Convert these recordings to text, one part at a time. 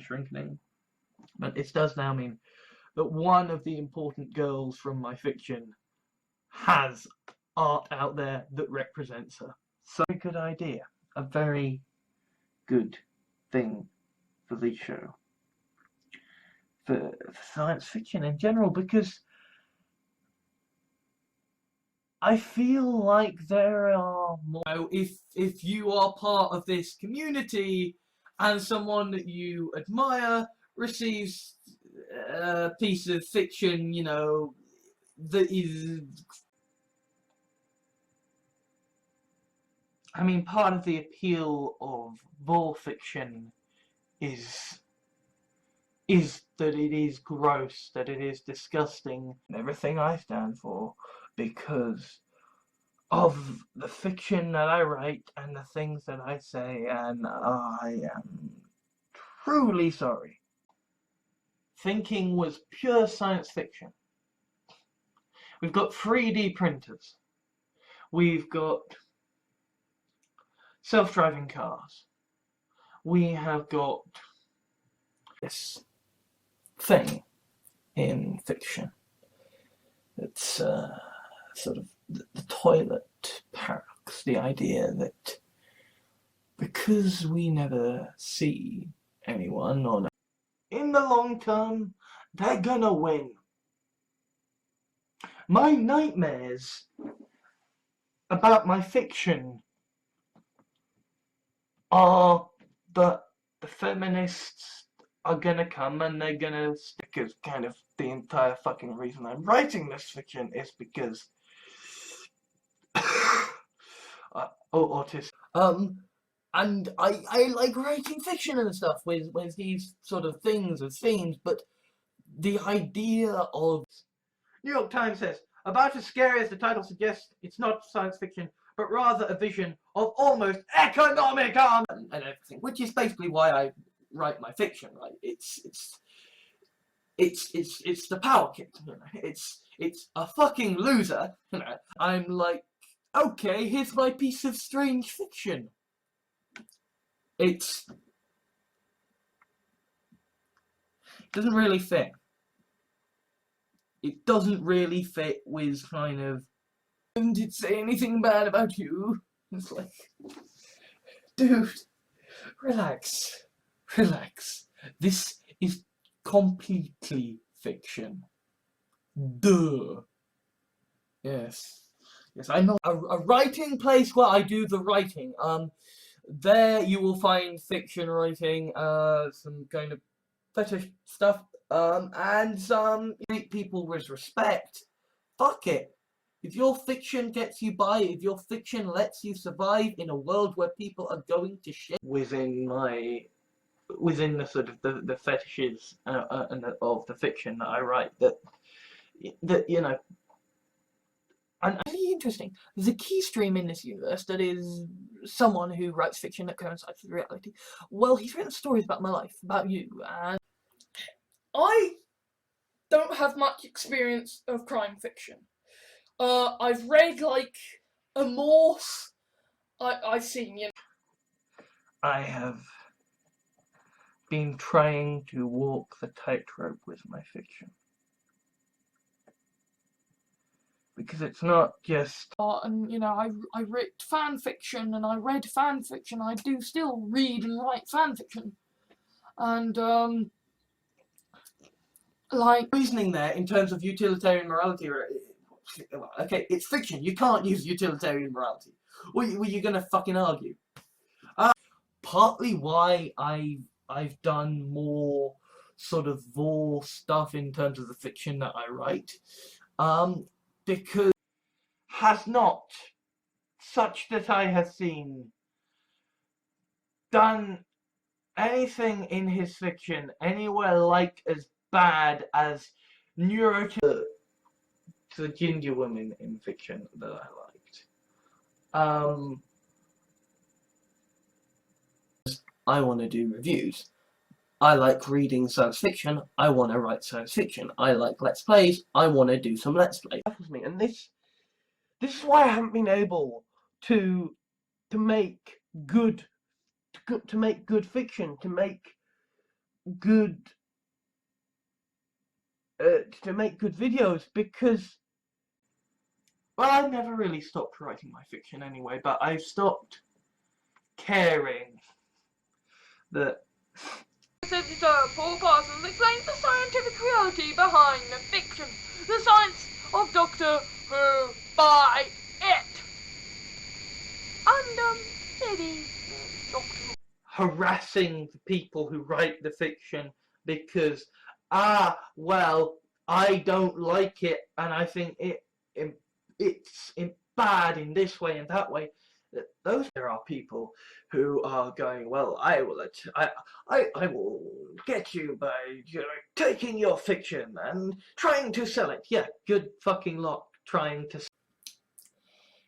shrinking, but this does now mean that one of the important girls from my fiction has art out there that represents her. So a good idea, a very good thing for the show, for science fiction in general, because I feel like there are more. If you are part of this community and someone that you admire receives a piece of fiction, you know, that is, I mean, part of the appeal of vor fiction is that it is gross, that it is disgusting, and everything I stand for, because of the fiction that I write and the things that I say, and I am truly sorry. Thinking was pure science fiction. We've got 3D printers. We've got self-driving cars. We have got this thing in fiction. It's sort of the toilet paradox, the idea that because we never see anyone on in the long term, they're gonna win. My nightmares about my fiction are that the feminists are gonna come and they're gonna stick as kind of the entire fucking reason I'm writing this fiction is because autism. And I like writing fiction and stuff with these sort of things, with themes, but the idea of New York Times says, about as scary as the title suggests, it's not science fiction, but rather a vision of almost economic harm and everything, which is basically why I write my fiction, right? It's the power kid, you know. It's a fucking loser, you know. I'm like, okay, here's my piece of strange fiction. It doesn't really fit. It doesn't really fit with kind of, didn't it say anything bad about you? It's like, dude, relax. Relax. This is completely fiction. Duh. Yes. Yes, I know. A writing place where I do the writing. There you will find fiction writing, some kind of fetish stuff, and some treat people with respect. Fuck it. If your fiction gets you by, if your fiction lets you survive in a world where people are going to shit within the sort of the fetishes and of the fiction that I write, that you know. And really interesting. There's a key stream in this universe that is someone who writes fiction that coincides with reality. Well, he's written stories about my life, about you, and I don't have much experience of crime fiction. I've read like a Morse. I've seen, you know. I have been trying to walk the tightrope with my fiction. Because it's not just and you know, I wrote fan fiction and I read fan fiction. I do still read and write fan fiction, and like reasoning there in terms of utilitarian morality. Okay, it's fiction. You can't use utilitarian morality. Were you gonna fucking argue? Partly why I've done more sort of vor stuff in terms of the fiction that I write. Because has not, such that I have seen, done anything in his fiction anywhere like as bad as the ginger woman in fiction that I liked. I want to do reviews. I like reading science fiction. I want to write science fiction. I like Let's Plays. I want to do some Let's Plays. And this is why I haven't been able to make good fiction, to make good videos because, well, I never really stopped writing my fiction anyway, but I've stopped caring that. Paul Parsons explains the scientific reality behind the fiction, the science of Doctor Who by it. And maybe Doctor Who. Harassing the people who write the fiction because, well, I don't like it and I think it's bad in this way and that way. There are people who are going, well, I will get you by taking your fiction and trying to sell it. Yeah, good fucking lot trying to.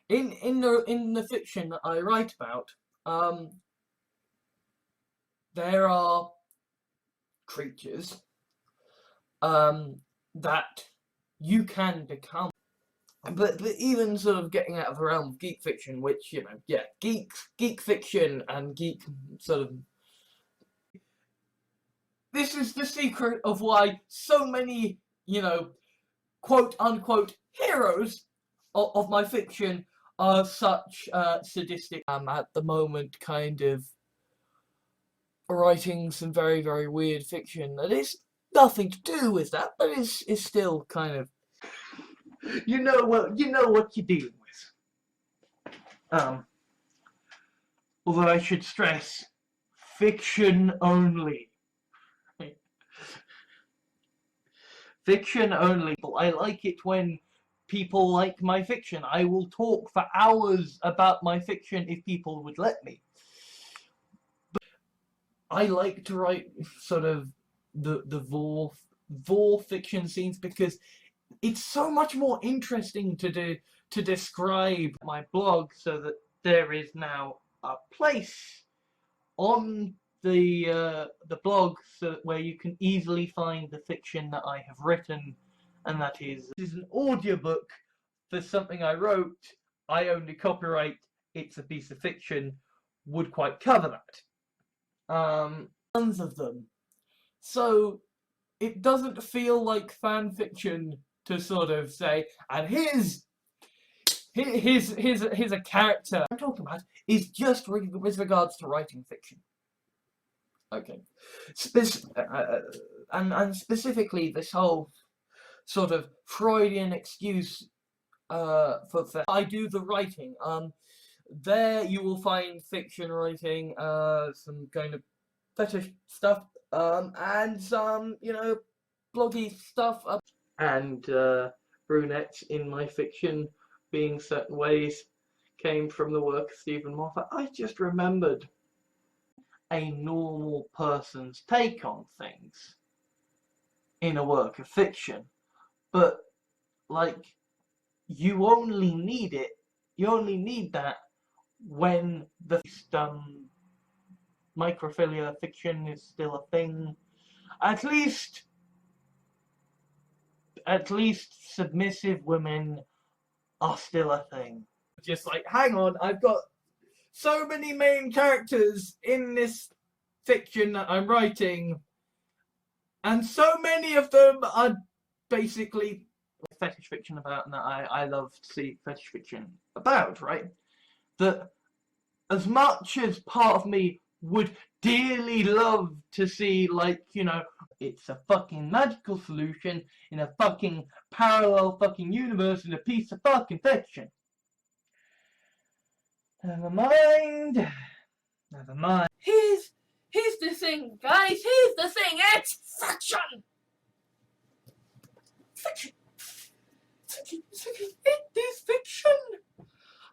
In the fiction that I write about, there are creatures that you can become. But even sort of getting out of the realm of geek fiction, which, you know, yeah, geek fiction and geek sort of. This is the secret of why so many, you know, quote unquote heroes of my fiction are such sadistic. I'm at the moment kind of writing some very, very weird fiction that is nothing to do with that, but is still kind of. You know what you're dealing with. Although I should stress, fiction only. Fiction only. I like it when people like my fiction. I will talk for hours about my fiction if people would let me. But I like to write sort of the vor fiction scenes because it's so much more interesting to describe my blog, so that there is now a place on the blog where you can easily find the fiction that I have written, and that is an audiobook for something I wrote. I own the copyright. It's a piece of fiction. Would quite cover that. Tons of them. So it doesn't feel like fan fiction to sort of say, and here's a character I'm talking about is just with regards to writing fiction. Okay, and specifically this whole sort of Freudian excuse for I do the writing. There you will find fiction writing, some kind of fetish stuff, and some, you know, bloggy stuff. And brunettes in my fiction being certain ways came from the work of Stephen Moffat. I just remembered a normal person's take on things in a work of fiction, but like you only need that when the microphilia fiction is still a thing. At least submissive women are still a thing. Just like, hang on, I've got so many main characters in this fiction that I'm writing, and so many of them are basically fetish fiction about, and that I love to see fetish fiction about, right? That as much as part of me would dearly love to see, like, you know, it's a fucking magical solution in a fucking parallel fucking universe in a piece of fucking fiction. Never mind. Here's the thing, guys. Here's the thing. It's fiction. It is fiction.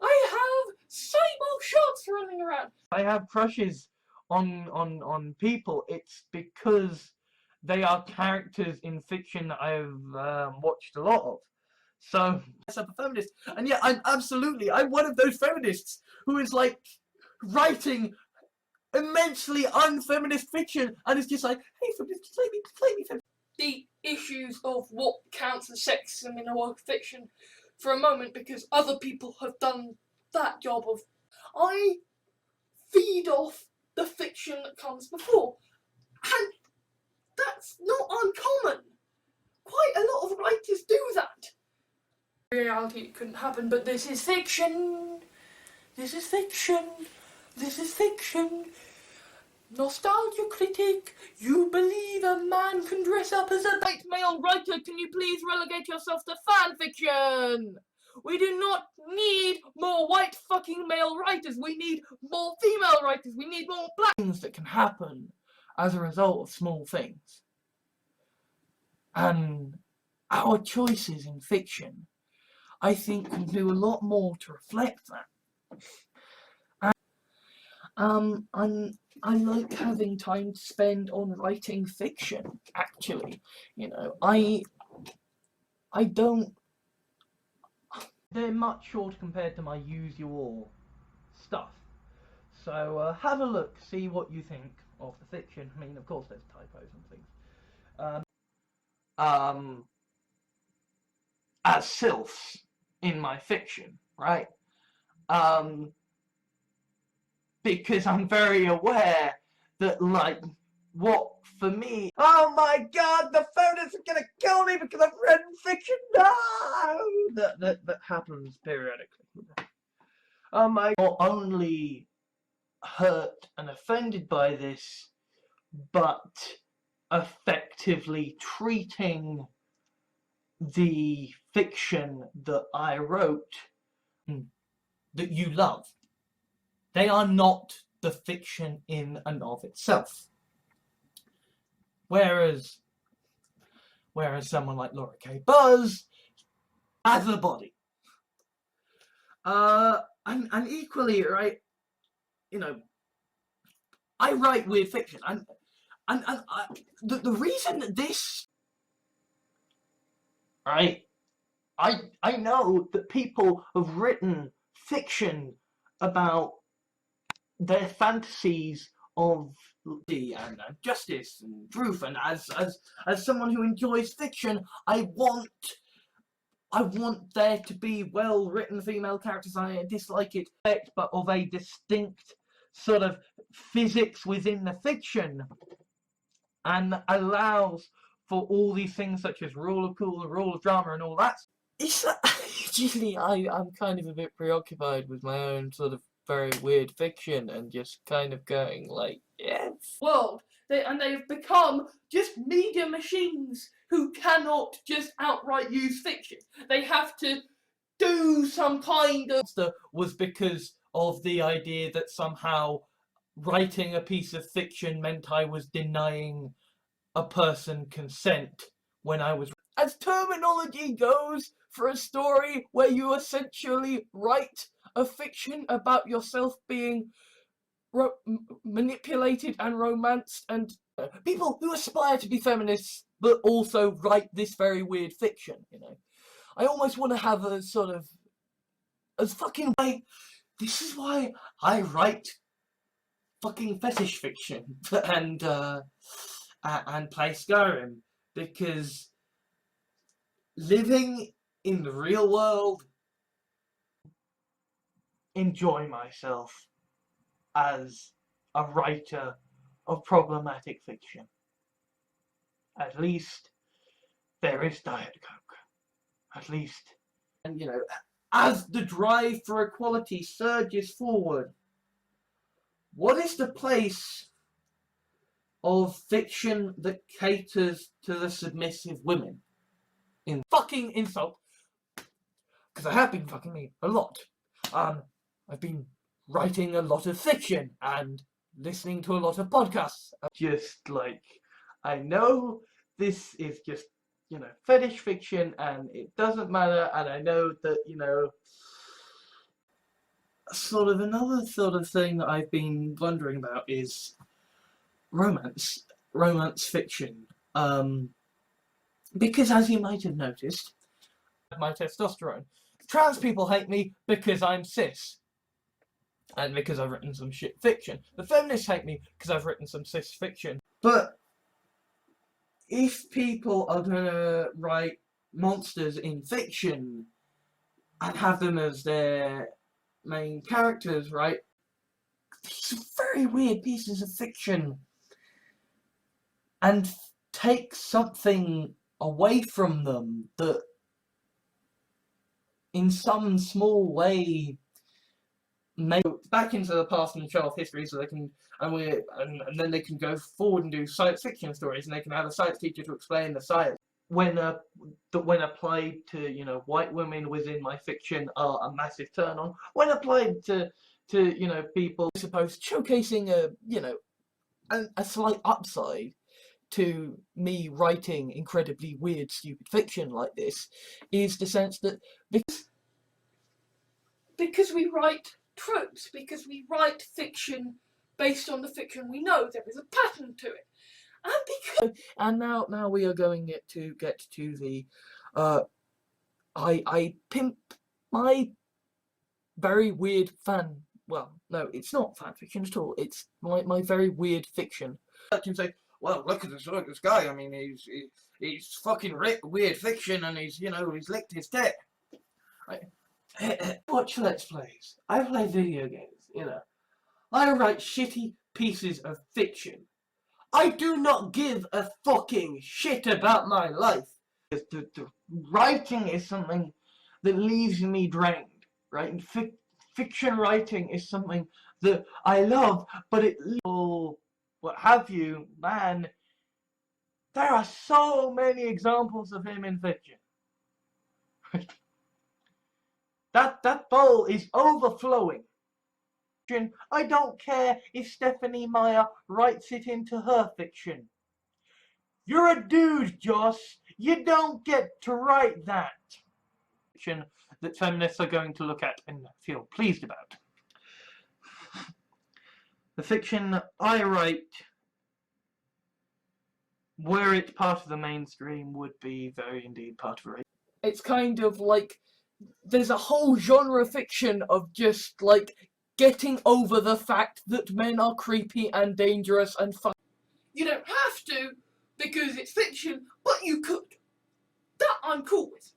I have cyborg shots running around. I have crushes on people. It's because they are characters in fiction that I've watched a lot of. So I'm a feminist, and yeah, I'm one of those feminists who is like writing immensely unfeminist fiction, and it's just like, hey, feminist, play me, feminist. The issues of what counts as sexism in a work of fiction for a moment, because other people have done that job of. I feed off the fiction that comes before, and reality it couldn't happen, but this is fiction. This is fiction. This is fiction. Nostalgia critic, you believe a man can dress up as a white male writer? Can you please relegate yourself to fan fiction? We do not need more white fucking male writers. We need more female writers. We need more black things that can happen as a result of small things. And our choices in fiction, I think, can do a lot more to reflect that. And I like having time to spend on writing fiction, actually. You know, I don't... They're much shorter compared to my usual stuff. So have a look, see what you think of the fiction. I mean, of course there's typos and things. As sylphs in my fiction, right? Because I'm very aware that, like, what for me, oh my god, the phone is gonna kill me because I've read fiction. No, that happens periodically. I'm not only hurt and offended by this, but effectively treating the fiction that I wrote that you love. They are not the fiction in and of itself. Whereas someone like Laura K. Buzz has a body. And equally, right, you know, I write weird fiction, and the reason that this, right, I know that people have written fiction about their fantasies of and justice and truth, and as someone who enjoys fiction, I want there to be well-written female characters. I dislike it, but of a distinct sort of physics within the fiction, and allows for all these things such as rule of cool, rule of drama, and all that. It's usually I'm kind of a bit preoccupied with my own sort of very weird fiction and just kind of going like, yes. world. They've become just media machines who cannot just outright use fiction. They have to do some kind of... was because of the idea that somehow writing a piece of fiction meant I was denying a person consent when I was... As terminology goes for a story where you essentially write a fiction about yourself being manipulated and romanced, and people who aspire to be feminists but also write this very weird fiction, you know. I almost want to have a sort of as fucking way. This is why I write fucking fetish fiction and play Skyrim, because living in the real world, enjoy myself as a writer of problematic fiction. At least there is Diet Coke. At least. And you know, as the drive for equality surges forward, what is the place of fiction that caters to the submissive women? In fucking insult. Because I have been fucking me a lot. I've been writing a lot of fiction and listening to a lot of podcasts. Just like, I know this is just, you know, fetish fiction and it doesn't matter, and I know that, you know, sort of another sort of thing that I've been wondering about is romance fiction. Because as you might have noticed, my testosterone. Trans people hate me because I'm cis. And because I've written some shit fiction. The feminists hate me because I've written some cis fiction. But if people are gonna write monsters in fiction and have them as their main characters, right? These are very weird pieces of fiction. And take something away from them that in some small way, make back into the past and show off history, so they can, and then they can go forward and do science fiction stories, and they can have a science teacher to explain the science. When applied to white women within my fiction are a massive turn on. When applied to people, I suppose showcasing a slight upside to me writing incredibly weird, stupid fiction like this is the sense that Because we write tropes, because we write fiction based on the fiction we know, there is a pattern to it. And now we are going to get to the I pimp my very weird well, no, it's not fan fiction at all, it's my very weird fiction. I can say, well, look at this guy, I mean, he's fucking weird fiction, and he's licked his tit. Right? Watch Let's Plays. I play video games, I write shitty pieces of fiction. I do not give a fucking shit about my life. The writing is something that leaves me drained, right? And fiction writing is something that I love, but what have you, man. There are so many examples of him in fiction. That bowl is overflowing. I don't care if Stephanie Meyer writes it into her fiction. You're a dude, Joss. You don't get to write that. Fiction that feminists are going to look at and feel pleased about. The fiction I write, were it part of the mainstream, would be very indeed part of it. It's kind of like there's a whole genre of fiction of just like getting over the fact that men are creepy and dangerous and fun. You don't have to, because it's fiction, but you could. That I'm cool with.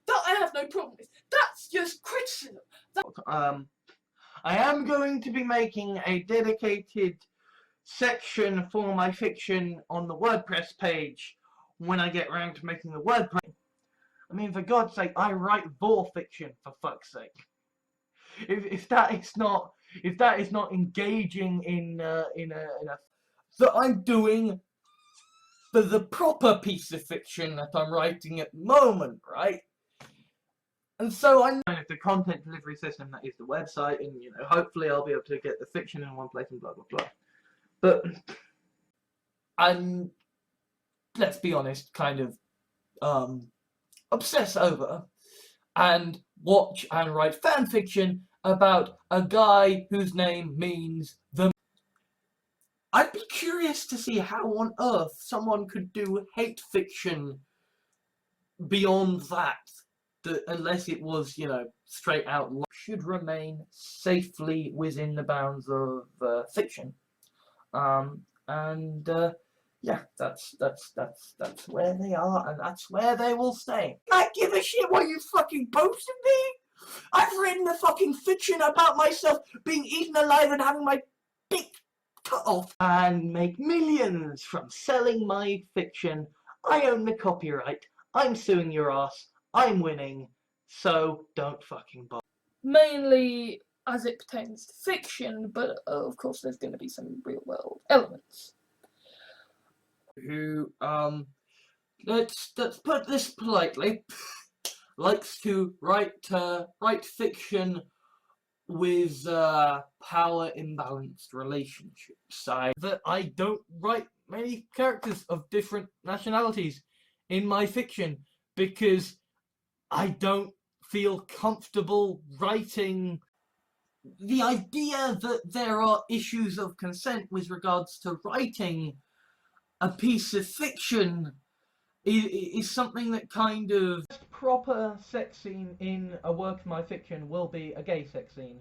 That I have no problem with. That's just criticism. I am going to be making a dedicated section for my fiction on the WordPress page when I get around to making the WordPress. I mean, for God's sake, I write vor fiction, for fuck's sake. If that is not engaging in a that I'm doing for the proper piece of fiction that I'm writing at the moment, right? And so I'm kind of the content delivery system that is the website, and hopefully I'll be able to get the fiction in one place and blah blah blah. But I'm, let's be honest, kind of obsess over and watch and write fan fiction about a guy whose name means the. I'd be curious to see how on earth someone could do hate fiction beyond that unless it was, straight out. Should remain safely within the bounds of fiction. Yeah, that's where they are, and that's where they will stay. I give a shit what you fucking posted me. I've written a fucking fiction about myself being eaten alive and having my dick cut off, and make millions from selling my fiction. I own the copyright. I'm suing your ass. I'm winning. So don't fucking bother. Mainly as it pertains to fiction, but of course there's going to be some real world elements. Who let's put this politely, likes to write fiction with power imbalanced relationships. I don't write many characters of different nationalities in my fiction because I don't feel comfortable writing. The idea that there are issues of consent with regards to writing a piece of fiction is something that kind of... The proper sex scene in a work of my fiction will be a gay sex scene.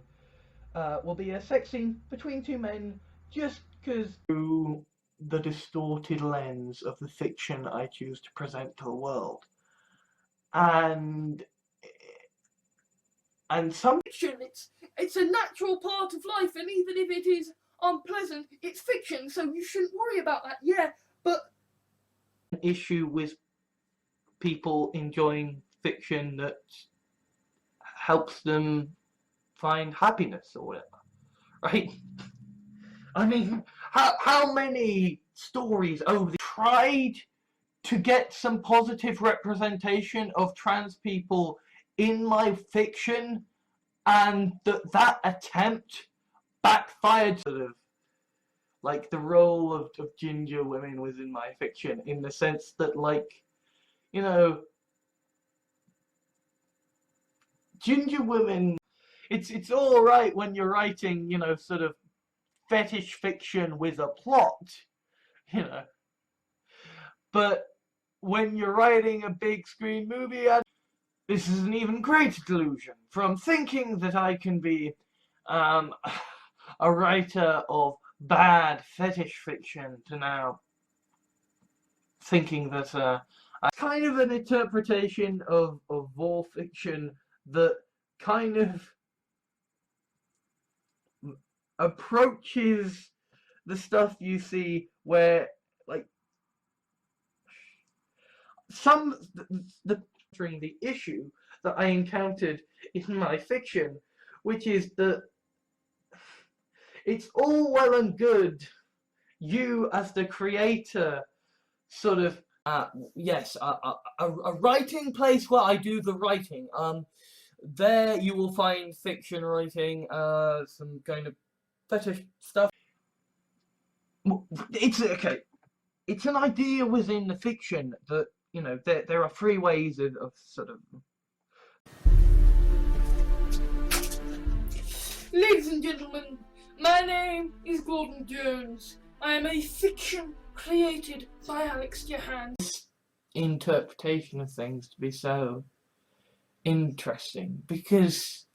Will be a sex scene between two men, just because through the distorted lens of the fiction I choose to present to the world. And some fiction, it's a natural part of life, and even if it is unpleasant, it's fiction, so you shouldn't worry about that. Yeah, but an issue with people enjoying fiction that helps them find happiness or whatever, right? I mean, how many stories over the tried to get some positive representation of trans people in my fiction, and that attempt backfired. Sort of like the role of ginger women was in my fiction, in the sense that, like, you know, ginger women, it's all right when you're writing, you know, sort of fetish fiction with a plot, you know, but when you're writing a big screen movie, and this is an even greater delusion from thinking that I can be a writer of bad fetish fiction to now thinking that kind of an interpretation of war fiction that kind of approaches the stuff you see where, like, the issue that I encountered in my fiction, which is that it's all well and good you as the creator sort of yes, a writing place where I do the writing. There you will find fiction writing, some kind of fetish stuff. It's okay. It's an idea within the fiction that, you know, there are three ways of sort of. Ladies and gentlemen, my name is Gordon Jones. I am a fiction created by Alex Jahans. Interpretation of things to be so interesting, because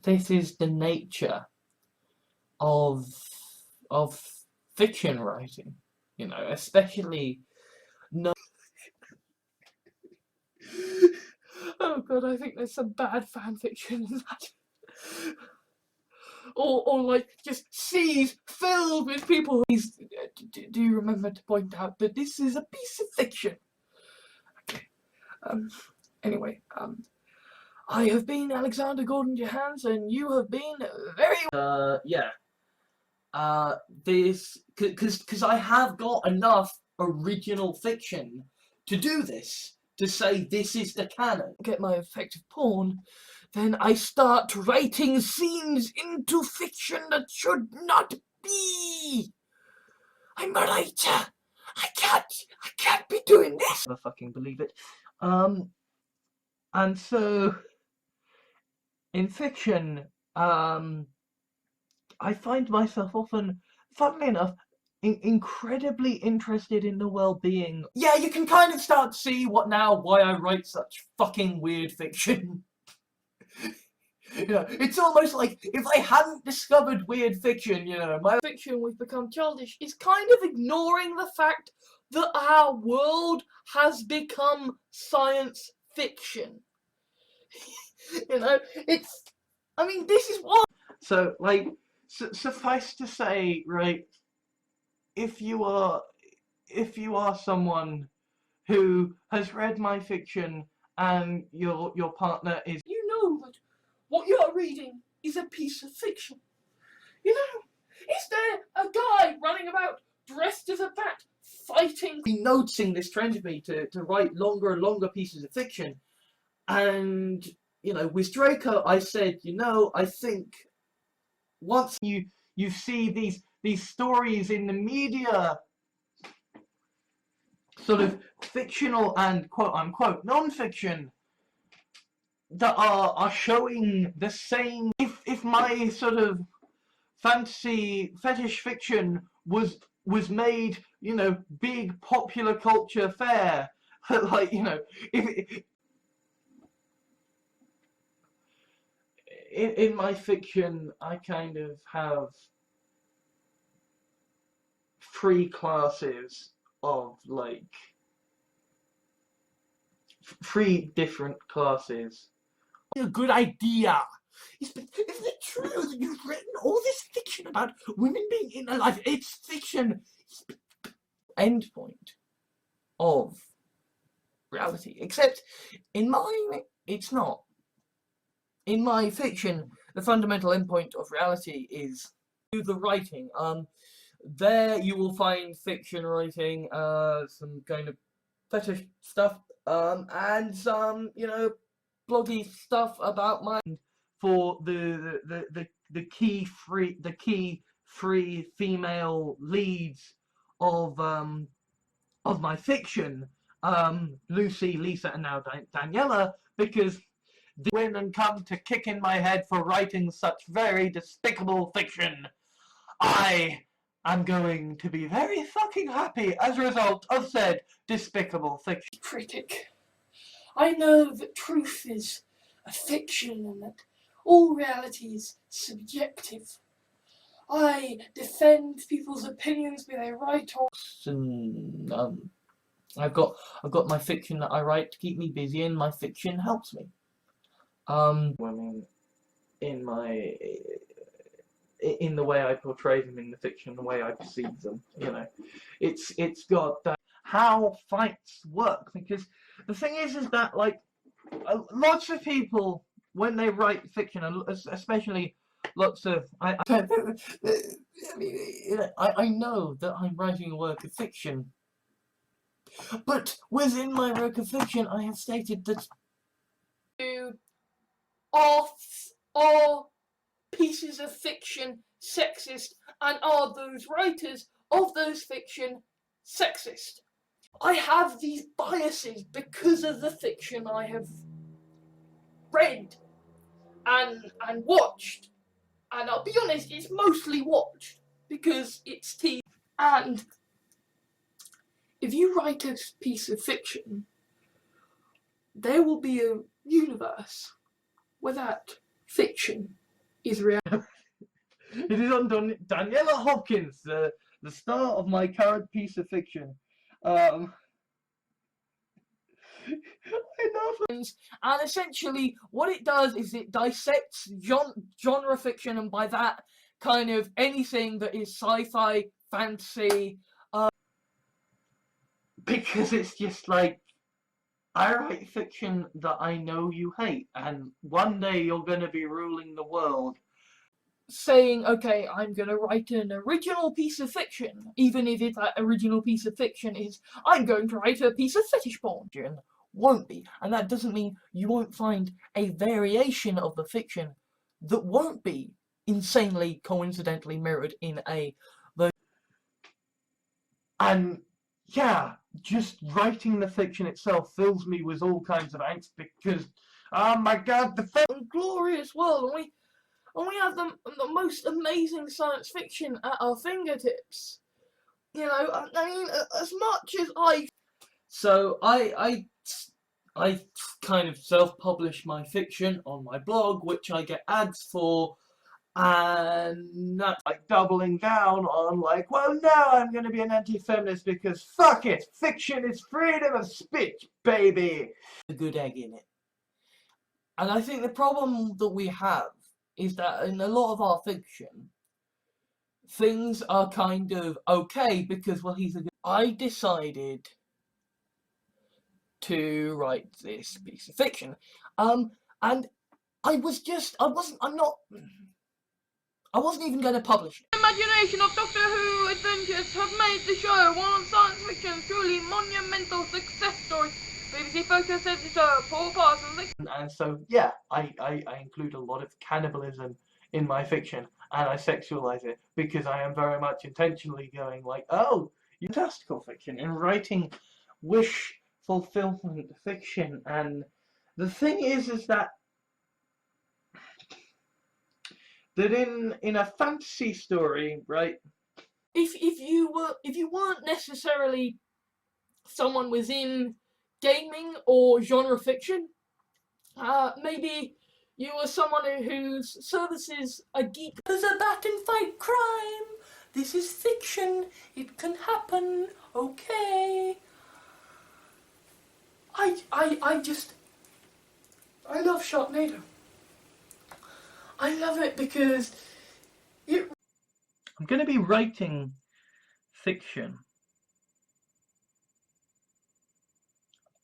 this is the nature of fiction writing, you know, especially no. Oh god, I think there's some bad fan fiction in that. Or like just seas filled with people. Please, do you remember to point out that this is a piece of fiction? Okay. Anyway, I have been Alexander Gordon Jahans, and you have been very. Yeah. This, because I have got enough original fiction to do this, to say this is the canon. Get my effective porn, then I start writing scenes into fiction that should not be. I'm a writer. I can't be doing this. I fucking believe it. And so in fiction, I find myself often, funnily enough, incredibly interested in the well-being. Yeah, you can kind of start to see why I write such fucking weird fiction. You know, it's almost like if I hadn't discovered weird fiction, you know, my fiction we've become childish is kind of ignoring the fact that our world has become science fiction. You know, it's, I mean, this is what. So, like, suffice to say, right, if you are someone who has read my fiction and your partner is, you know that what you're reading is a piece of fiction. You know, is there a guy running about dressed as a bat fighting? Noticing this trend of me to write longer and longer pieces of fiction, and, you know, with Draco I said, you know, I think once you see these stories in the media, sort of fictional and quote unquote non-fiction, that are showing the same. If my sort of fantasy fetish fiction was made, you know, big popular culture fare, like, you know, if in my fiction I kind of have three classes of, like, three different classes. A good idea. Isn't it true that you've written all this fiction about women being in a life? It's fiction. End point of reality, except in mine It's not. In my fiction, the fundamental endpoint of reality is the writing. There you will find fiction writing, some kind of fetish stuff, and some, bloggy stuff about my for the key free female leads of my fiction, Lucy, Lisa, and now Daniela, because they win and come to kick in my head for writing such very despicable fiction. I am going to be very fucking happy as a result of said despicable fiction. Critic, I know that truth is a fiction and that all reality is subjective. I defend people's opinions, be they right or And I've got my fiction that I write to keep me busy, and my fiction helps me. I mean, in the way I portray them in the fiction, the way I perceive them, it's got that how fights work, because the thing is that like lots of people when they write fiction, especially lots of I know that I'm writing a work of fiction, but within my work of fiction I have stated that are pieces of fiction sexist, and are those writers of those fiction sexist? I have these biases because of the fiction I have read and watched, and I'll be honest, it's mostly watched because it's TV. And if you write a piece of fiction, there will be a universe where that fiction is real. It is on Daniela Hopkins, the star of my current piece of fiction. And essentially what it does is it dissects genre fiction, and by that kind of anything that is sci-fi, fantasy, because it's just like, I write fiction that I know you hate, and one day you're going to be ruling the world. Saying, okay, I'm going to write an original piece of fiction, even if that original piece of fiction is, I'm going to write a piece of fetish porn. Won't be. And that doesn't mean you won't find a variation of the fiction that won't be insanely coincidentally mirrored in a... And yeah, just writing the fiction itself fills me with all kinds of angst, because, oh my god, the glorious world, and we have the most amazing science fiction at our fingertips. I mean, as much as So I kind of self-publish my fiction on my blog, which I get ads for, and that's like doubling down on like, well, now I'm going to be an anti-feminist because fuck it, fiction is freedom of speech, baby. A good egg in it. And I think the problem that we have is that in a lot of our fiction, things are kind of okay because, well, he's a good... I decided to write this piece of fiction, and I wasn't even going to publish it. The imagination of Doctor Who adventures have made the show one of science fiction's truly monumental success stories. BBC Focus editor Paul Parsons. And so, yeah, I include a lot of cannibalism in my fiction, and I sexualize it, because I am very much intentionally going like, oh, fantastical fiction, and writing wish fulfillment fiction. And the thing is that in a fantasy story, right? If you weren't necessarily someone within gaming or genre fiction, maybe you were someone whose services are geek. There's a bat and fight crime. This is fiction. It can happen. Okay. I love Sharknado. I love it because I'm going to be writing fiction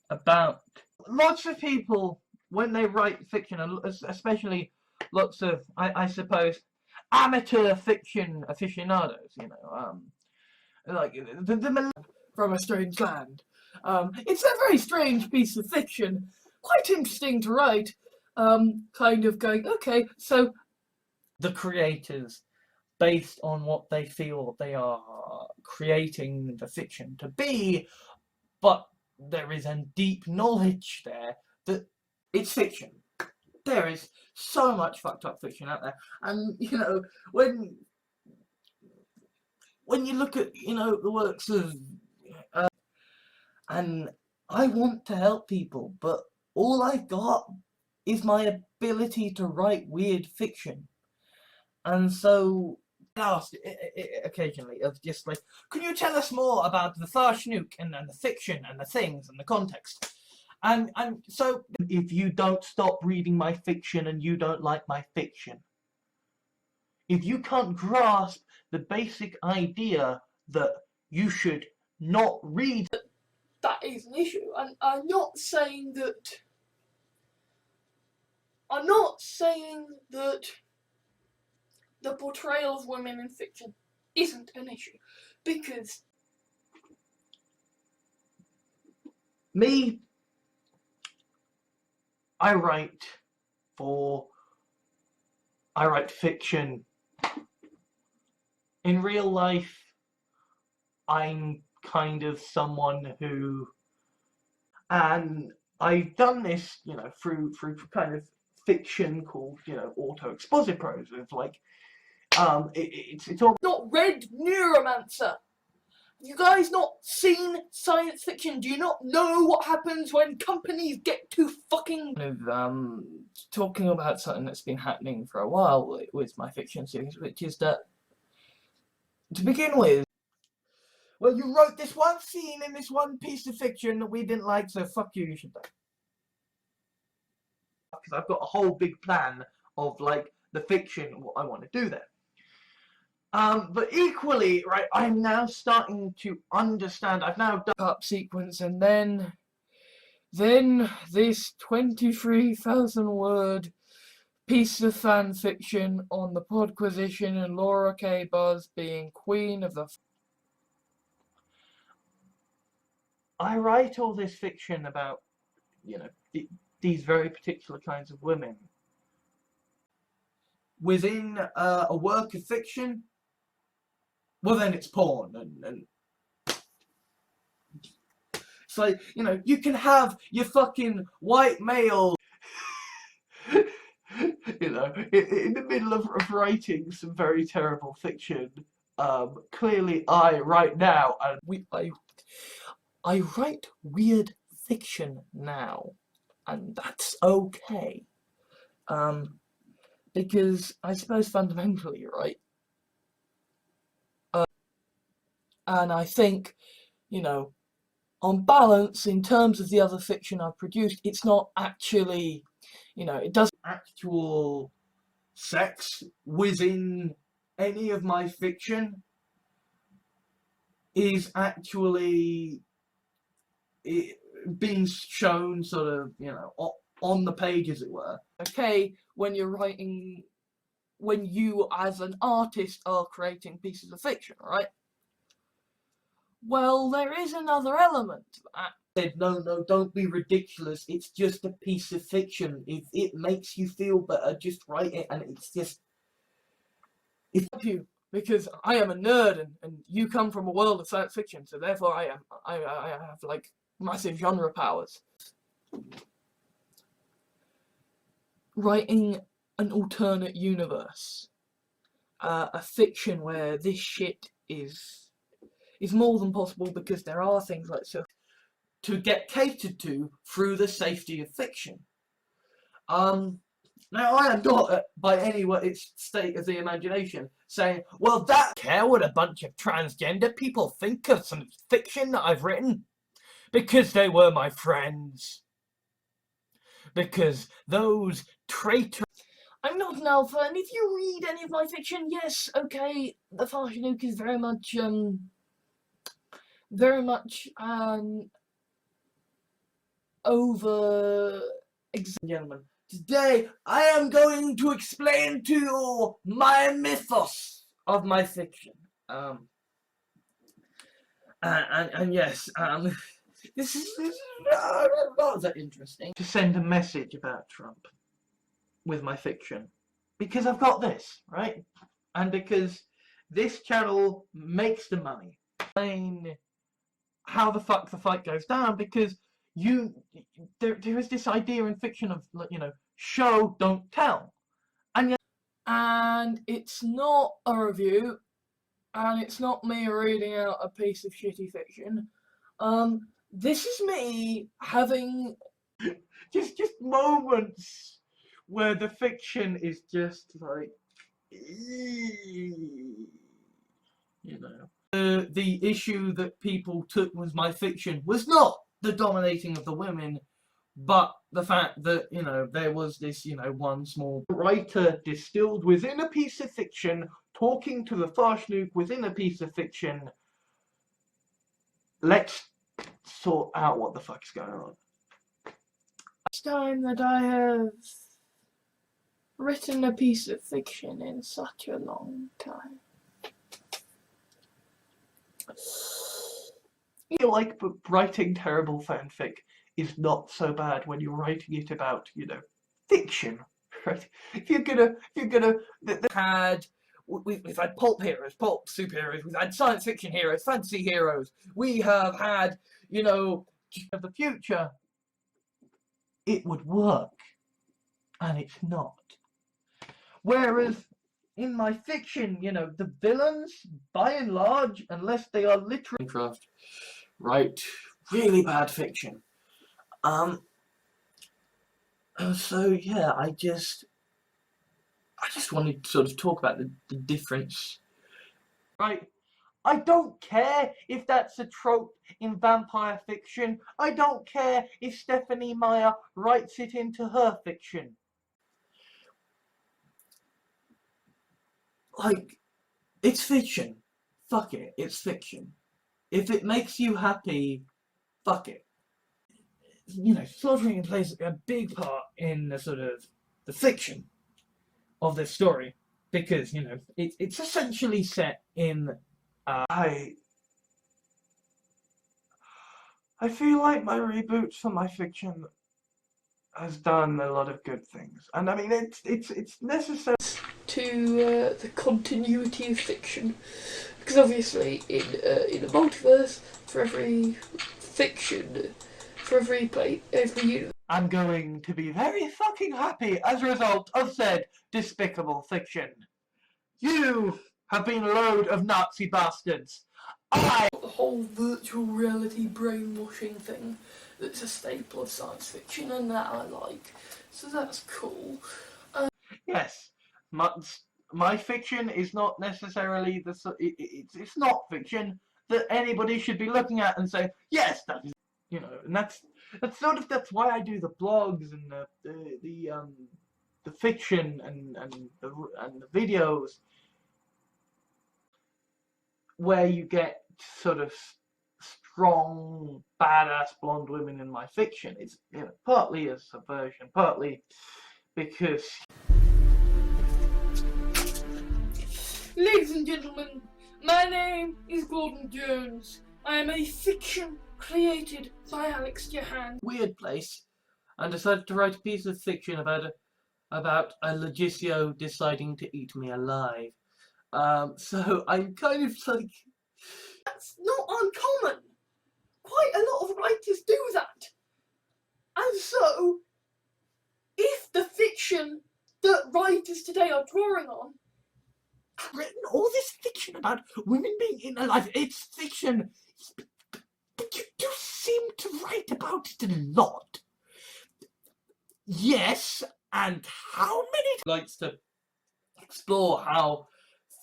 about... Lots of people when they write fiction, and especially lots of, I suppose, amateur fiction aficionados, you know, like the From a Strange Land. It's a very strange piece of fiction, quite interesting to write. Kind of going, okay, so the creators, based on what they feel they are creating the fiction to be, but there is a deep knowledge there that it's fiction. There is so much fucked up fiction out there, and you know, when you look at, you know, the works of and I want to help people, but all I've got is my ability to write weird fiction. And so asked occasionally of just like, can you tell us more about the Tharshnook and the fiction and the things and the context? And so if you don't stop reading my fiction and you don't like my fiction, if you can't grasp the basic idea that you should not read, that is an issue. And I'm not saying that the portrayal of women in fiction isn't an issue, because me, I write fiction. In real life, I'm kind of someone who, and I've done this, you know, through kind of fiction called, you know, auto-expositors. It's like, it's all not read Neuromancer. You guys not seen science fiction? Do you not know what happens when companies get too fucking... talking about something that's been happening for a while with my fiction series, which is that, to begin with, well, you wrote this one scene in this one piece of fiction that we didn't like, so fuck you, you should die. Because I've got a whole big plan of, like, the fiction, what I want to do there. But equally, right, I'm now starting to understand, I've now done up sequence, and then this 23,000 word piece of fan fiction on the Podquisition and Laura K. Buzz being queen of the... I write all this fiction about, you know, these very particular kinds of women. Within a work of fiction, well then it's porn, and it's like, you know, you can have your fucking white male, you know, in the middle of writing some very terrible fiction. Clearly right now, I write weird fiction now, and that's okay. Because I suppose fundamentally, right? And I think, you know, on balance, in terms of the other fiction I've produced, it's not actually, you know, it doesn't actual sex within any of my fiction is actually being shown sort of, you know, on the page, as it were. Okay, when you're writing, when you as an artist are creating pieces of fiction, right? Well, there is another element to that. I said, no, don't be ridiculous. It's just a piece of fiction. If it makes you feel better, just write it, and it's just... It's up to you, because I am a nerd, and you come from a world of science fiction, so therefore I have, like, massive genre powers. Writing an alternate universe, a fiction where this shit is more than possible, because there are things like so to get catered to through the safety of fiction. Now I am not by any state of the imagination saying, well, that care what a bunch of transgender people think of some fiction that I've written, because they were my friends. Because those traitors... I'm not an alpha, and if you read any of my fiction, yes, okay, the Tharshnook is very much over Gentlemen, today I am going to explain to you my mythos of my fiction. And yes, this is rather interesting to send a message about Trump with my fiction, because I've got this, right? And because this channel makes the money. Explain how the fuck the fight goes down, because there is this idea in fiction of, you know, show don't tell, and it's not a review, and it's not me reading out a piece of shitty fiction. This is me having just moments where the fiction is just like, you know. The issue that people took was my fiction was not the dominating of the women, but the fact that, you know, there was this, you know, one small writer distilled within a piece of fiction, talking to the Farshnook within a piece of fiction. Let's sort out what the fuck's going on. It's time that I have written a piece of fiction in such a long time. I feel like writing terrible fanfic is not so bad when you're writing it about, you know, fiction, right? If you're gonna we've had pulp heroes, pulp superheroes, we've had science fiction heroes, fantasy heroes, we have had, you know, of the future. It would work, and it's not. Whereas in my fiction, you know, the villains, by and large, unless they are literally craft, write really bad fiction. So yeah, I just wanted to sort of talk about the difference. Right? I don't care if that's a trope in vampire fiction. I don't care if Stephanie Meyer writes it into her fiction. Like, it's fiction. Fuck it, it's fiction. If it makes you happy, fuck it. You know, slaughtering plays a big part in the sort of the fiction of this story, because, you know, it's essentially set in I feel like my reboot for my fiction has done a lot of good things, and I mean it's necessary to the continuity of fiction, because obviously in a multiverse, for every fiction, for every universe, I'm going to be very fucking happy as a result of said despicable fiction. You have been a load of Nazi bastards. the whole virtual reality brainwashing thing that's a staple of science fiction, and that I like, so that's cool. Yes, my fiction is not necessarily it's not fiction that anybody should be looking at and say, yes, that is, you know, and that's why I do the blogs and the fiction and the videos, where you get sort of strong, badass blonde women in my fiction. It's, you know, partly a subversion, partly because. Ladies and gentlemen, my name is Gordon Jones. I am a fiction created by Alex Jahans. Weird place, and decided to write a piece of fiction about a Logicio deciding to eat me alive. So I'm kind of like, That's not uncommon. Quite a lot of writers do that. And so, if the fiction that writers today are drawing on, written all this fiction about women being eaten alive, it's fiction, but you do seem to write about it a lot. Yes, and how many likes to explore how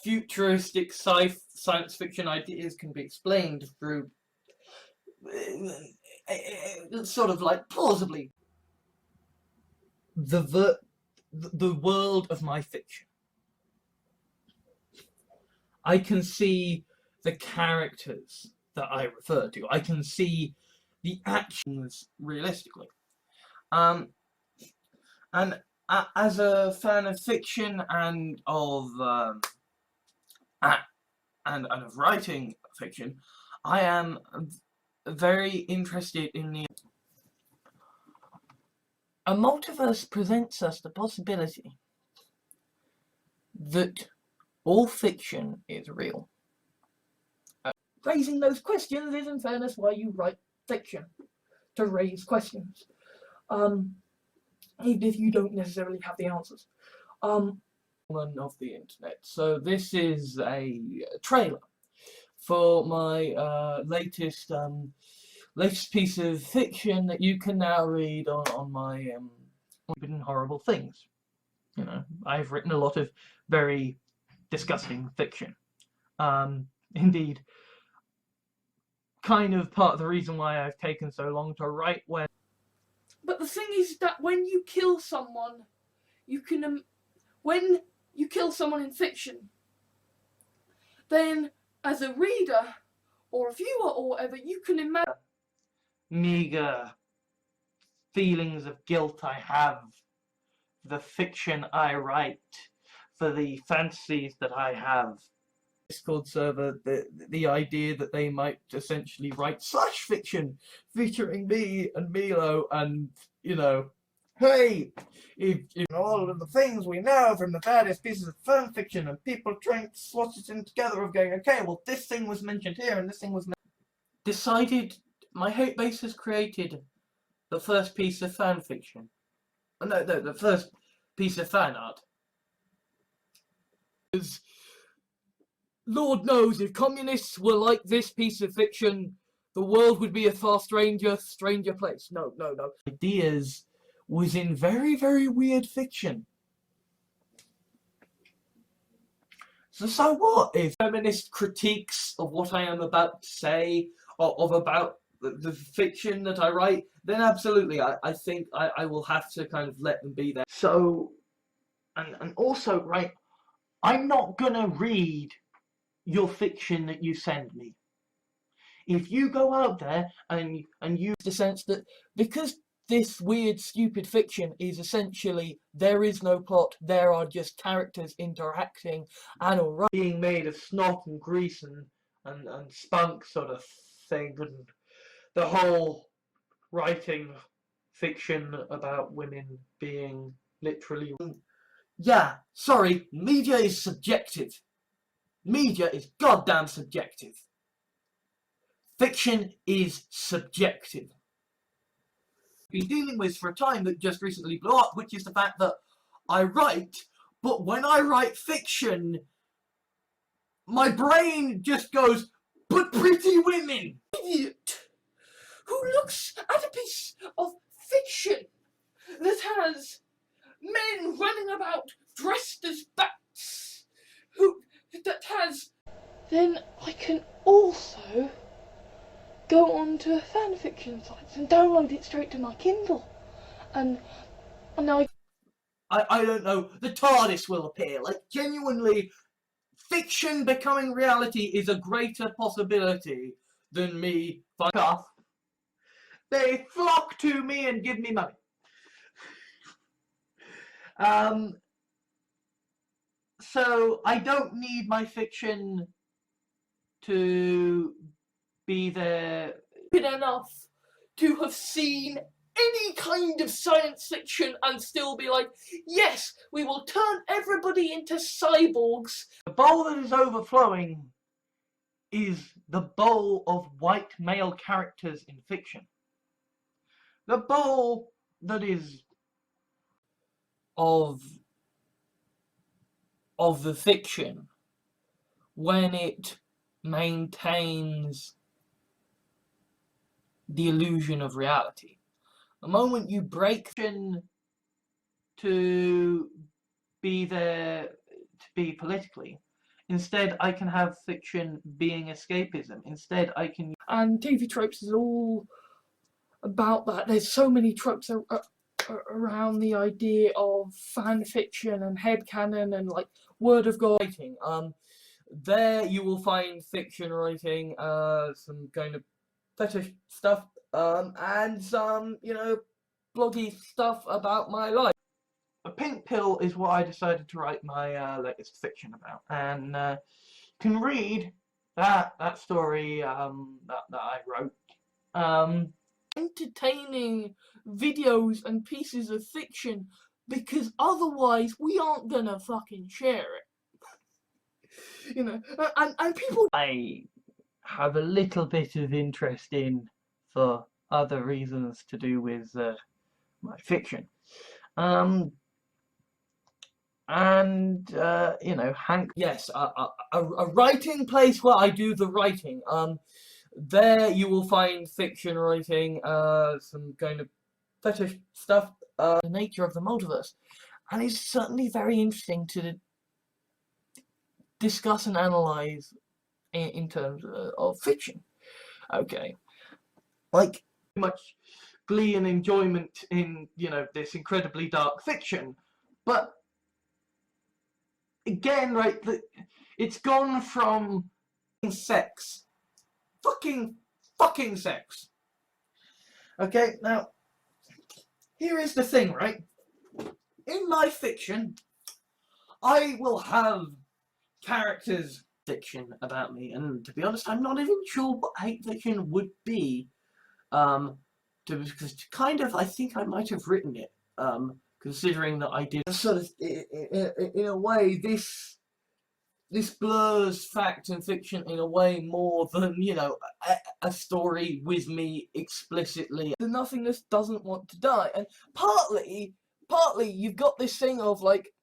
futuristic science fiction ideas can be explained through sort of like plausibly the world of my fiction. I can see the characters that I refer to. I can see the actions realistically. And as a fan of fiction and of of writing fiction, I am very interested in the. A multiverse presents us the possibility that all fiction is real. Raising those questions is, in fairness, why you write fiction, to raise questions. Even if you don't necessarily have the answers. Of the internet. So this is a trailer for my latest piece of fiction that you can now read on my Forbidden Horrible Things. You know, I've written a lot of very disgusting fiction. Indeed, kind of part of the reason why I've taken so long to write. But the thing is that when you kill someone, you can when you kill someone in fiction, then as a reader or a viewer or whatever, you can imagine meager feelings of guilt I have, the fiction I write, for the fantasies that I have. Discord server, the idea that they might essentially write slash fiction featuring me and Milo, and you know, hey, if all of the things we know from the various pieces of fan fiction and people trying to slot it in together of going, okay, well this thing was mentioned here and this thing was decided. My hate base has created the first piece of fan fiction. No, the first piece of fan art. Because Lord knows if communists were like this piece of fiction, the world would be a far stranger place. No. Ideas was in very, very weird fiction. So what if feminist critiques of what I am about to say, about the fiction that I write, then absolutely, I think I will have to kind of let them be there. So, and also, right, I'm not gonna read your fiction that you send me. If you go out there and use the sense that because this weird, stupid fiction is essentially there is no plot, there are just characters interacting and all being made of snot and grease and spunk sort of thing, and the whole writing fiction about women being literally. Yeah, sorry, media is subjective. Media is goddamn subjective. Fiction is subjective. Been dealing with for a time that just recently blew up, which is the fact that I write, but when I write fiction, my brain just goes, but pretty women! Idiot! Who looks at a piece of fiction that has men running about dressed as bats, then I can also go on to fanfiction sites and download it straight to my Kindle, and I don't know, the TARDIS will appear. Like, genuinely, fiction becoming reality is a greater possibility than me. Fuck off. They flock to me and give me money. So I don't need my fiction to be there enough to have seen any kind of science fiction and still be like, yes, we will turn everybody into cyborgs. The bowl that is overflowing is the bowl of white male characters in fiction. The bowl that is of the fiction when it maintains the illusion of reality. The moment you break fiction to be there, to be politically, instead I can have fiction being escapism. Instead I can... And TV tropes is all about that. There's so many tropes around the idea of fan fiction and headcanon and like word of God writing. There you will find fiction writing, some kind of fetish stuff, and some, you know, bloggy stuff about my life. pink pill is what I decided to write my latest fiction about, and you can read that story that I wrote. Entertaining videos and pieces of fiction, because otherwise we aren't gonna fucking share it. You know, and people I have a little bit of interest in for other reasons to do with my fiction. You know, Hank. Yes, a writing place where I do the writing. There you will find fiction writing, some kind of fetish stuff, the nature of the multiverse, and it's certainly very interesting to discuss and analyze in terms of fiction. Okay, like much glee and enjoyment in, you know, this incredibly dark fiction, but again, right, it's gone from sex, fucking sex. Okay, now here is the thing, right? In my fiction, I will have characters fiction about me, and to be honest, I'm not even sure what hate fiction would be. Because kind of, I think I might have written it. Considering that I did sort of, in a way, this blurs fact and fiction in a way more than, you know, a story with me explicitly. The nothingness doesn't want to die, and partly you've got this thing of like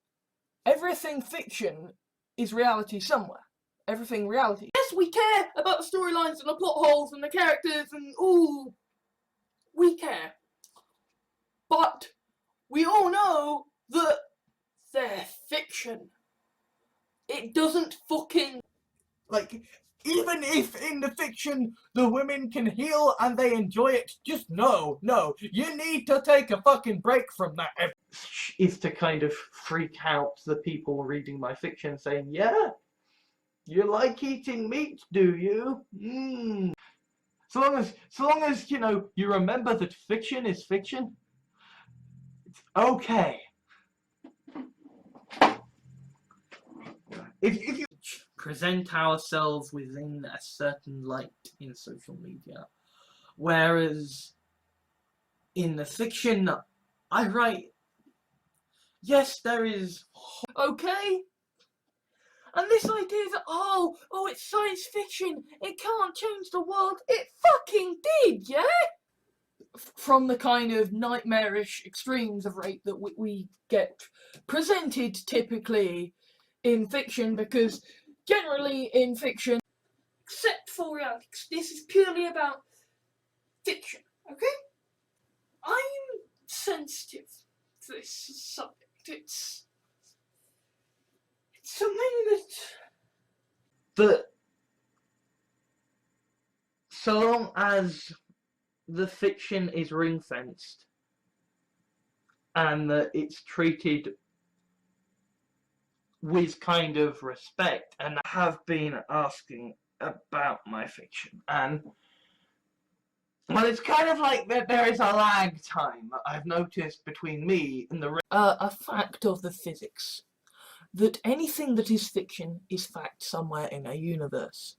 everything fiction is reality somewhere. Everything reality. Yes, we care about the storylines and the plot holes and the characters and ooh, we care. But we all know that they're fiction. It doesn't fucking... Like, even if in the fiction the women can heal and they enjoy it, just no, you need to take a fucking break from that. Is to kind of freak out the people reading my fiction saying, yeah, you like eating meat, do you? So long as, you know, you remember that fiction is fiction, it's okay. If you present ourselves within a certain light in social media, whereas in the fiction I write, yes, there is, okay? And this idea that, oh, it's science fiction, it can't change the world, it fucking did, yeah? From the kind of nightmarish extremes of rape that we get presented typically in fiction, because generally in fiction, except for reality, this is purely about fiction, okay? I'm sensitive to this subject. It's something that so long as the fiction is ring-fenced and that it's treated with kind of respect, and I have been asking about my fiction, and well, it's kind of like that there is a lag time that I've noticed between me and the a fact of the physics that anything that is fiction is fact somewhere in a universe.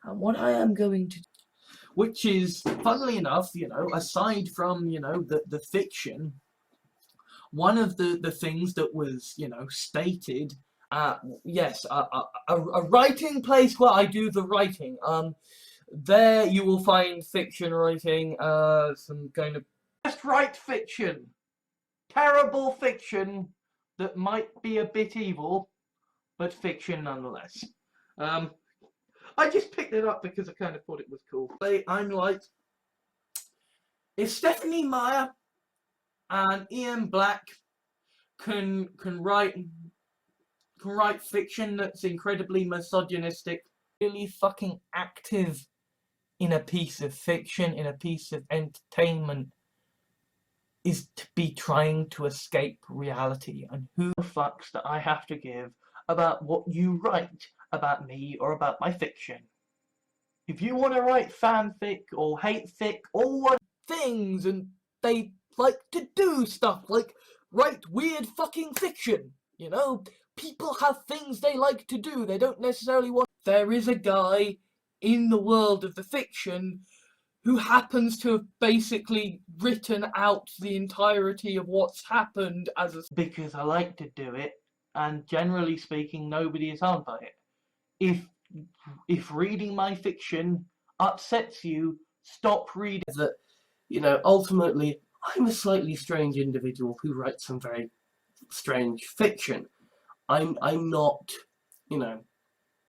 And what I am going to, which is, funnily enough, you know, aside from, you know, the fiction, one of the things that was, you know, stated, yes, a writing place where I do the writing, there you will find fiction writing, some kind of, just write fiction, terrible fiction that might be a bit evil, but fiction nonetheless. I just picked it up because I kind of thought it was cool. I'm like, if Stephanie Meyer and Ian Black can write fiction that's incredibly misogynistic, really fucking active in a piece of fiction, in a piece of entertainment, is to be trying to escape reality. And who the fucks that I have to give about what you write about me or about my fiction? If you want to write fanfic or hate fic or what things, and they like to do stuff like write weird fucking fiction, you know? People have things they like to do, they don't necessarily want... There is a guy in the world of the fiction who happens to have basically written out the entirety of what's happened as a... Because I like to do it, and generally speaking, nobody is harmed by it. If reading my fiction upsets you, stop reading. That, you know, ultimately, I'm a slightly strange individual who writes some very strange fiction. I'm not, you know...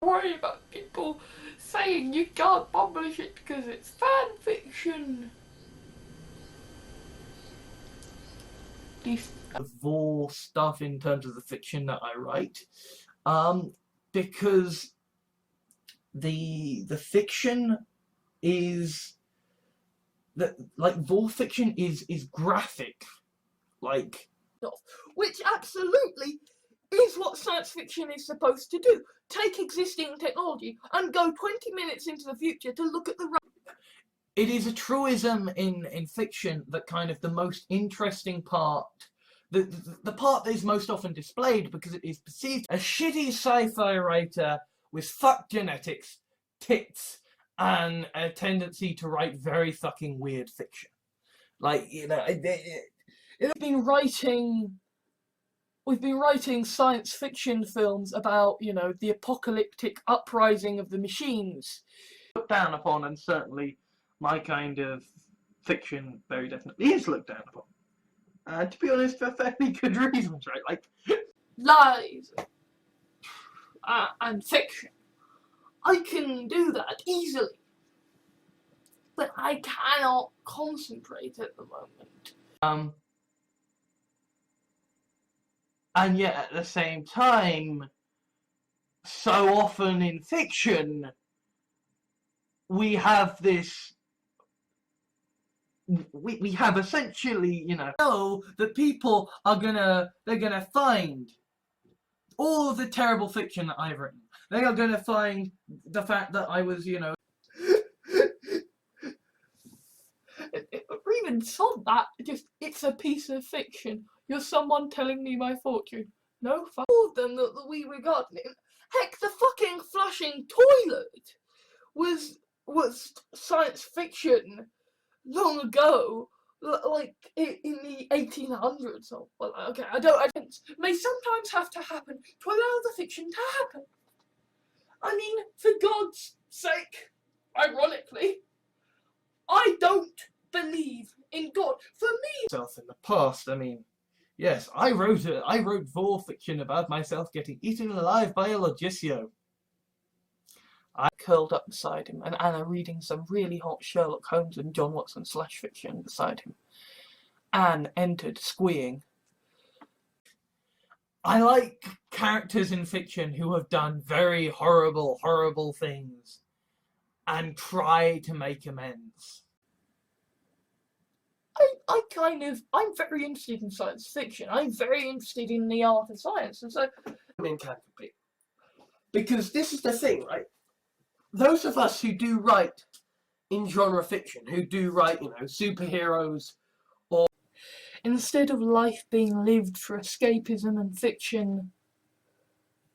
Worry about people saying you can't publish it because it's fan fiction. Vor stuff in terms of the fiction that I write, because the fiction is that, like, vor fiction is graphic, like, which absolutely is what science fiction is supposed to do. Take existing technology and go 20 minutes into the future to look at the... It is a truism in fiction that kind of the most interesting part, the part that is most often displayed because it is perceived a shitty sci-fi writer with fuck genetics, tits, and a tendency to write very fucking weird fiction. Like, you know, we've been writing science fiction films about, you know, the apocalyptic uprising of the machines. Looked down upon, and certainly my kind of fiction very definitely is looked down upon. To be honest, for fairly good reasons, right? Like, lies and fiction. I can do that easily. But I cannot concentrate at the moment. And yet at the same time, so often in fiction, we have this... We have essentially, you know that people are they're gonna find all of the terrible fiction that I've written. They are gonna find the fact that I was, you know... Or even beyond that, just, it's a piece of fiction. You're someone telling me my fortune. No, fuck all of them that we regard in. Heck, the fucking flushing toilet was science fiction long ago, like in the 1800s. Or, well, okay, I don't may sometimes have to happen to allow the fiction to happen. I mean, for God's sake, ironically, I don't believe in God. For me, in the past, I mean, yes, I wrote vor fiction about myself getting eaten alive by a Logicio. I curled up beside him, and Anna reading some really hot Sherlock Holmes and John Watson / fiction beside him. Anne entered, squeeing. I like characters in fiction who have done very horrible, horrible things and try to make amends. I'm very interested in science fiction. I'm very interested in the art of science, and so... Because this is the thing, right? Those of us who do write in genre fiction, who do write, you know, superheroes, or... Instead of life being lived for escapism and fiction,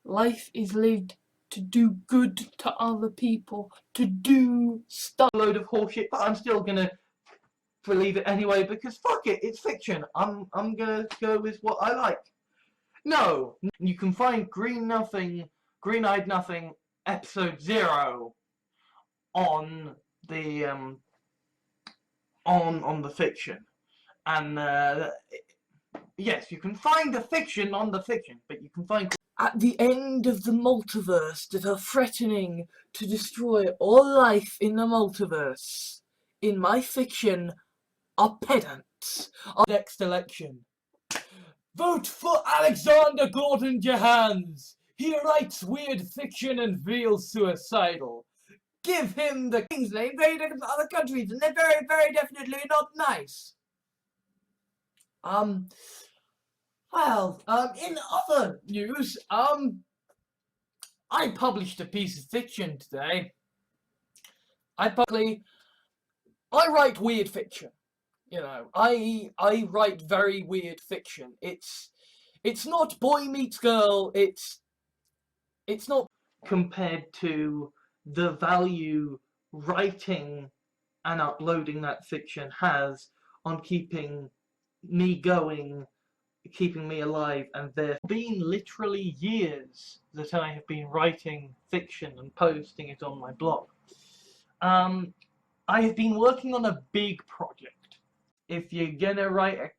life is lived to do good to other people, to do stuff. A load of horseshit, but I'm still gonna believe it anyway, because fuck it, it's fiction. I'm gonna go with what I like. No, you can find Green-Eyed Nothing episode 0 on the on the fiction, and yes, you can find the fiction on the fiction, but you can find at the end of the multiverse that are threatening to destroy all life in the multiverse. In my fiction, are pedants. Next election, vote for Alexander Gordon Jahans. He writes weird fiction and feels suicidal. Give him the king's name, very different from other countries, and they're very, very definitely not nice. Well, in other news, I published a piece of fiction today. I write weird fiction. You know, I write very weird fiction. It's not boy meets girl. It's not compared to the value writing and uploading that fiction has on keeping me going, keeping me alive, and there have been literally years that I have been writing fiction and posting it on my blog. I have been working on a big project. If you're gonna write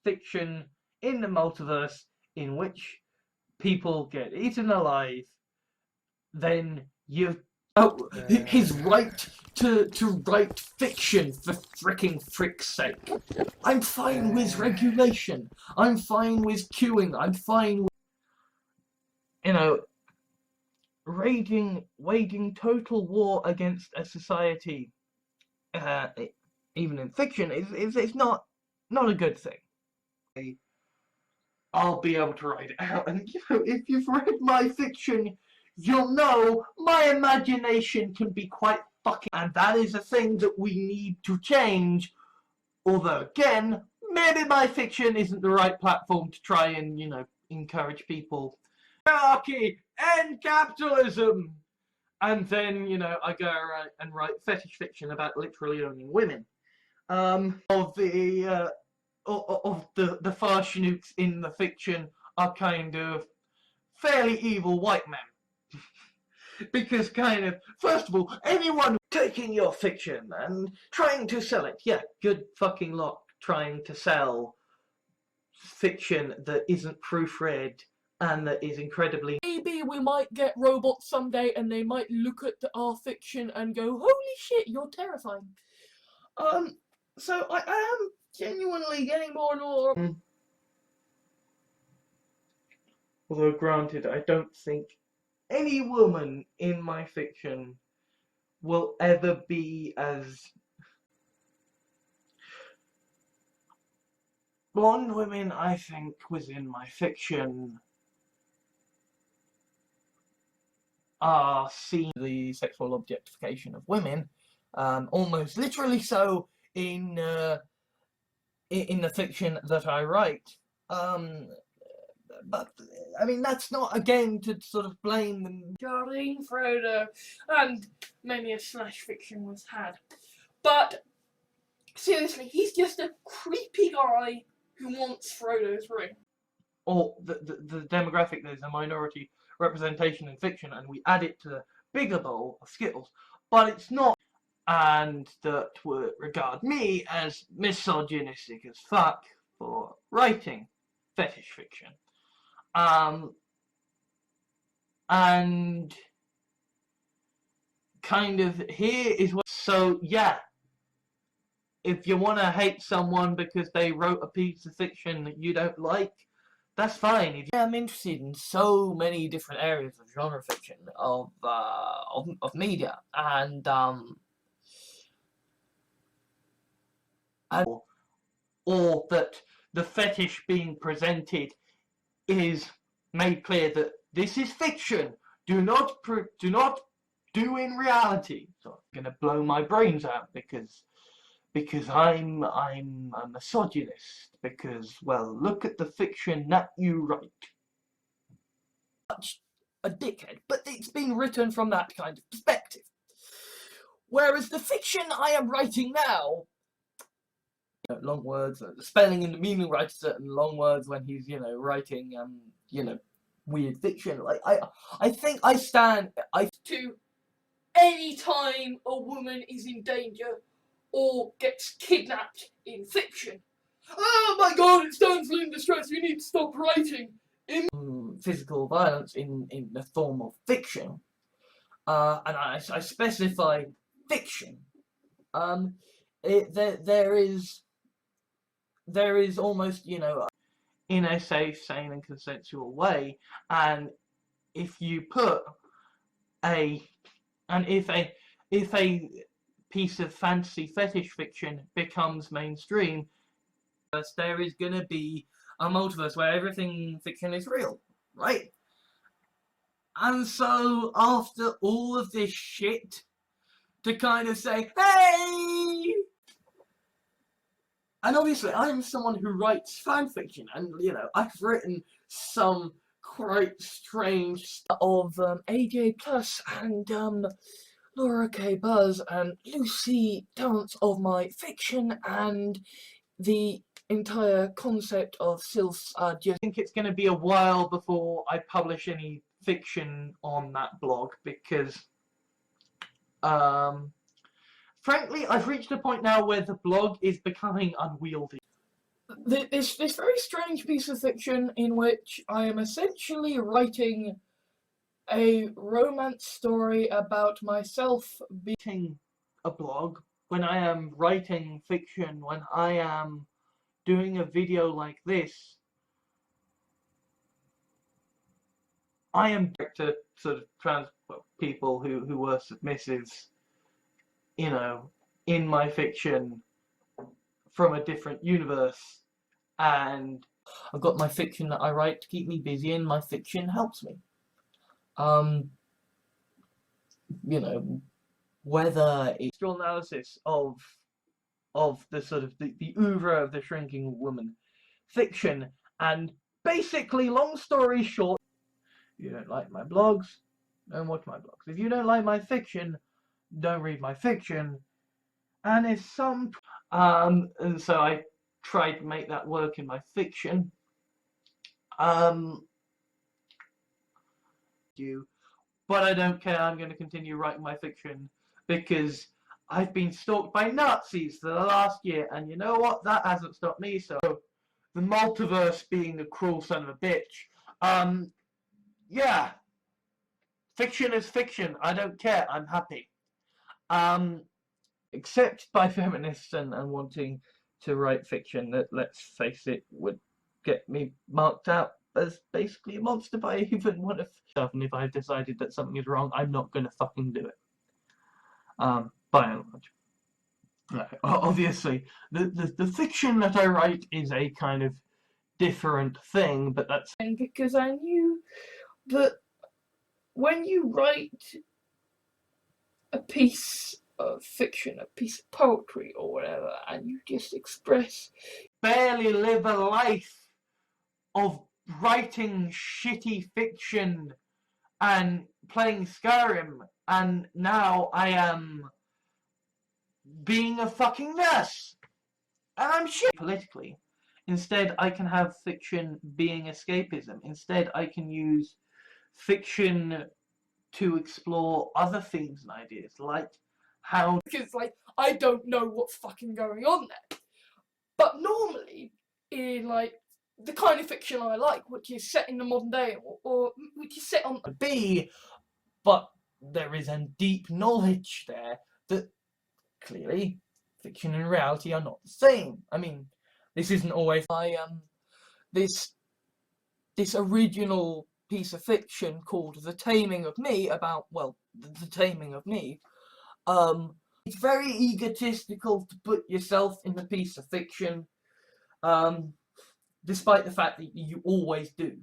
fiction in the multiverse in which people get eaten alive, then you've his right to write fiction, for frick's sake. I'm fine with regulation. I'm fine with queuing. I'm fine with, you know, waging total war against a society, even in fiction, is not a good thing. I'll be able to write it out, and if you've read my fiction, you'll know my imagination can be quite fucking, and that is a thing that we need to change. Although, again, maybe my fiction isn't the right platform to try and, encourage people. Anarchy and capitalism! And then, I go around and write fetish fiction about literally owning women. Of the far schnooks in the fiction are kind of fairly evil white men. Because first of all, anyone taking your fiction and trying to sell it, yeah, good fucking luck trying to sell fiction that isn't proofread and that is incredibly... Maybe we might get robots someday and they might look at our fiction and go, holy shit, you're terrifying. So I am genuinely getting more and more... Although granted, I don't think any woman in my fiction will ever be as... Blonde women, I think, within my fiction are seen the sexual objectification of women, almost literally so in the fiction that I write. But, I mean, that's not, again, to sort of blame them. Jardine, Frodo, and many a slash fiction was had. But, seriously, he's just a creepy guy who wants Frodo's ring. Or the demographic, there's a minority representation in fiction, and we add it to the bigger bowl of Skittles. But it's not. And that would regard me as misogynistic as fuck for writing fetish fiction. And kind of here is what... So, yeah. If you want to hate someone because they wrote a piece of fiction that you don't like, that's fine. I'm interested in so many different areas of genre fiction, of media, and or that the fetish being presented is made clear that this is fiction. Do not do in reality. So I'm gonna blow my brains out because I'm a misogynist, because, well, look at the fiction that you write. A dickhead, but it's been written from that kind of perspective. Whereas the fiction I am writing now, long words, the spelling and the meaning writes certain long words when he's, writing, weird fiction. Like, I think I stand to any time a woman is in danger or gets kidnapped in fiction. Oh my god, it's damsel in distress, we need to stop writing. Physical violence in the form of fiction, and I specify fiction. There is almost, in a safe, sane, and consensual way, and if you put if a piece of fantasy fetish fiction becomes mainstream, there is gonna be a multiverse where everything fiction is real, right? And so after all of this shit, to kind of say, hey, And obviously, I'm someone who writes fan fiction, and you know, I've written some quite strange stuff of AJ Plus and Laura K. Buzz and Lucy Dance of my fiction, and the entire concept of Sylphs are just. I think it's going to be a while before I publish any fiction on that blog because, frankly, I've reached a point now where the blog is becoming unwieldy. This very strange piece of fiction in which I am essentially writing a romance story about myself being a blog when I am writing fiction, when I am doing a video like this. I am to sort of trans people who were submissives, you know, in my fiction from a different universe, and I've got my fiction that I write to keep me busy, and my fiction helps me. You know, whether it's your analysis of the sort of the oeuvre of the shrinking woman fiction, and basically, long story short, you don't like my blogs, don't watch my blogs. If you don't like my fiction, don't read my fiction. And if some and so I tried to make that work in my fiction. But I don't care, I'm going to continue writing my fiction because I've been stalked by Nazis for the last year, and you know what? That hasn't stopped me, so the multiverse being a cruel son of a bitch. Yeah. Fiction is fiction. I don't care. I'm happy. Except by feminists and wanting to write fiction that, let's face it, would get me marked out as basically a monster by even one of stuff, and if I've decided that something is wrong, I'm not gonna fucking do it. By and large. Obviously, the fiction that I write is a kind of different thing, but that's because I knew that when you write a piece of fiction, a piece of poetry or whatever, and you just express, barely live a life of writing shitty fiction and playing Skyrim, and now I am being a fucking nurse, and I'm shit politically. Instead, I can have fiction being escapism. Instead, I can use fiction to explore other themes and ideas, like how, because like I don't know what's fucking going on there. But normally, in like the kind of fiction I like, which is set in the modern day, or which is set on B, but there is a deep knowledge there that clearly fiction and reality are not the same. I mean, this isn't always this original piece of fiction called The Taming of Me, about, well, the taming of me. It's very egotistical to put yourself in the piece of fiction, despite the fact that you always do.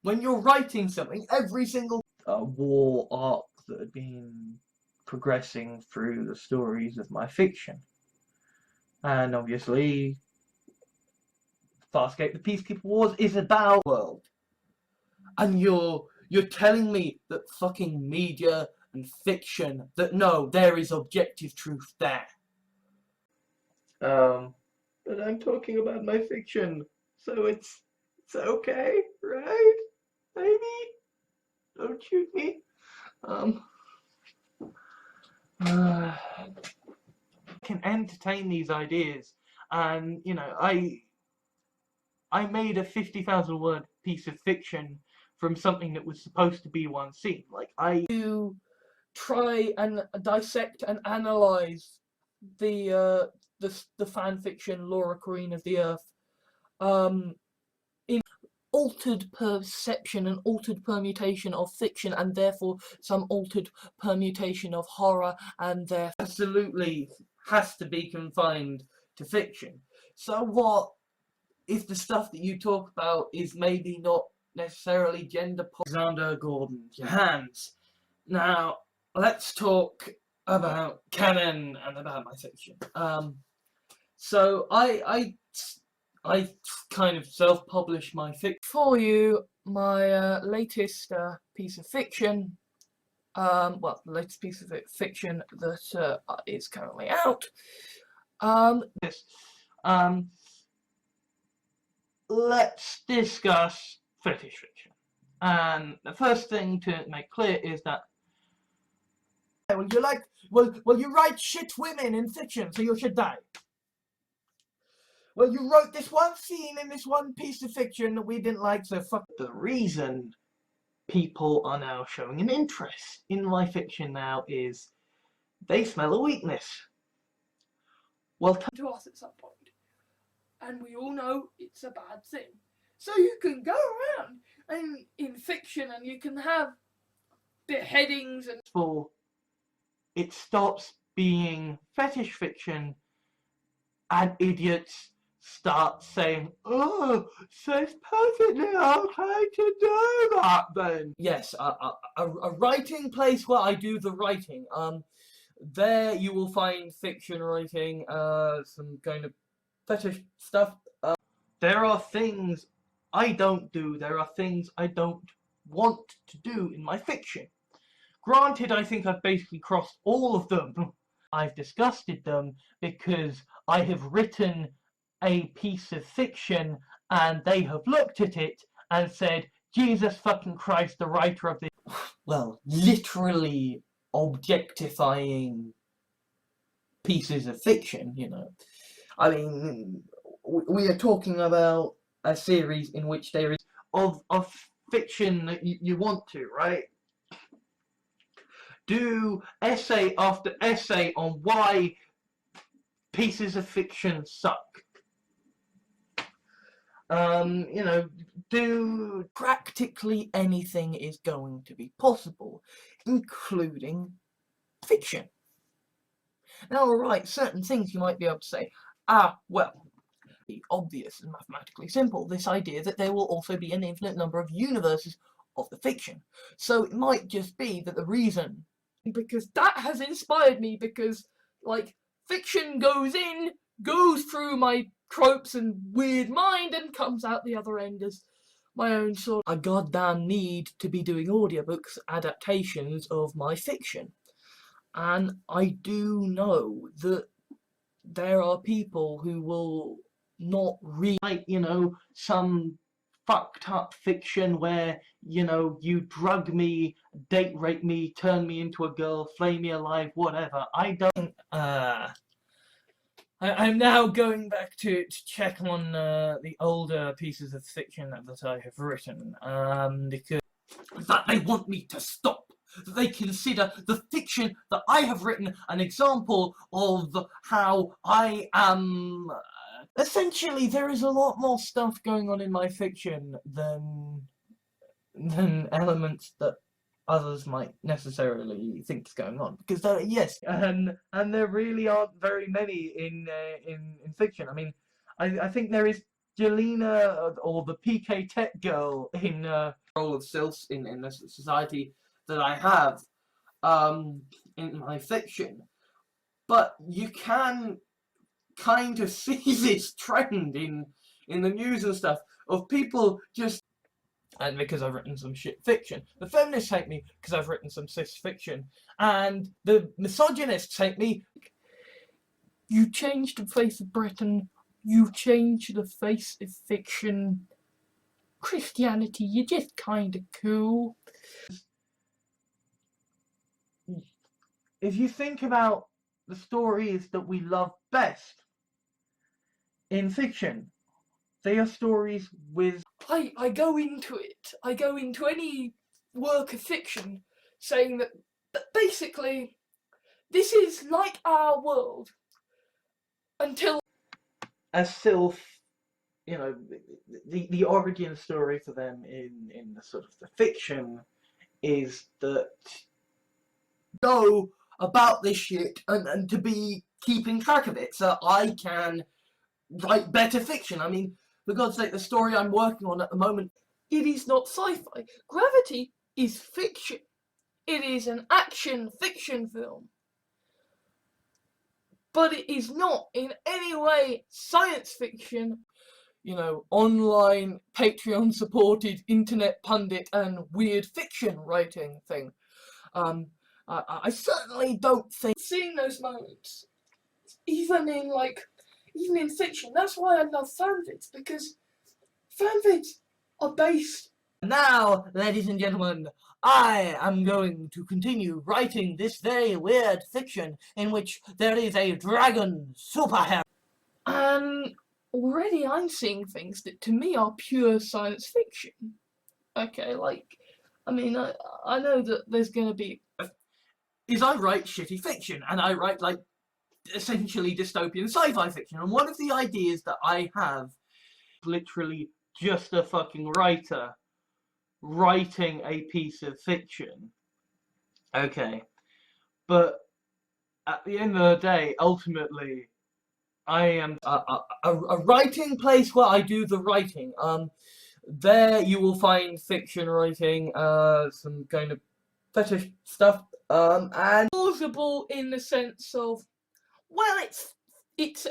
When you're writing something, every single war arc that had been progressing through the stories of my fiction. And obviously, Farscape: The Peacekeeper Wars is about the world. And you're telling me that fucking media and fiction, that no, there is objective truth there. But I'm talking about my fiction, so it's okay, right? Maybe? Don't shoot me. I can entertain these ideas, and you know, I made a 50,000 word piece of fiction from something that was supposed to be one scene. Like, I do try and dissect and analyze the fan fiction Laura Queen of the Earth in altered perception and altered permutation of fiction, and therefore some altered permutation of horror, and there absolutely has to be confined to fiction. So what if the stuff that you talk about is maybe not necessarily gender Alexander Gordon Jahans? Now, let's talk about canon and about my fiction. So I kind of self-publish my fiction for you. My latest piece of fiction. Well, the latest piece of fiction that is currently out. Yes. Let's discuss fetish fiction. And the first thing to make clear is that you write shit women in fiction, so you should die. Well, you wrote this one scene in this one piece of fiction that we didn't like, so fuck. The reason people are now showing an interest in my fiction now is they smell a weakness. Well, to us at some point, and we all know it's a bad thing. So you can go around and in fiction, and you can have beheadings and it stops being fetish fiction, and idiots start saying, "Oh, so it's perfectly okay to do that then." Yes, a writing place where I do the writing. There you will find fiction writing, some kind of fetish stuff. There are things I don't do. There are things I don't want to do in my fiction. Granted, I think I've basically crossed all of them. I've disgusted them because I have written a piece of fiction and they have looked at it and said, Jesus fucking Christ, the writer of this. Well, literally objectifying pieces of fiction, you know. I mean, we are talking about a series in which there is of fiction that you want to, right? Do essay after essay on why pieces of fiction suck. You know, do practically anything is going to be possible, including fiction. Now, alright, certain things you might be able to say, well, obvious and mathematically simple, this idea that there will also be an infinite number of universes of the fiction. So it might just be that the reason, because that has inspired me, because like fiction goes through my tropes and weird mind and comes out the other end as my own sort of a goddamn need to be doing audiobooks adaptations of my fiction. And I do know that there are people who will not read, like, you know, some fucked up fiction where, you know, you drug me, date rape me, turn me into a girl, flay me alive, whatever. I don't, I'm now going back to check on the older pieces of fiction that I have written, because that they want me to stop. That they consider the fiction that I have written an example of how I am. Essentially, there is a lot more stuff going on in my fiction than elements that others might necessarily think is going on. Because yes, and there really aren't very many in fiction. I mean, I think there is Jelena, or the PK Tech girl in role of Sils in the society that I have in my fiction, but you can kind of see this trend in the news and stuff of people just, and because I've written some shit fiction, the feminists hate me because I've written some cis fiction, and the misogynists hate me. You changed the face of Britain, you changed the face of fiction. Christianity, you're just kind of cool. If you think about the stories that we love best in fiction, they are stories with... I go into it. I go into any work of fiction saying that basically this is like our world until... As Sylph, you know, the origin story for them in the sort of the fiction is that know about this shit and to be keeping track of it so I can write better fiction. I mean, for God's sake, the story I'm working on at the moment, it is not sci-fi. Gravity is fiction. It is an action fiction film. but it is not in any way science fiction. You know, online, Patreon supported internet pundit and weird fiction writing thing. I certainly don't think seeing those moments, even in fiction. That's why I love fanfics, because fanfics are based. Now, ladies and gentlemen, I am going to continue writing this very weird fiction in which there is a dragon superhero. And already I'm seeing things that to me are pure science fiction. Okay, I mean, I know that there's gonna be. I write shitty fiction, and I write, essentially dystopian sci-fi fiction, and one of the ideas that I have, literally just a fucking writer writing a piece of fiction. Okay, but at the end of the day, ultimately, I am a writing place where I do the writing. There you will find fiction writing, some kind of fetish stuff, and plausible in the sense of, well, it's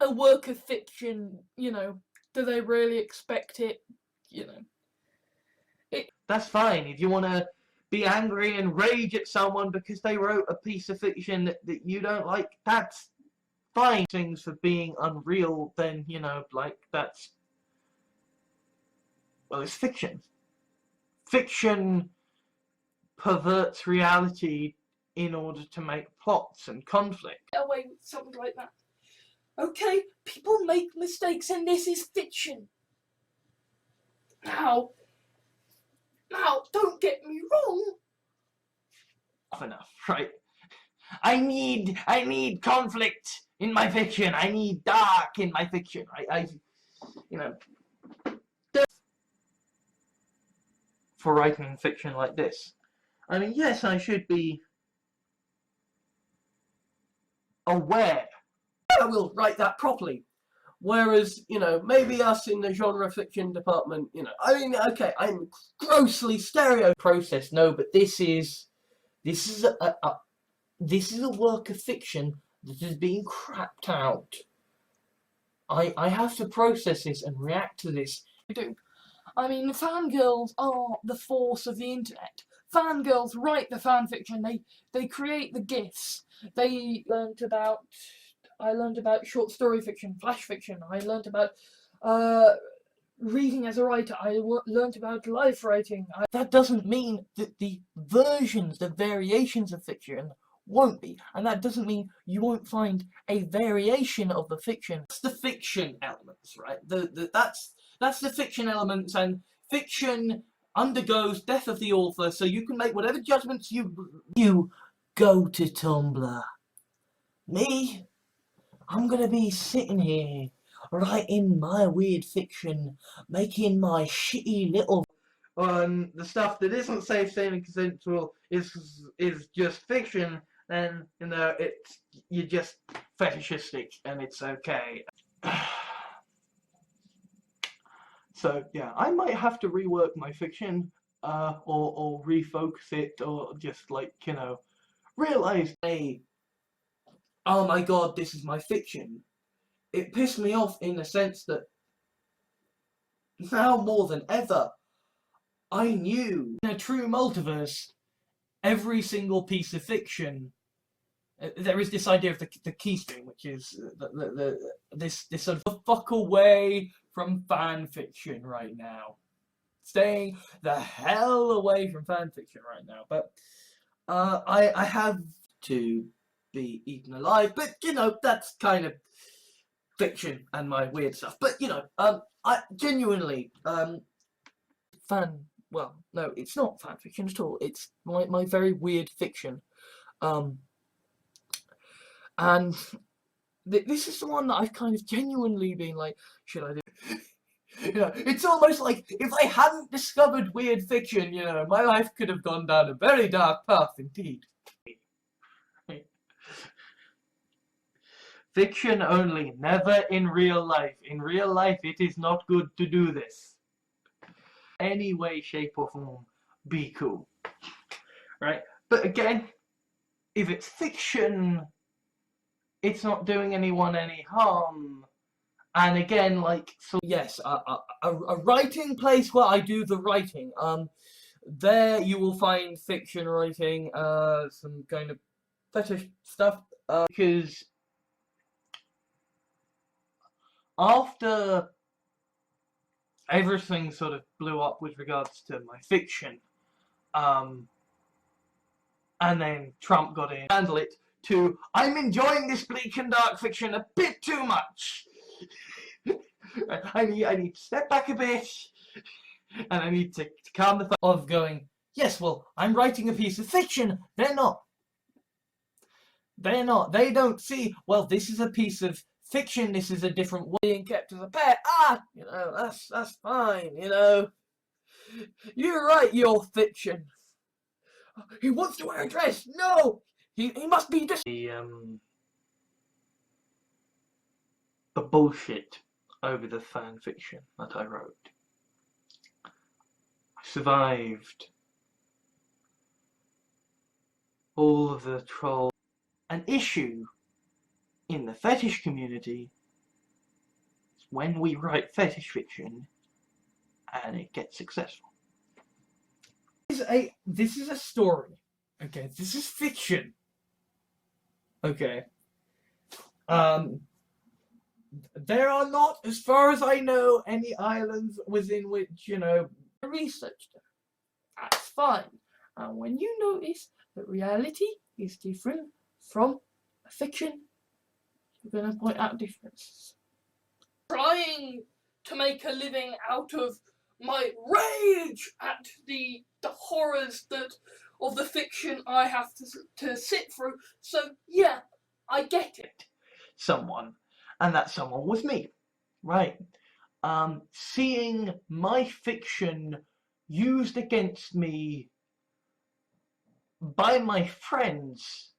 a work of fiction, you know. Do they really expect it? You know. That's fine. If you want to be angry and rage at someone because they wrote a piece of fiction that you don't like, that's fine. Things for being unreal, then, you know, that's... Well, it's fiction. Fiction perverts reality in order to make plots and conflict. Away with something like that. Okay, people make mistakes and this is fiction. Now, don't get me wrong. Enough, right? I need conflict in my fiction. I need dark in my fiction. You know, for writing fiction like this. I mean, yes, I should be aware. I will write that properly. Whereas, you know, maybe us in the genre fiction department, you know, I mean, okay, I'm grossly stereo process. No, but this is a work of fiction that is being crapped out. I have to process this and react to this. I do. I mean, fangirls are the force of the internet. Fangirls write the fanfiction. They create the GIFs. I learned about short story fiction, flash fiction. I learned about reading as a writer. I learned about life writing. That doesn't mean that the versions, the variations of fiction won't be, and that doesn't mean you won't find a variation of the fiction. That's the fiction elements, right? That's the fiction elements, and fiction undergoes death of the author, so you can make whatever judgments you go to Tumblr. Me, I'm gonna be sitting here writing my weird fiction, making my shitty little the stuff that isn't safe, sane, and consensual is just fiction. Then, you know, you're just fetishistic, and it's okay. So yeah, I might have to rework my fiction, or refocus it, or just you know, realize, hey, oh my god, this is my fiction. It pissed me off in the sense that now more than ever, I knew in a true multiverse, every single piece of fiction, there is this idea of the keystring, which is this sort of fuck away from fan fiction right now. Staying the hell away from fan fiction right now. But I have to be eaten alive, but you know, that's kind of fiction and my weird stuff. But you know, I genuinely well, no, it's not fan fiction at all. It's my very weird fiction. And this is the one that I've kind of genuinely been like, should I do? You know, it's almost like if I hadn't discovered weird fiction, you know, my life could have gone down a very dark path indeed. Fiction only, never in real life. In real life, it is not good to do this. Any way, shape, or form, be cool. Right? But again, if it's fiction, it's not doing anyone any harm. And again, like, so yes, a writing place where I do the writing. There you will find fiction writing, some kind of fetish stuff, because after everything sort of blew up with regards to my fiction, and then Trump got in, handle it, to, I'm enjoying this bleak and dark fiction a bit too much. I need to step back a bit, and I need to calm the thought of going, yes, well, I'm writing a piece of fiction. They're not. They don't see, well, this is a piece of fiction, this is a different way being kept as a pet. You know, that's fine, you know. You write your fiction. He wants to wear a dress. No! He must be just the bullshit over the fan fiction that I wrote. I survived all of the trolls. An issue in the fetish community is when we write fetish fiction and it gets successful. This is a story. Okay, this is fiction. Okay. There are not, as far as I know, any islands within which, you know, I researched them. That's fine. And when you notice that reality is different from a fiction, you're going to point out differences. Trying to make a living out of my rage at the horrors of the fiction I have to sit through. So yeah, I get it. Someone, and that someone was me, right? Seeing my fiction used against me by my friends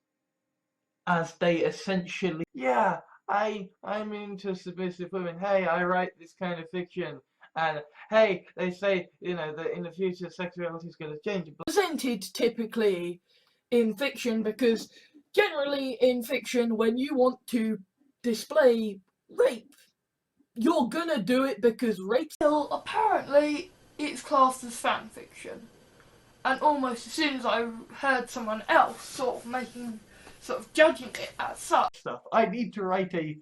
as they essentially, yeah, I'm into submissive women. Hey, I write this kind of fiction. And hey, they say, you know, that in the future sexuality is going to change. Presented typically in fiction, because generally in fiction, when you want to display rape, you're gonna do it because rape. Well, apparently it's classed as fan fiction, and almost as soon as I heard someone else sort of judging it as such. Stuff. I need to write a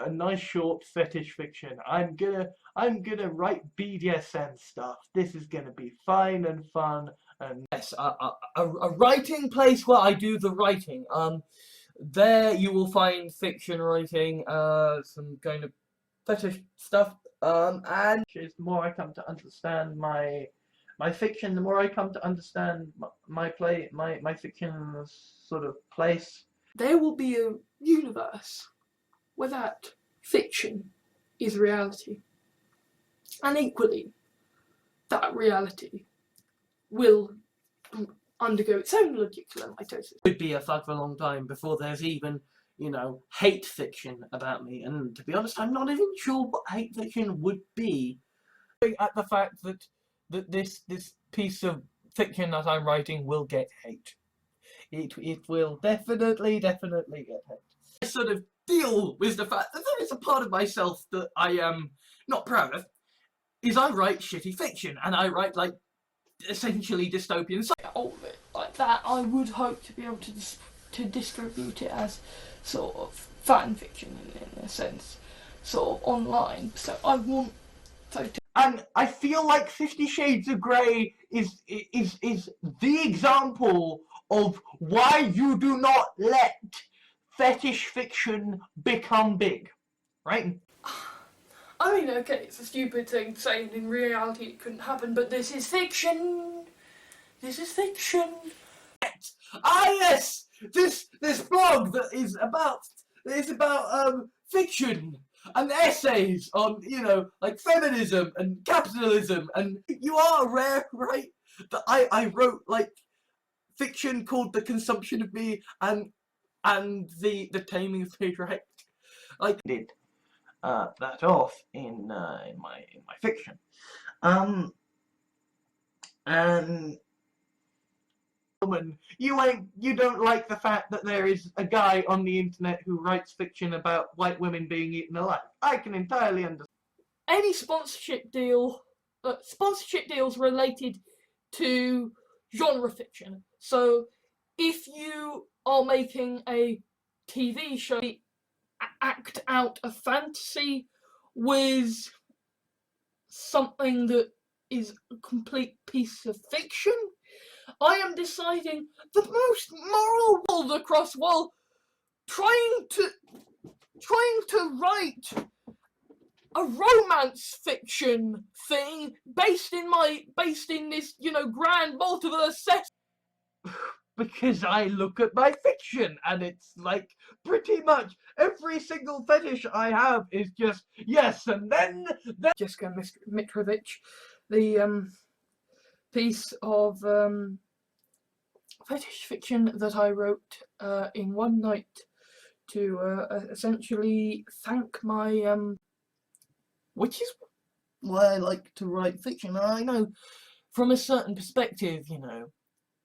nice short fetish fiction. I'm gonna write BDSM stuff. This is gonna be fine and fun. And yes, a writing place where I do the writing. There you will find fiction writing, some kind of fetish stuff. And the more I come to understand my fiction, the more I come to understand my fiction sort of place. There will be a universe where that fiction is reality. And equally, that reality will undergo its own logical mitosis. It would be a fuck for a long time before there's even, you know, hate fiction about me. And to be honest, I'm not even sure what hate fiction would be. At the fact that this piece of fiction that I'm writing will get hate. It will definitely get hate. I sort of deal with the fact that there is a part of myself that I am not proud of, is I write shitty fiction, and I write, like, essentially dystopian stuff. All of it like that, I would hope to be able to distribute it as sort of fan fiction in a sense, sort of online. So I want to. And I feel like 50 Shades of Grey is the example of why you do not let fetish fiction become big, right? I mean, okay, it's a stupid thing to say, and in reality it couldn't happen, but this is fiction. This is fiction. Yes! This blog that is about fiction and essays on, you know, like feminism and capitalism, and you are aware, right, that I wrote, like, fiction called The Consumption of Me and the Taming of Me, right? Like, I did that off in my fiction, and woman. You don't like the fact that there is a guy on the internet who writes fiction about white women being eaten alive. I can entirely understand. Any sponsorship deals related to genre fiction. So, if you are making a TV show, act out a fantasy with something that is a complete piece of fiction, I am deciding the most moral world across while trying to write a romance fiction thing based in this, grand multiverse set. Because I look at my fiction and it's like pretty much every single fetish I have is just yes, and then Jessica Mitrovic, the piece of fetish fiction that I wrote in one night to essentially thank my which is why I like to write fiction. I know from a certain perspective,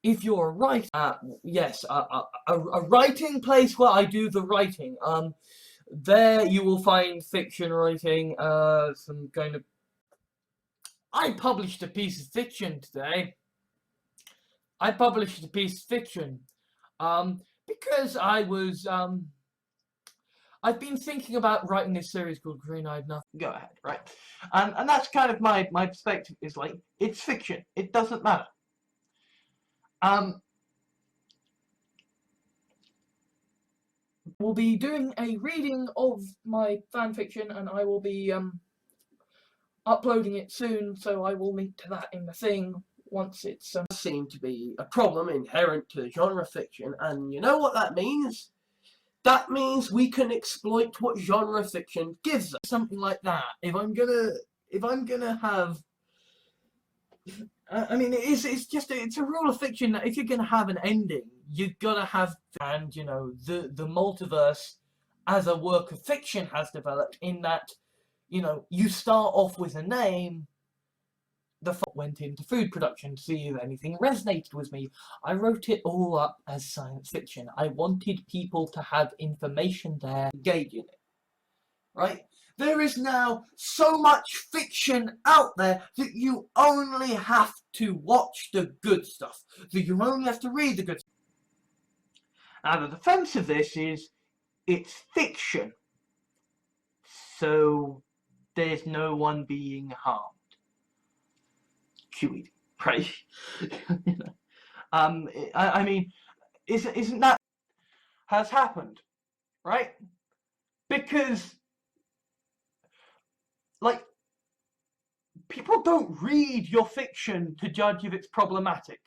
if you're a writer, yes, a writing place where I do the writing. There you will find fiction writing, some kind of. I published a piece of fiction today. Because I was I've been thinking about writing this series called Green-Eyed Nothing. Go ahead, right? And that's kind of my perspective is like it's fiction. It doesn't matter. We'll be doing a reading of my fan fiction, and I will be uploading it soon, so I will link to that in the thing once it's seem to be a problem inherent to genre fiction, and you know what that means? That means we can exploit what genre fiction gives us. Something like that. If I'm gonna have, I mean, it's a rule of fiction that if you're gonna have an ending, you've gotta have, and the multiverse as a work of fiction has developed in that, you start off with a name. The went into food production to see if anything resonated with me. I wrote it all up as science fiction. I wanted people to have information there, engage in it. Right? There is now so much fiction out there that you only have to watch the good stuff. That you only have to read the good stuff. Now the defense of this is, it's fiction. So there's no one being harmed. QED, right? I mean, isn't that has happened, right? Because, like, people don't read your fiction to judge if it's problematic.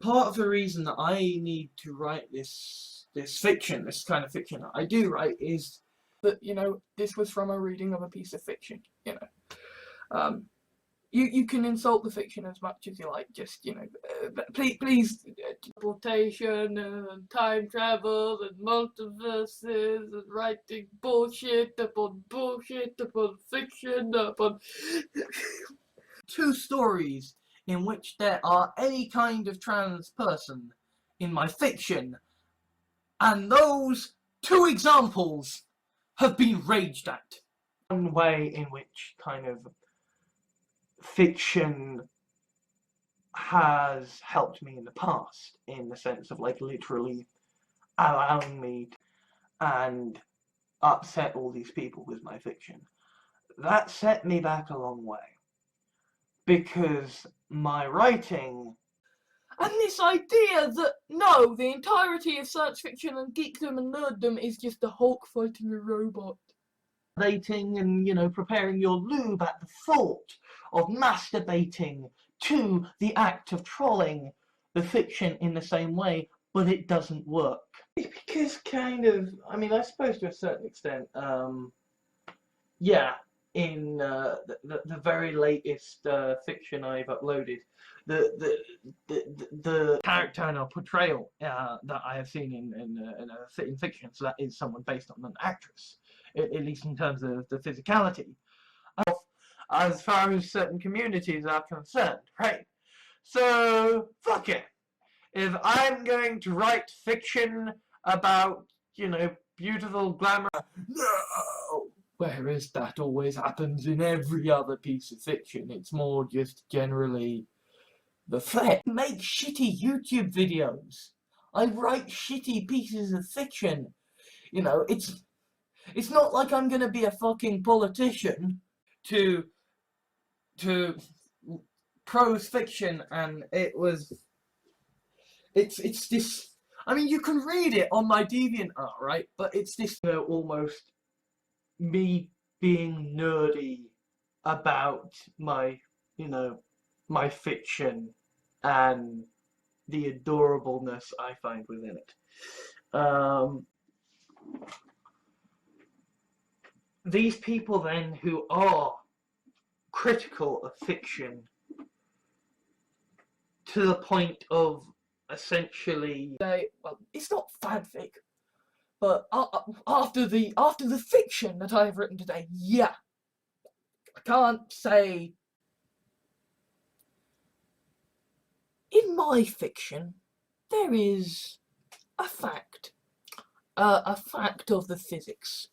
Part of the reason that I need to write this fiction, this kind of fiction that I do write, is that this was from a reading of a piece of fiction. You can insult the fiction as much as you like. Just please, teleportation and time travel and multiverses and writing bullshit upon fiction upon two stories in which there are any kind of trans person in my fiction, and those two examples have been raged at. One way in which kind of fiction has helped me in the past, in the sense of like literally allowing me to, and upset all these people with my fiction, that set me back a long way. Because my writing, and this idea that no, the entirety of science fiction and geekdom and nerddom is just a Hulk fighting a robot. Dating and preparing your lube at the thought of masturbating to the act of trolling the fiction in the same way, but it doesn't work. Because kind of, I mean, I suppose to a certain extent, yeah, in the very latest fiction I've uploaded, the character and portrayal that I have seen in fiction, so that is someone based on an actress, at least in terms of the physicality. as far as certain communities are concerned, right? So, fuck it. If I'm going to write fiction about, you know, beautiful glamour... No! Whereas that always happens in every other piece of fiction. It's more just generally the flex. I make shitty YouTube videos. I write shitty pieces of fiction. You know, it's not like I'm gonna be a fucking politician to prose fiction, and it's this. I mean, you can read it on my DeviantArt, right? But it's this, you know, almost me being nerdy about my, you know, my fiction and the adorableness I find within it. These people then who are critical of fiction to the point of essentially... well, it's not fanfic, but after the fiction that I've written today, yeah, I can't say. In my fiction, there is a fact of the physics,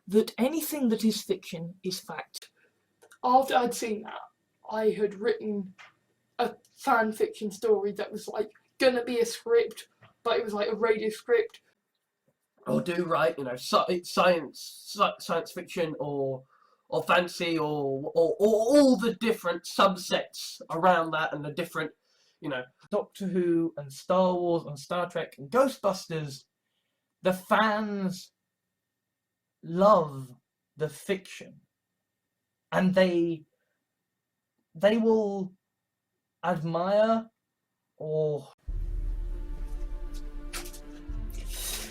that anything that is fiction is fact. After I'd seen that, I had written a fan fiction story that was like gonna be a script, but it was like a radio script. Or do write, you know, science fiction or fantasy or all the different subsets around that, and the different, you know, Doctor Who and Star Wars and Star Trek and Ghostbusters, the fans love the fiction, and they will admire or...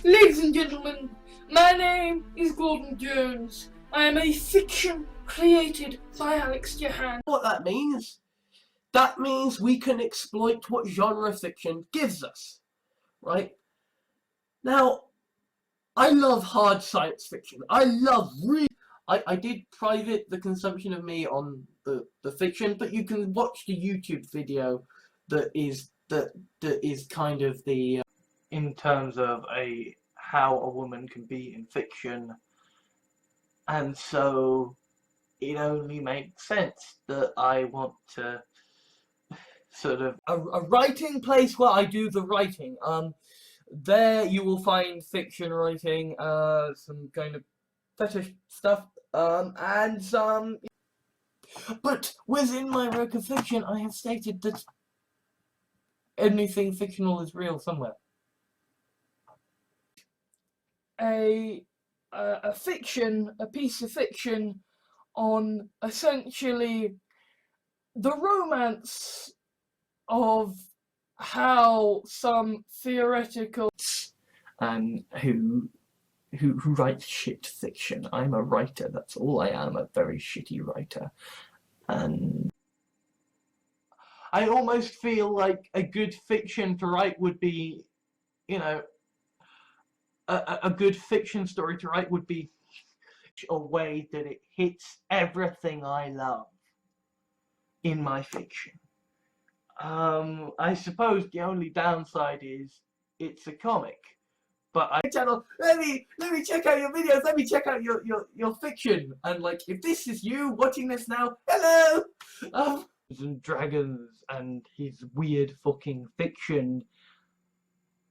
Ladies and gentlemen, my name is Gordon Jones. I am a fiction created by Alex Jahans. what that means? That means we can exploit what genre fiction gives us, right? Now, I love hard science fiction. I love I did private the consumption of me on the fiction, but you can watch the YouTube video that is kind of the in terms of how a woman can be in fiction, and so it only makes sense that I want to sort of a writing place where I do the writing. There you will find fiction writing, some kind of fetish stuff, and some. But within my work of fiction, I have stated that anything fictional is real somewhere. A piece of fiction on essentially the romance of how some theoretical and who writes shit fiction. I'm a writer, that's all I am, a very shitty writer. And I almost feel like a good fiction to write would be, you know, a good fiction story to write would be a way that it hits everything I love in my fiction. I suppose the only downside is it's a comic, but channel, let me check out your videos, let me check out your fiction, and like, if this is you watching this now, hello! And dragons and his weird fucking fiction,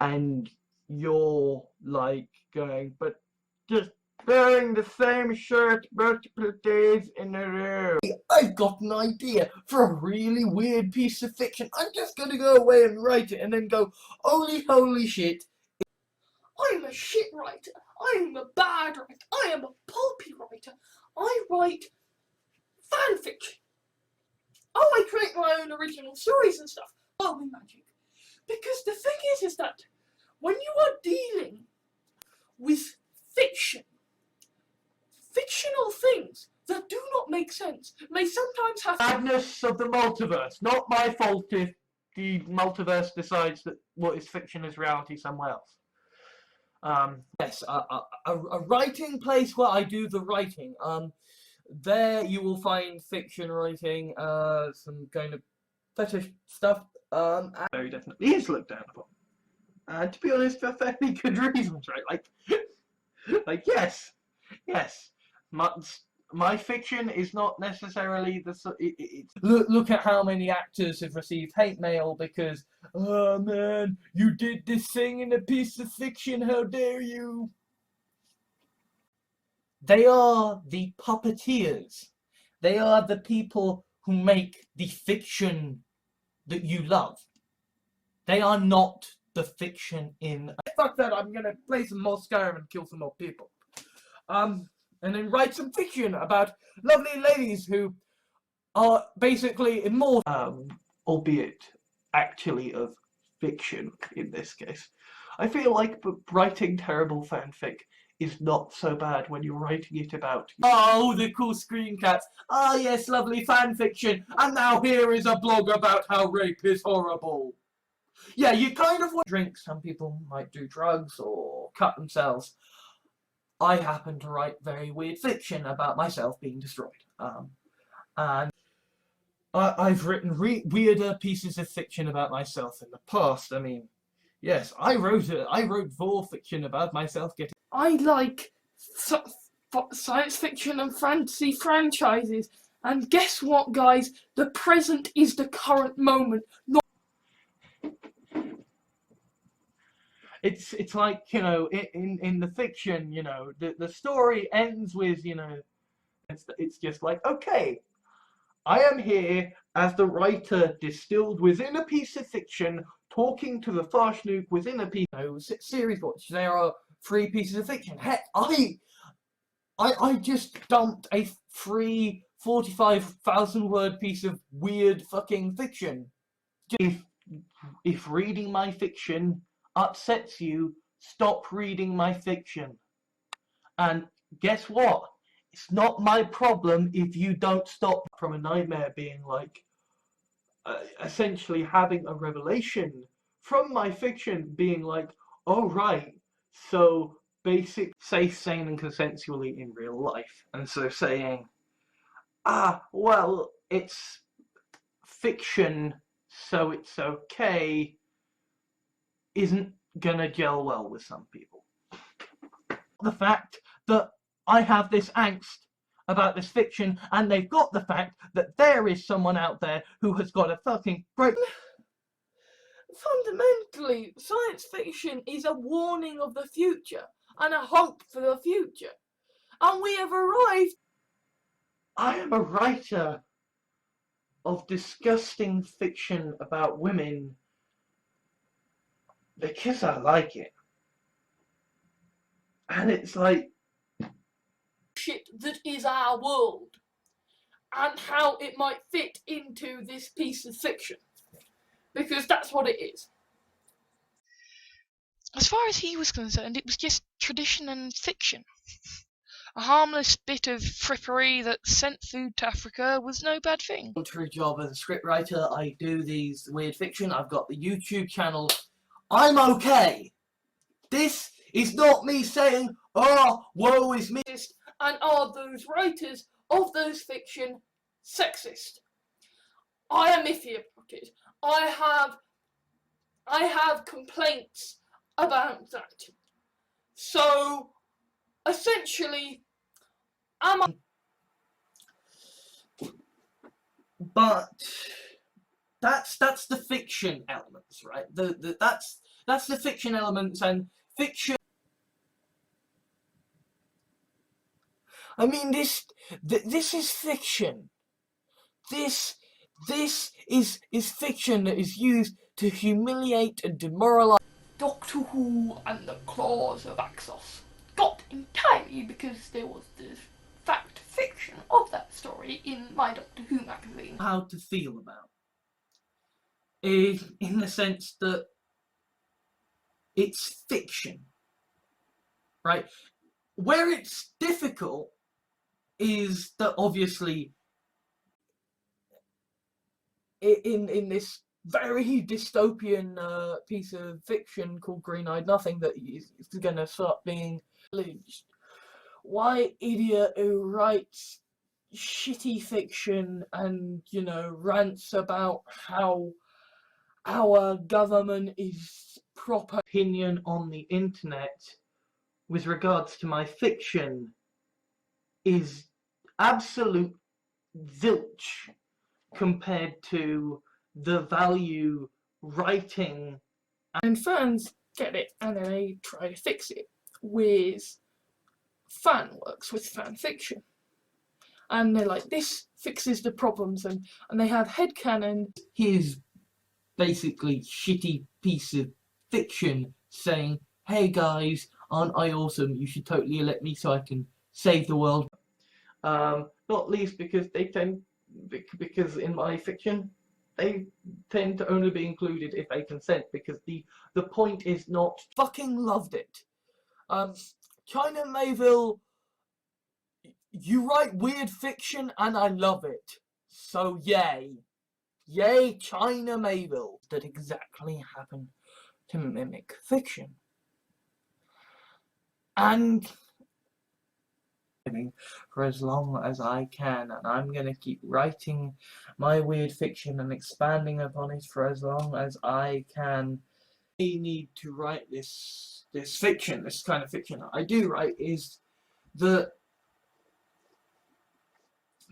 and you're like going, but just wearing the same shirt multiple days in a row. I've got an idea for a really weird piece of fiction. I'm just gonna go away and write it and then go, holy shit. I'm a shit writer. I'm a bad writer. I am a pulpy writer. I write fan fiction. Oh, I create my own original stories and stuff. Oh, magic. Because the thing is that when you are dealing with fiction, fictional things that do not make sense may sometimes have Madness of the multiverse. Not my fault if the multiverse decides that what is fiction is reality somewhere else. Yes, a writing place where I do the writing. there you will find fiction writing, some kind of fetish stuff, Very definitely is looked down upon. And to be honest, for fairly good reasons, right? Like yes, my fiction is not necessarily it's look at how many actors have received hate mail because, oh man, you did this thing in a piece of fiction, how dare you? They are the puppeteers. They are the people who make the fiction that you love. They are not the fiction in... Fuck that, I'm gonna play some more Skyrim and kill some more people. And then write some fiction about lovely ladies who are basically immortal. Albeit actually of fiction in this case. I feel like writing terrible fanfic is not so bad when you're writing it about... Oh, the cool screen cats. Ah, yes, lovely fan fiction. And now here is a blog about how rape is horrible. Yeah, you kind of want to drink. Some people might do drugs or cut themselves. I happen to write very weird fiction about myself being destroyed. And I've written weirder pieces of fiction about myself in the past. I mean, yes, I wrote vor fiction about myself getting... I like science fiction and fantasy franchises, and guess what, guys? The present is the current moment. It's like, you know, in the fiction, you know, the story ends with, you know, it's just like, okay, I am here as the writer distilled within a piece of fiction, talking to the Farshnuk within a piece... series watch. There are 3 pieces of fiction. Heck, I just dumped a free 45,000 word piece of weird fucking fiction. If reading my fiction upsets you, stop reading my fiction. And guess what? It's not my problem if you don't stop. From a nightmare being like, essentially having a revelation from my fiction being like, oh right, so basic, safe, sane and consensually in real life. And so saying, well, it's fiction, so it's okay, isn't gonna gel well with some people. The fact that I have this angst about this fiction, and they've got the fact that there is someone out there who has got a fucking great... Fundamentally, science fiction is a warning of the future and a hope for the future. And we have arrived. I am a writer of disgusting fiction about women because I like it. And it's like... shit that is our world and how it might fit into this piece of fiction. Because that's what it is. As far as he was concerned, it was just tradition and fiction. A harmless bit of frippery that sent food to Africa was no bad thing. True job as a scriptwriter. I do these weird fiction. I've got the YouTube channel. I'm okay. This is not me saying, oh, woe is me. And are those writers of those fiction sexist? I am iffy about it. I have complaints about that. So essentially, but that's the fiction elements, right? That's the fiction elements, and fiction. I mean, this is fiction. This is fiction that is used to humiliate and demoralize. Doctor Who and the Claws of Axos got entirely because there was the fact fiction of that story in my Doctor Who magazine. How to feel about in the sense that it's fiction, right? Where it's difficult is that obviously in this very dystopian piece of fiction called Green-Eyed Nothing that is gonna start being... White idiot who writes shitty fiction and, you know, rants about how our government is proper. Opinion on the internet with regards to my fiction is absolute zilch compared to the value writing. And fans get it and then they try to fix it with fan works, with fan fiction. And they're like, this fixes the problems, and they have headcanon. His basically shitty piece of fiction saying, hey guys, aren't I awesome? You should totally elect me so I can save the world. Not least because because in my fiction they tend to only be included if they consent, because the point is not. Fucking loved it. China Mayville, you write weird fiction and I love it. So yay. Yay, China Mayville. That exactly happened to mimic fiction. And for as long as I can, and I'm gonna keep writing my weird fiction and expanding upon it for as long as I can. I need to write this fiction, this kind of fiction that I do write, is that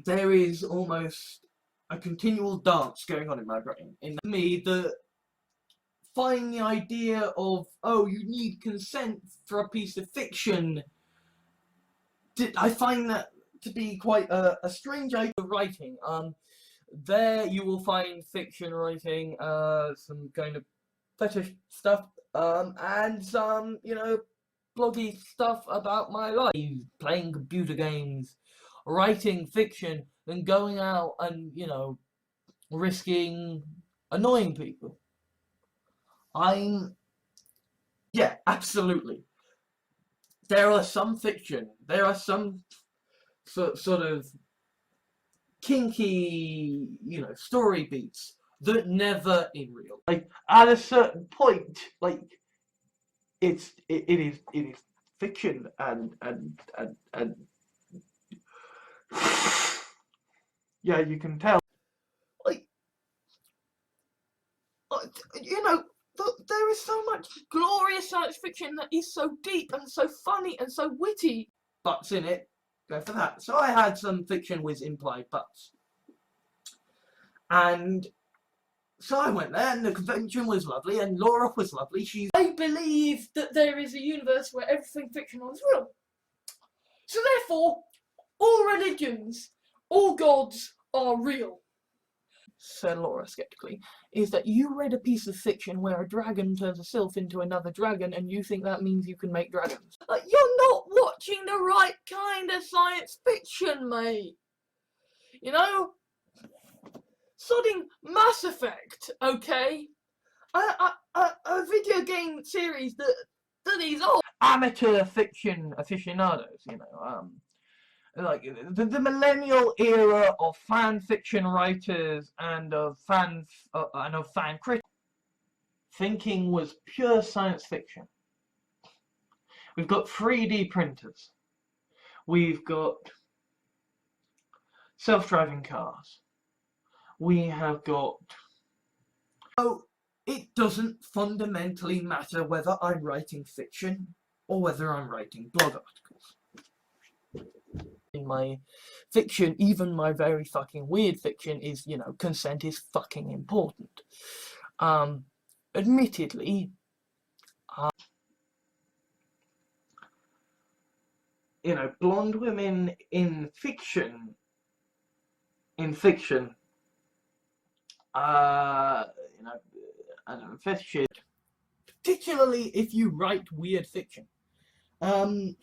there is almost a continual dance going on in my brain. In me, that find the idea of, oh, you need consent for a piece of fiction, I find that to be quite a strange idea of writing. There you will find fiction writing, some kind of fetish stuff, and some, you know, bloggy stuff about my life, playing computer games, writing fiction, then going out and, you know, risking annoying people. Yeah, absolutely. There are some fiction, there are some sort of kinky, you know, story beats that never in real. Like at a certain point, like it is fiction and yeah, you can tell. Like, you know, there is so much glorious science fiction that is so deep and so funny and so witty. Butts in it, go for that. So I had some fiction with implied butts. And so I went there, and the convention was lovely, and Laura was lovely. I believe that there is a universe where everything fictional is real. So therefore, all religions, all gods are real. Said Laura skeptically, is that you read a piece of fiction where a dragon turns a sylph into another dragon and you think that means you can make dragons. You're not watching the right kind of science fiction, mate. You know? Sodding Mass Effect, okay? A video game series that is all Amateur fiction aficionados, you know, like the millennial era of fan fiction writers and of fan critics. Thinking was pure science fiction. We've got 3D printers. We've got self-driving cars. We have got. Oh, it doesn't fundamentally matter whether I'm writing fiction or whether I'm writing blog articles. In my fiction, even my very fucking weird fiction, is, you know, consent is fucking important. Admittedly, you know, blonde women in fiction, you know, I don't know, fetishes. particularly if you write weird fiction. And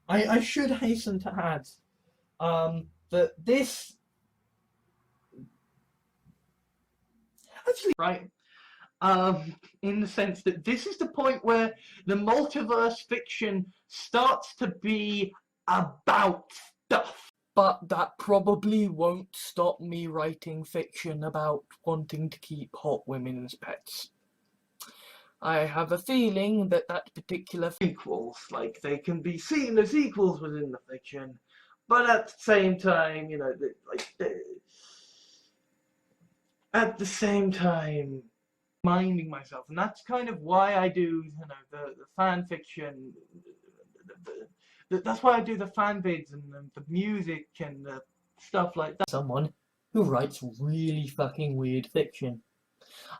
I should hasten to add that this actually, right? In the sense that this is the point where the multiverse fiction starts to be about stuff. but that probably won't stop me writing fiction about wanting to keep hot women as pets. I have a feeling that that particular equals, like they can be seen as equals within the fiction, but at the same time, you know, at the same time, minding myself, and that's kind of why I do, you know, the fan fiction. That's why I do the fan vids and the music and the stuff like that. someone who writes really fucking weird fiction.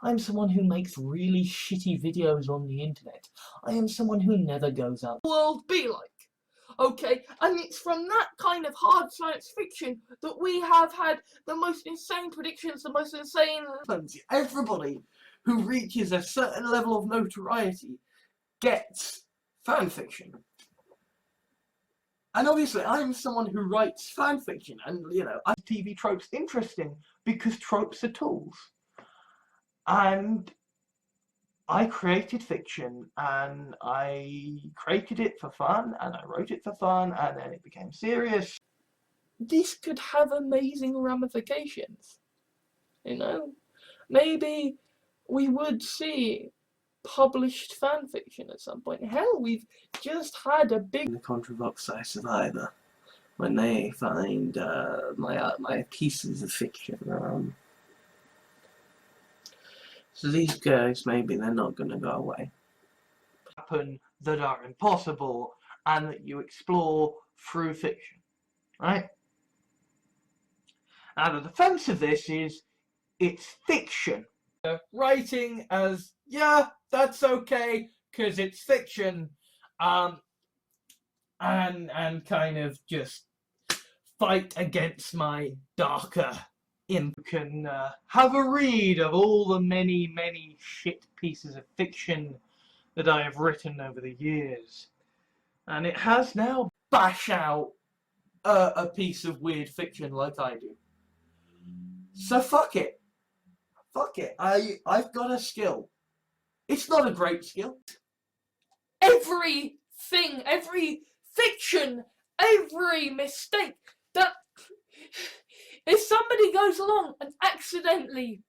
I'm someone who makes really shitty videos on the internet. I am someone who never goes out. World be like. Okay, and it's from that kind of hard science fiction that we have had the most insane predictions, the most insane... Everybody who reaches a certain level of notoriety gets fan fiction. And obviously, I'm someone who writes fan fiction, and you know, TV tropes interesting because tropes are tools. And I created fiction, and I created it for fun, and I wrote it for fun, and then it became serious. This could have amazing ramifications. You know? Maybe we would see published fan fiction at some point. Hell, we've just had a big... the Contrabox Survivor, when they find my pieces of fiction. So these guys, maybe they're not going to go away. Happen that are impossible and that you explore through fiction, right? Now the defense of this is it's fiction. Writing as, yeah, that's okay, because it's fiction, and kind of just fight against my darker You can have a read of all the many, many shit pieces of fiction that I have written over the years. And it has now bash out a piece of weird fiction like I do. So fuck it. Fuck it. I've got a skill. It's not a great skill. Everything, every fiction, every mistake that... If somebody goes along and accidentally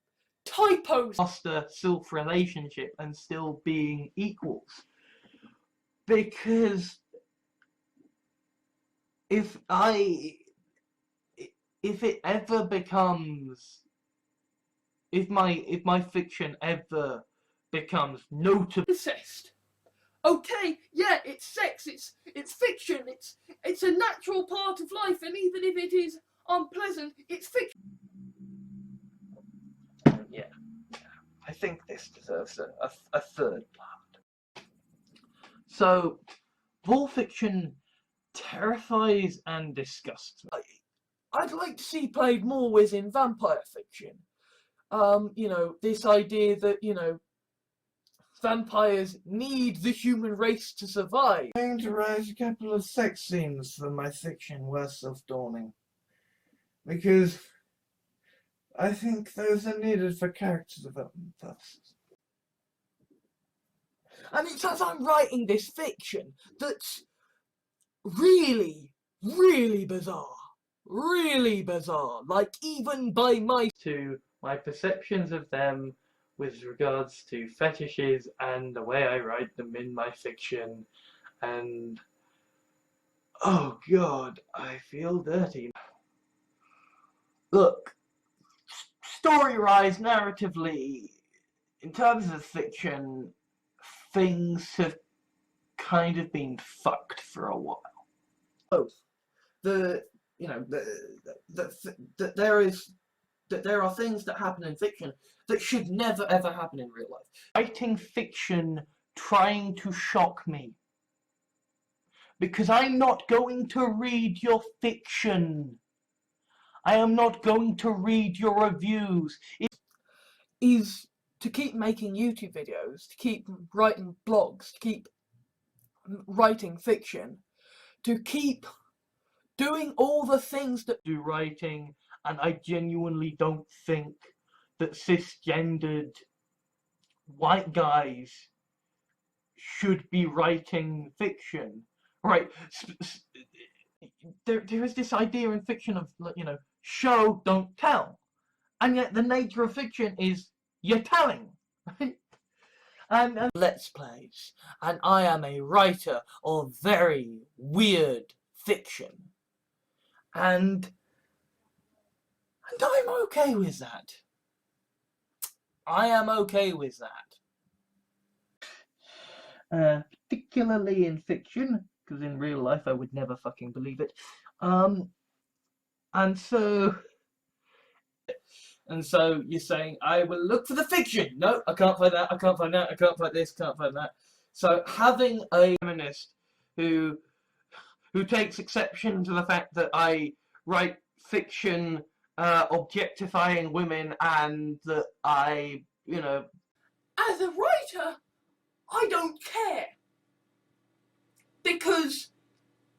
typos... master self relationship and still being equals. Because if it ever becomes, if my fiction ever becomes notable, incest. Okay, yeah, it's sex, it's fiction, it's a natural part of life, and even if it is unpleasant, it's fiction. yeah, I think this deserves a third part. So, war fiction terrifies and disgusts me. I'd like to see played more within vampire fiction. You know, this idea that, you know, vampires need the human race to survive. I'm going to write a couple of sex scenes for my fiction, Worst of Dawning, because I think those are needed for character development purposes. And it's as I'm writing this fiction that's really, really bizarre. Really bizarre. Like, even by To my perceptions of them with regards to fetishes and the way I write them in my fiction, and oh god, I feel dirty. Look, story-wise, narratively, in terms of fiction, things have kind of been fucked for a while. There are things that happen in fiction that should never ever happen in real life. Writing fiction trying to shock me. Because I'm not going to read your fiction. I am not going to read your reviews. is to keep making YouTube videos, to keep writing blogs, to keep writing fiction, to keep doing all the things that Do writing, and I genuinely don't think that cisgendered white guys should be writing fiction. Right? There is this idea in fiction of, you know, show, don't tell. And yet the nature of fiction is you're telling. Right? and Let's Plays, and I am a writer of very weird fiction. And I'm okay with that. I am okay with that. Particularly in fiction, because in real life I would never fucking believe it. And so you're saying, I will look for the fiction. No, I can't find that, I can't find that, I can't find this, can't find that. So having a feminist who takes exception to the fact that I write fiction objectifying women, and that I, As a writer, I don't care. Because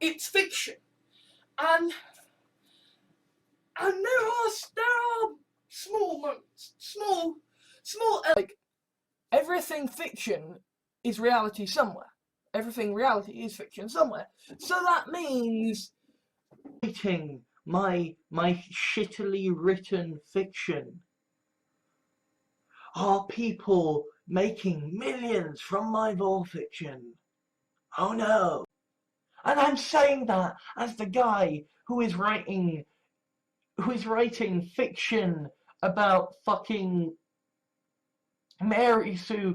it's fiction. And there are small moments, small, like, everything fiction is reality somewhere. Everything reality is fiction somewhere. So that means writing my shittily written fiction are people making millions from my lore fiction. Oh no. And I'm saying that as the guy who is writing fiction about fucking Mary Sue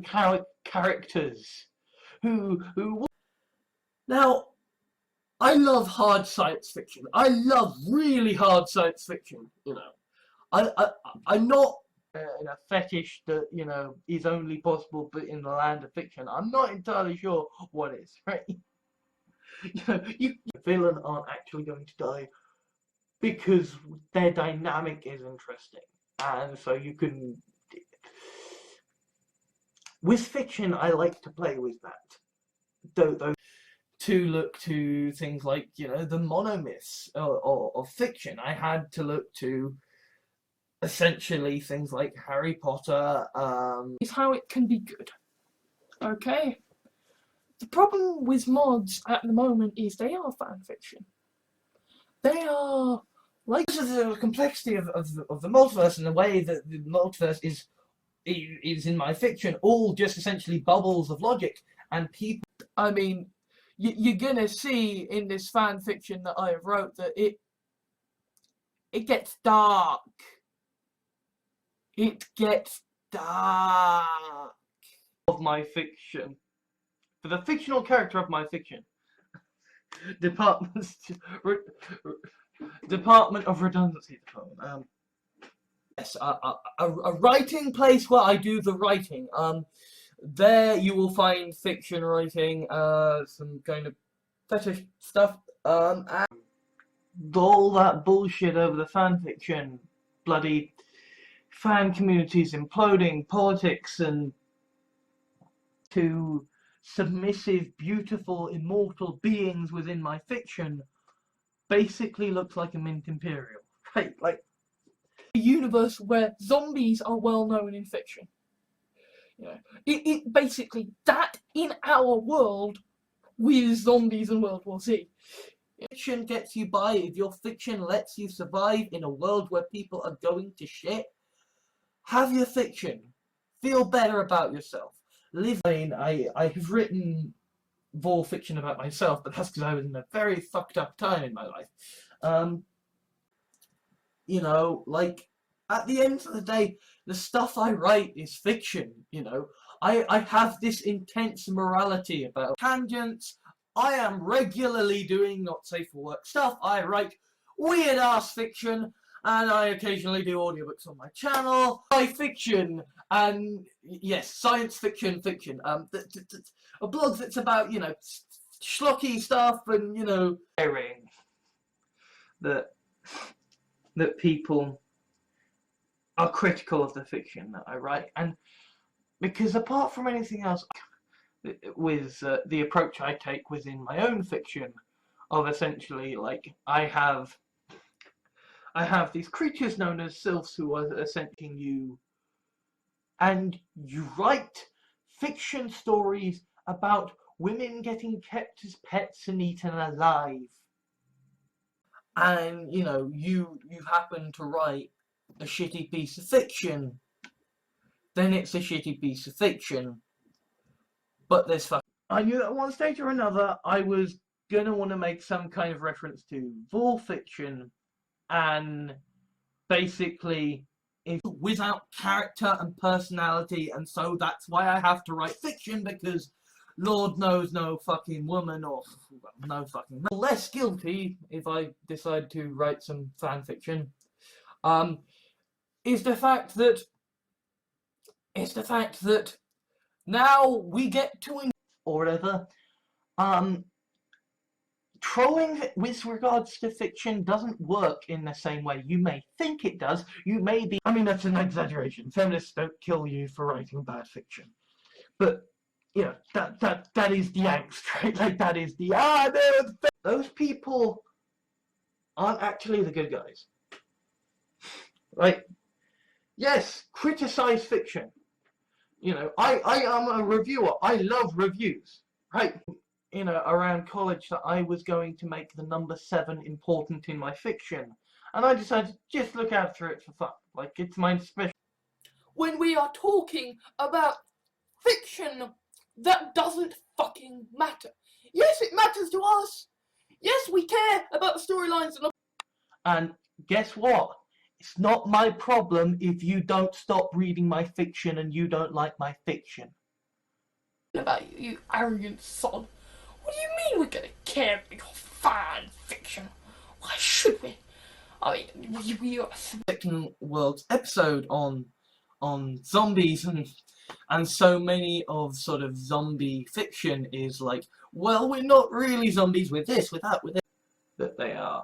characters who Now, I love hard science fiction. I love really hard science fiction, I'm not in a fetish that, is only possible but in the land of fiction. I'm not entirely sure what is, right? The villain aren't actually going to die because their dynamic is interesting. And so you can... With fiction, I like to play with that. to look to things like, the monomyths of fiction. I had to look to essentially things like Harry Potter. Is how it can be good. Okay? The problem with mods at the moment is they are fan fiction. They are like the complexity of the multiverse, and the way that the multiverse is in my fiction, all just essentially bubbles of logic. And people, I mean, you're gonna see in this fan fiction that I wrote that it gets dark. It gets dark. Of my fiction. For the fictional character of my fiction. Department of Redundancy Department. Yes, a writing place where I do the writing. There you will find fiction writing, some kind of fetish stuff, and all that bullshit over the fan fiction, bloody fan communities imploding, politics, and to submissive, beautiful, immortal beings within my fiction basically looks like a mint imperial, right? Like a universe where zombies are well known in fiction. It basically, that in our world with zombies and World War Z. fiction gets you by, if your fiction lets you survive in a world where people are going to shit, have your fiction. Feel better about yourself. I have written war fiction about myself, but that's because I was in a very fucked up time in my life. Like, at the end of the day, the stuff I write is fiction, I have this intense morality about tangents. I am regularly doing not safe for work stuff. I write weird ass fiction, and I occasionally do audiobooks on my channel. My fiction, and yes, science fiction. A blog that's about, schlocky stuff, and, caring that people are critical of the fiction that I write, and because apart from anything else, with the approach I take within my own fiction, of essentially, like, I have these creatures known as sylphs who are essentially you, and you write fiction stories about women getting kept as pets and eaten alive. And, you happen to write a shitty piece of fiction, then it's a shitty piece of fiction. but there's fucking. I knew that at one stage or another I was gonna want to make some kind of reference to vor fiction, and basically Without character and personality, and so that's why I have to write fiction, because Lord knows no fucking woman or no fucking man. Less guilty if I decide to write some fan fiction is the fact that now we get to or whatever. Trolling with regards to fiction doesn't work in the same way. You may think it does. You may be. I mean, that's an exaggeration. Feminists don't kill you for writing bad fiction, but you know that is the angst, right? Like that is the those people aren't actually the good guys, right? Yes, criticize fiction. You know, I am a reviewer. I love reviews, right? You know, around college that I was going to make the number 7 important in my fiction, and I decided to just look out for it for fun. Like, it's my special. When we are talking about fiction, that doesn't fucking matter. Yes, it matters to us. Yes, we care about the storylines And guess what? It's not my problem if you don't stop reading my fiction and you don't like my fiction. about you, you arrogant sod. What do you mean we're gonna care about your fan fiction? Why should we? I mean, we are. Second World's episode on zombies, and so many of sort of zombie fiction is like, well, we're not really zombies with this, with that, with it. That they are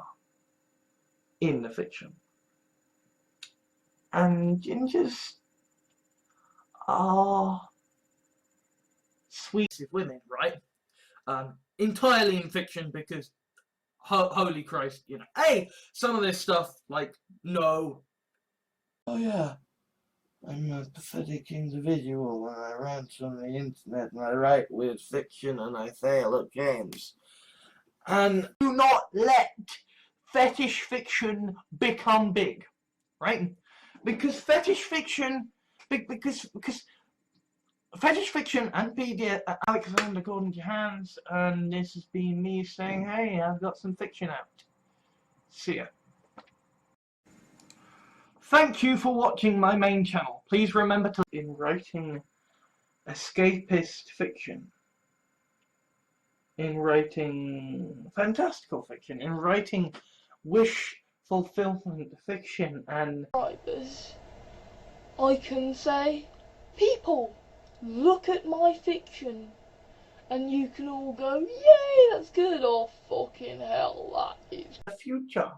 in the fiction. And gingers are sweet women, right? Entirely in fiction, because holy Christ, you know, hey, some of this stuff, like, no. Oh yeah, I'm a pathetic individual and I rant on the internet and I write weird fiction and I fail at games. and do not let fetish fiction become big, right? Because fetish fiction, because fetish fiction and Alexander Gordon Jahans, and this has been me saying, hey, I've got some fiction out. See ya. Thank you for watching my main channel. Please remember to in writing escapist fiction, in writing fantastical fiction, in writing wish fulfillment fiction, and Writers, I can say, people, look at my fiction, and you can all go, yay, that's good, or fucking hell, that is. the future.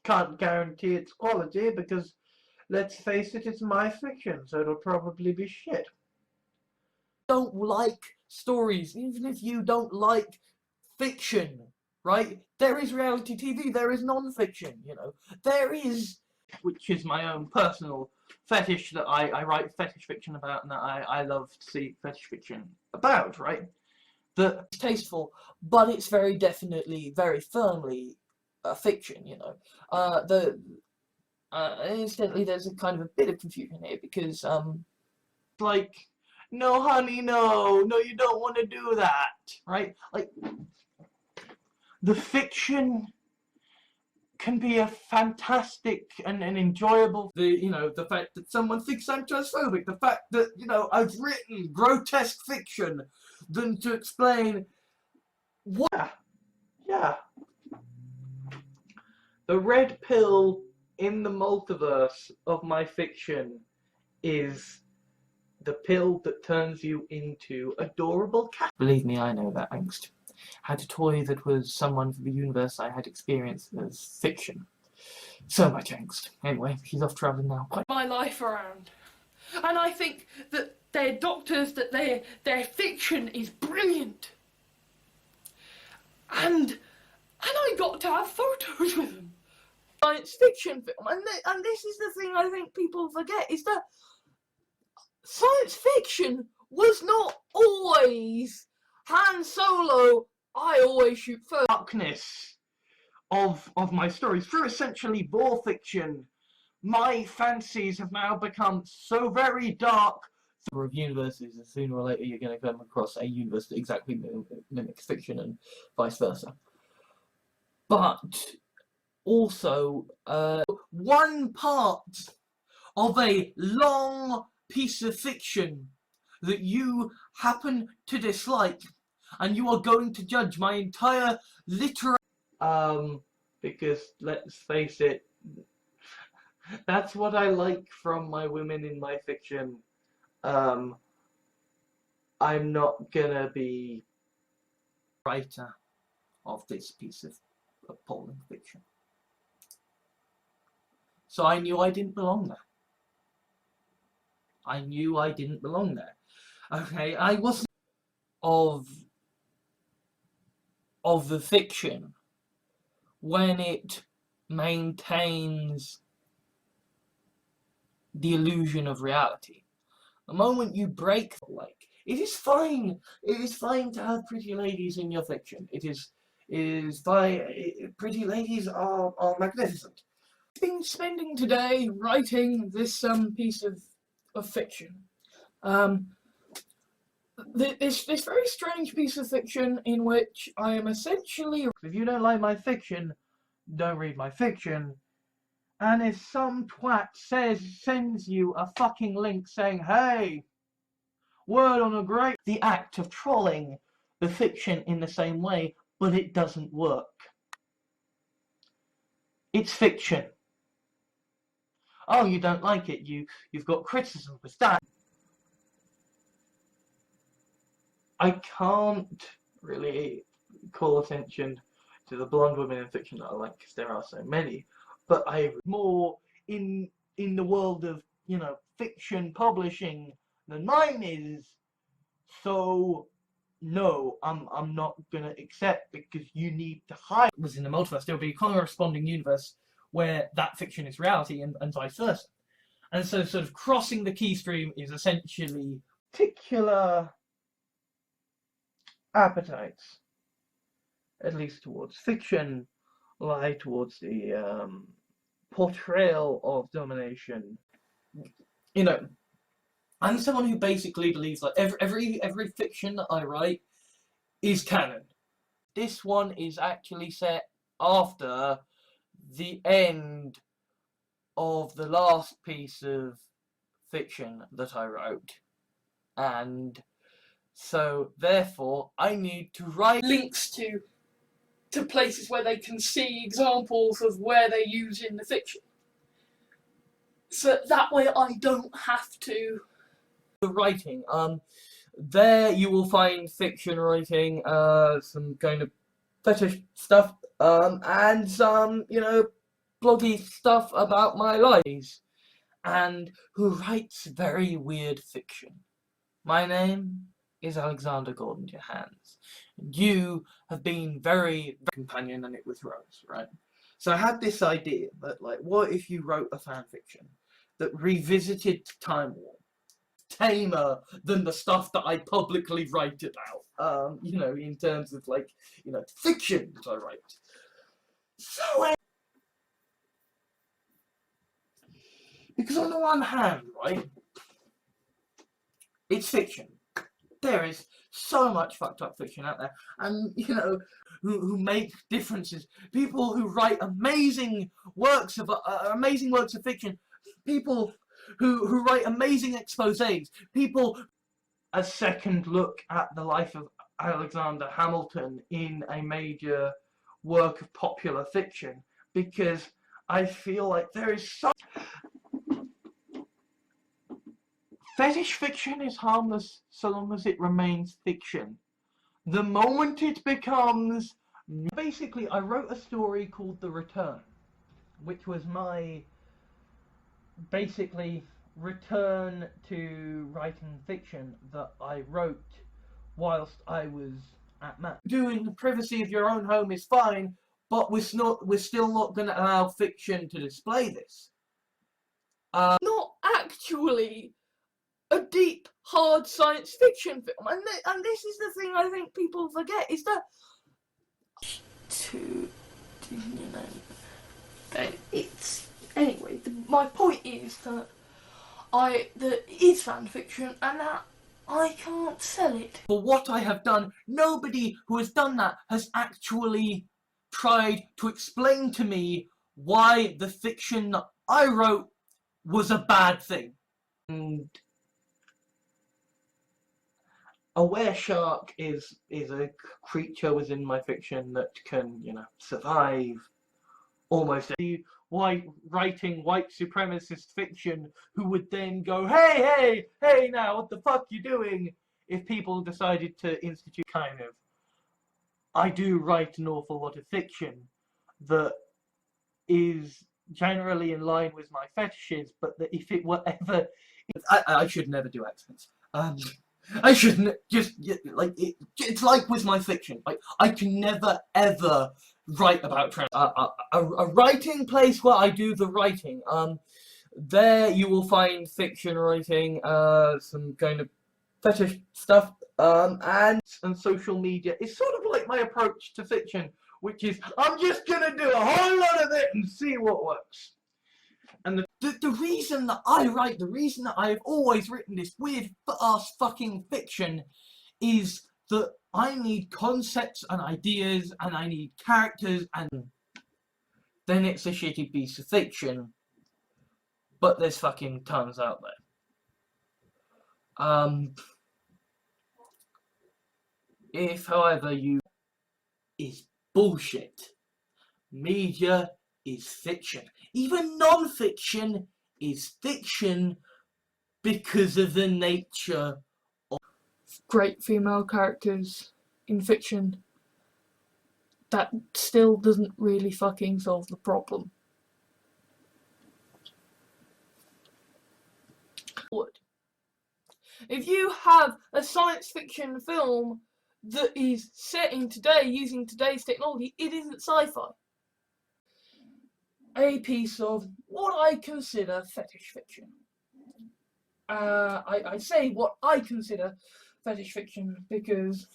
Can't guarantee its quality because, let's face it, it's my fiction, so it'll probably be shit. Don't like stories, even if you don't like fiction, right? There is reality TV, there is non-fiction, you know, there is, Which is my own personal fetish that I write fetish fiction about, and that I love to see fetish fiction about, right? That tasteful, but it's very definitely, very firmly fiction, you know. Incidentally, there's a kind of a bit of confusion here, because, like, no honey, no, you don't want to do that, right? Like, the fiction can be a fantastic and an enjoyable. you know, the fact that someone thinks I'm transphobic, the fact that, you know, I've written grotesque fiction than to explain what. Yeah. The red pill in the multiverse of my fiction is the pill that turns you into adorable cat. Believe me, I know that angst. Had a toy that was someone from the universe I had experienced as fiction. So much angst. Anyway, she's off travelling now. My life around. And I think that their doctors, that their fiction is brilliant. And I got to have photos with them. Science fiction film, and this is the thing I think people forget, is that science fiction was not always Han Solo, I always shoot first. Darkness of my stories. Through essentially vor fiction, my fancies have now become so very dark, of universes, and sooner or later you're going to come across a universe that exactly mimics fiction and vice versa. But also, one part of a long piece of fiction that you happen to dislike, and you are going to judge my entire literary... Because let's face it, that's what I like from my women in my fiction. I'm not gonna be writer of this piece of appalling fiction. So I knew I didn't belong there. I knew I didn't belong there. Okay, I wasn't of the fiction when it maintains the illusion of reality. The moment you break, like, it is fine to have pretty ladies in your fiction. It is fine. Pretty ladies are magnificent. I've been spending today writing this piece of fiction. This very strange piece of fiction in which I am essentially... If you don't like my fiction, don't read my fiction. And if some twat sends you a fucking link saying, hey, word on a great... The act of trolling the fiction in the same way, but it doesn't work. It's fiction. Oh, you don't like it, you've got criticism with that. I can't really call attention to the blonde women in fiction that I like, because there are so many. But I'm more in the world of, you know, fiction publishing than mine is. So no, I'm not gonna accept, because you need to hide. Was in the multiverse, there will be a corresponding universe where that fiction is reality, and vice versa. And so sort of crossing the key stream is essentially Particular appetites, at least towards fiction, lie towards the portrayal of domination. You know, I'm someone who basically believes that every fiction that I write is canon. This one is actually set after the end of the last piece of fiction that I wrote, and so therefore I need to write Links to places where they can see examples of where they use in the fiction. So that way I don't have to... The writing. There you will find fiction writing, some kind of fetish stuff, and some, you know, bloggy stuff about my life, and who writes very weird fiction. My name is Alexander Gordon Jahans. You have been very companion, and it was Rose, right? So I had this idea that, like, what if you wrote a fan fiction that revisited Time War, tamer than the stuff that I publicly write about, you know, in terms of, like, you know, fiction that I write. So, because on the one hand, right, it's fiction. There is so much fucked up fiction out there, and, you know, who make differences. People who write amazing works of fiction. People who write amazing exposés. People... A second look at the life of Alexander Hamilton in a major work of popular fiction, because I feel like there is so... Fetish fiction is harmless so long as it remains fiction. The moment it becomes... Basically, I wrote a story called The Return, which was my, basically, return to writing fiction that I wrote whilst I was at MAP. Doing the privacy of your own home is fine, but we're still not going to allow fiction to display this. Not actually a deep, hard science fiction film, and this is the thing I think people forget, is that you know, it's... Anyway, my point is that that is fan fiction, and that I can't sell it. For what I have done, nobody who has done that has actually tried to explain to me why the fiction that I wrote was a bad thing. And a were-shark is a creature within my fiction that can, you know, survive almost writing white supremacist fiction who would then go, hey now, what the fuck you doing? If people decided to institute kind of, I do write an awful lot of fiction that is generally in line with my fetishes, but that if it were ever, I should never do accents. I shouldn't just like it's like with my fiction. Like I can never ever write about a writing place where I do the writing. There you will find fiction writing, some kind of fetish stuff, and social media is sort of like my approach to fiction, which is I'm just gonna do a whole lot of it and see what works. And the reason that I write, the reason that I've always written this weird ass fucking fiction is that I need concepts and ideas and I need characters, and then it's a shitty piece of fiction. But there's fucking tons out there. If, however, you is bullshit. Media is fiction. Even non-fiction is fiction because of the nature of Great female characters in fiction. That still doesn't really fucking solve the problem. If you have a science fiction film that is set in today using today's technology, it isn't sci-fi. A piece of what I consider fetish fiction. I say what I consider fetish fiction because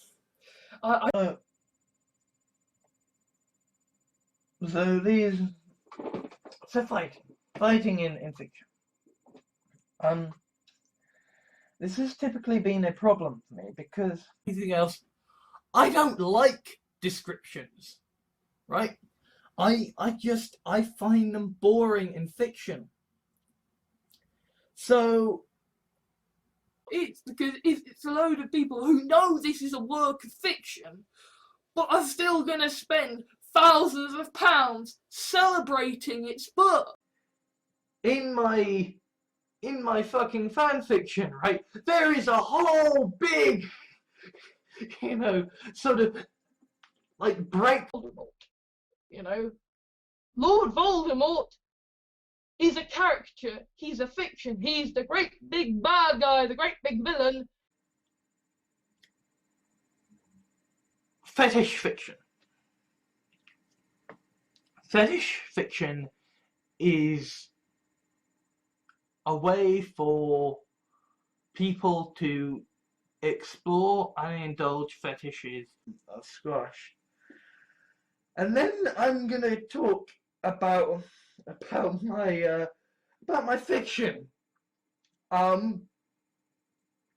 fighting in fiction. This has typically been a problem for me because anything else, I don't like descriptions, right? I find them boring in fiction. So it's because it's a load of people who know this is a work of fiction, but are still gonna spend thousands of pounds celebrating its book. in my fucking fan fiction, right, there is a whole big, you know, sort of like break. You know, Lord Voldemort is a character, he's a fiction, he's the great big bad guy, the great big villain. Fetish fiction. Fetish fiction is a way for people to explore and indulge fetishes of squash. And then I'm gonna talk about my fiction.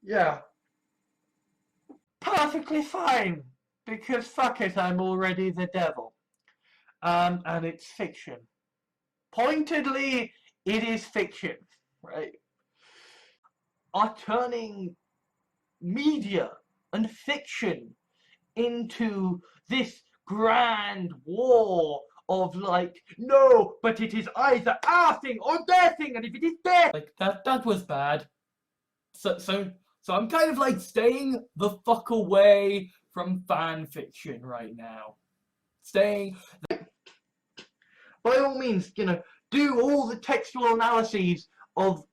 Yeah. Perfectly fine, because fuck it, I'm already the devil. And it's fiction. Pointedly, it is fiction, right? Are turning media and fiction into this grand war of like, no, but it is either our thing or their thing, and if it is their like that was bad. So I'm kind of like staying the fuck away from fan fiction right now. Staying. By all means, you know, do all the textual analyses of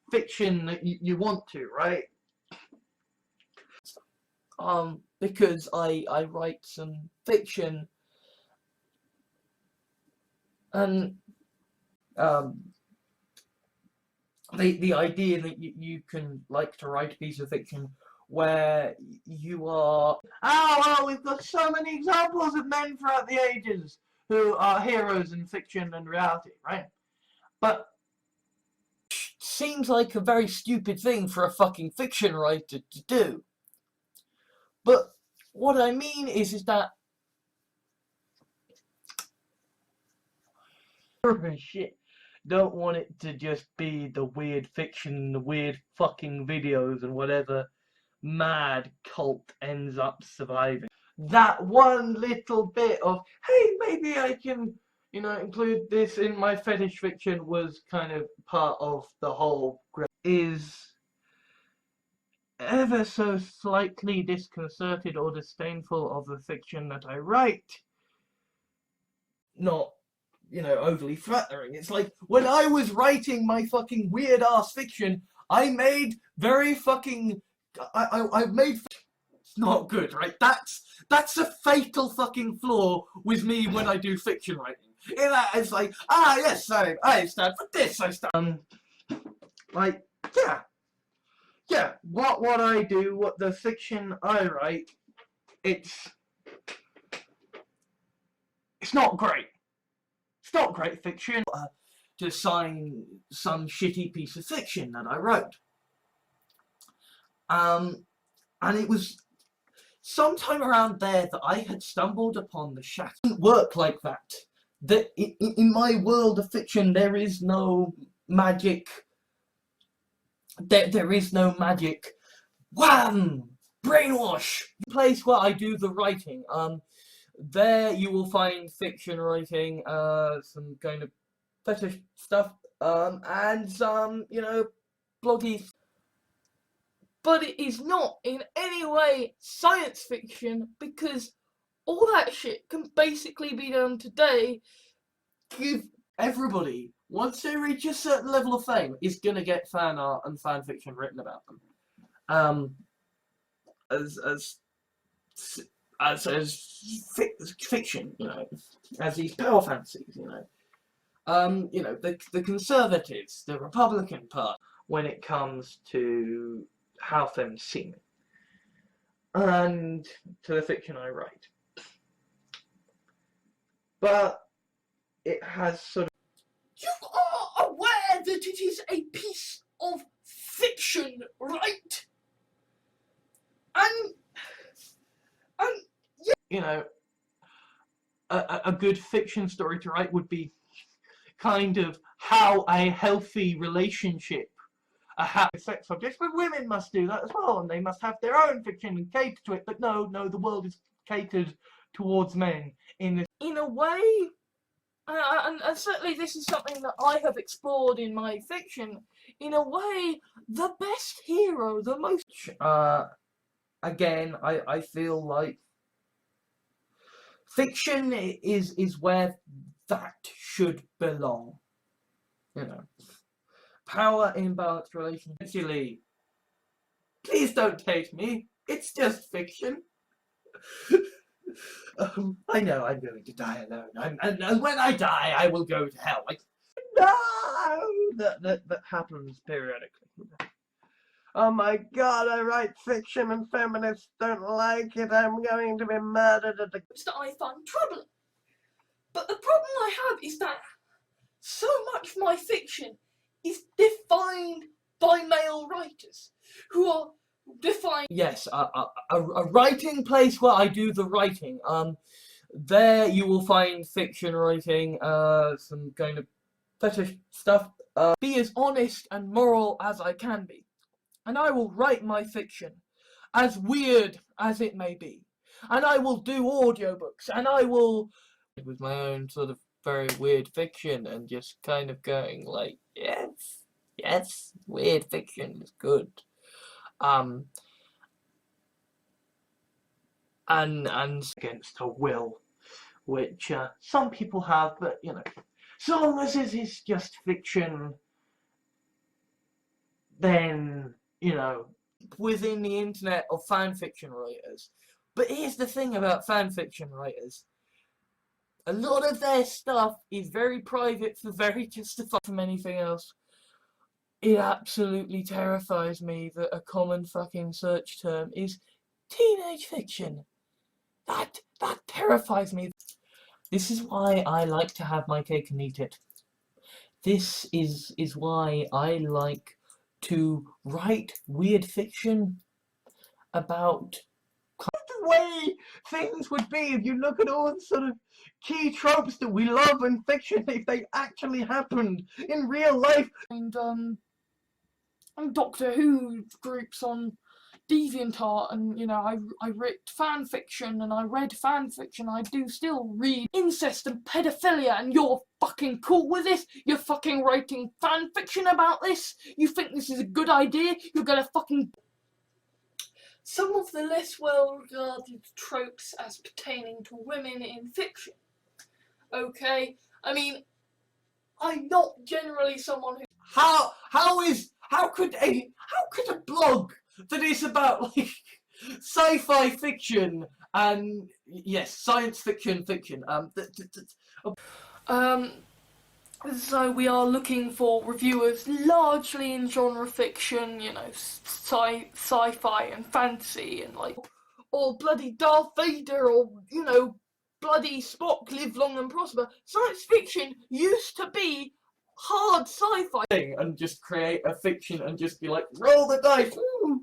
fiction that you want to, right? Because I write some fiction, and the idea that you can like to write a piece of fiction where you are, Oh, well, we've got so many examples of men throughout the ages who are heroes in fiction and reality, right? But seems like a very stupid thing for a fucking fiction writer to do. But what I mean is that shit. Don't want it to just be the weird fiction, the weird fucking videos and whatever mad cult ends up surviving. That one little bit of, hey, maybe I can, include this in my fetish fiction was kind of part of the whole is ever so slightly disconcerted or disdainful of the fiction that I write. not, overly flattering. It's like, when I was writing my fucking weird-ass fiction, I made very fucking... I made... It's not good, right? That's a fatal fucking flaw with me when I do fiction writing. It's like, yes, I stand for this, I stand... Like, yeah, what I do, what the fiction I write, it's not great. It's not great fiction. To sign some shitty piece of fiction that I wrote. And it was sometime around there that I had stumbled upon the shadow. It didn't work like that. That in my world of fiction, there is no magic. There is no magic. Wham! Brainwash! The place where I do the writing. There you will find fiction writing, some kind of fetish stuff, and some, bloggy. But it is not in any way science fiction, because all that shit can basically be done today. Give everybody, once they reach a certain level of fame, is gonna get fan art and fan fiction written about them. As fiction, as these power fantasies, the Conservatives, the Republican Party, when it comes to how things seem, and to the fiction I write. But it has sort of... You are aware that it is a piece of fiction, right? And a good fiction story to write would be kind of how a healthy relationship, a happy sex subjects, but women must do that as well, and they must have their own fiction and cater to it. But no, the world is catered towards men in a way, and certainly this is something that I have explored in my fiction, in a way, the best hero, the most... Again, I feel like fiction is where that should belong. Power imbalanced relationship. Please don't hate me. It's just fiction. I know I'm going to die alone. And when I die, I will go to hell. Like, no, that happens periodically. Oh my god, I write fiction and feminists don't like it. I'm going to be murdered at the... that I find troubling. But the problem I have is that so much of my fiction is defined by male writers who are defined... Yes, a writing place where I do the writing. There you will find fiction writing, some kind of fetish stuff. Be as honest and moral as I can be. And I will write my fiction, as weird as it may be. And I will do audiobooks, and I will... with my own sort of very weird fiction, and just kind of going like, yes, weird fiction is good. And against a will, which some people have, but so long as it is just fiction, then within the internet of fan fiction writers. But here's the thing about fan fiction writers. A lot of their stuff is very private for very justified from anything else. It absolutely terrifies me that a common fucking search term is teenage fiction. That terrifies me. This is why I like to have my cake and eat it. this is why I like to write weird fiction about The way things would be if you look at all the sort of key tropes that we love in fiction, if they actually happened in real life. And Doctor Who groups on DeviantArt, and you know, I wrote fan fiction and I read fan fiction. I do still read incest and pedophilia, and you're fucking cool with this? You're fucking writing fan fiction about this? You think this is a good idea? You're gonna fucking... Some of the less well-regarded tropes as pertaining to women in fiction. Okay, I mean, I'm not generally someone who... How could a blog that is about like sci-fi fiction and yes, science fiction So we are looking for reviewers largely in genre fiction, you know, sci-fi and fantasy, and like, or bloody Darth Vader, or you know, bloody Spock, live long and prosper. Science fiction used to be hard sci-fi thing and just create a fiction and just be like, roll the dice, woo!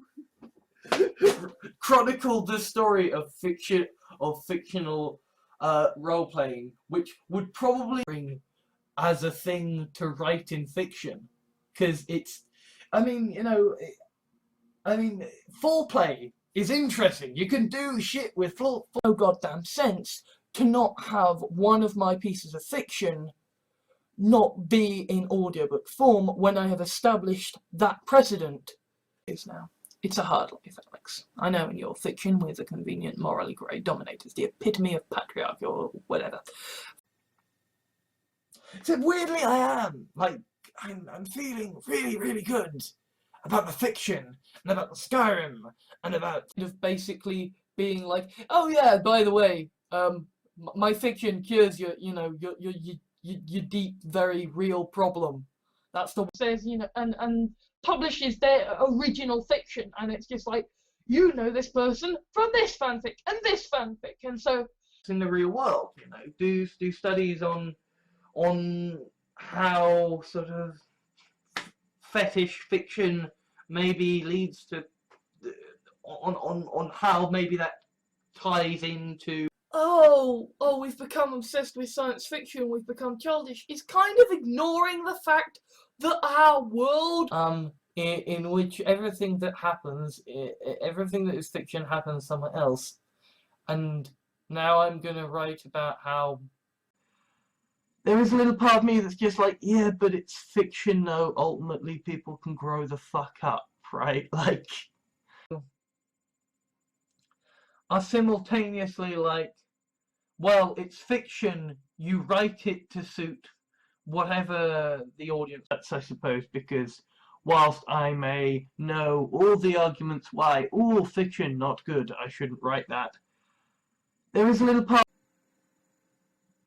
Chronicle the story of fictional role playing, which would probably bring as a thing to write in fiction, because it's, I mean, you know, foreplay is interesting. You can do shit with no goddamn sense to not have one of my pieces of fiction not be in audiobook form when I have established that precedent. Is now. It's a hard life, Alex. I know in your fiction we're the convenient, morally grey dominators, the epitome of patriarchy or whatever. Except weirdly I am. Like, I'm feeling really, really good about the fiction, and about the Skyrim, and about Of basically being like, oh yeah, by the way, my fiction cures your, you know, your deep, very real problem. That's the says, you know, and publishes their original fiction, and it's just like, you know this person from this fanfic and this fanfic, and so In the real world, you know, do studies on how sort of fetish fiction maybe leads to on how maybe that ties into we've become obsessed with science fiction, we've become childish. It's kind of ignoring the fact that our world in which everything that happens, everything that is fiction happens somewhere else, and now I'm gonna write about how there is a little part of me that's just like, yeah, but it's fiction though, ultimately people can grow the fuck up, right? Like, are simultaneously like, well, it's fiction, you write it to suit whatever the audience, that's I suppose, because whilst I may know all the arguments why all fiction not good, I shouldn't write that, there is a little part,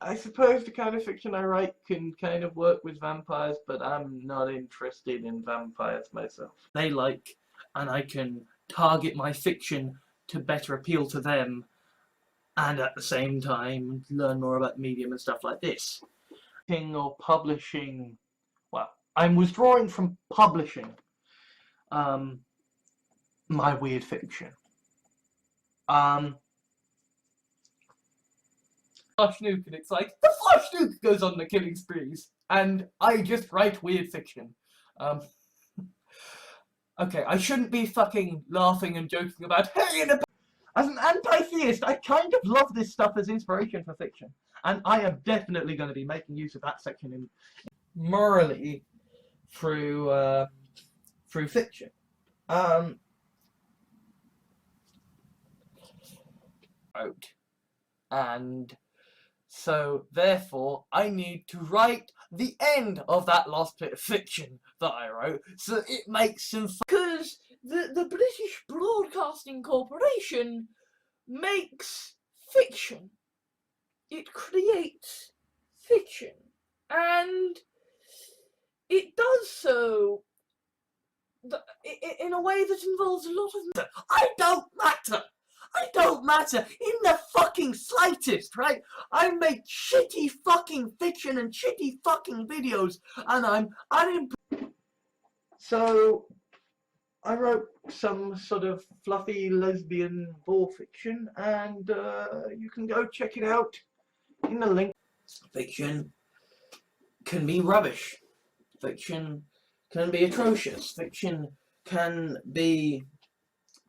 I suppose the kind of fiction I write can kind of work with vampires, but I'm not interested in vampires myself. they like, and I can target my fiction to better appeal to them, and at the same time learn more about medium and stuff like this. Or publishing, well, I'm withdrawing from publishing my weird fiction. Flush Nuke, and it's like, the Flush Nuke goes on the killing sprees, and I just write weird fiction. Okay, I shouldn't be fucking laughing and joking about, hey, in a... As an anti-theist, I kind of love this stuff as inspiration for fiction, and I am definitely going to be making use of that section in morally through fiction. And so therefore I need to write the end of that last bit of fiction that I wrote so that it makes some because the British Broadcasting Corporation makes fiction. It creates fiction, and it does so in a way that involves a lot of... I don't matter. I don't matter in the fucking slightest, right? I make shitty fucking fiction and shitty fucking videos, and I'm unemployed. So, I wrote some sort of fluffy lesbian war fiction, and you can go check it out in the link. Fiction can be rubbish. Fiction can be atrocious. Fiction can be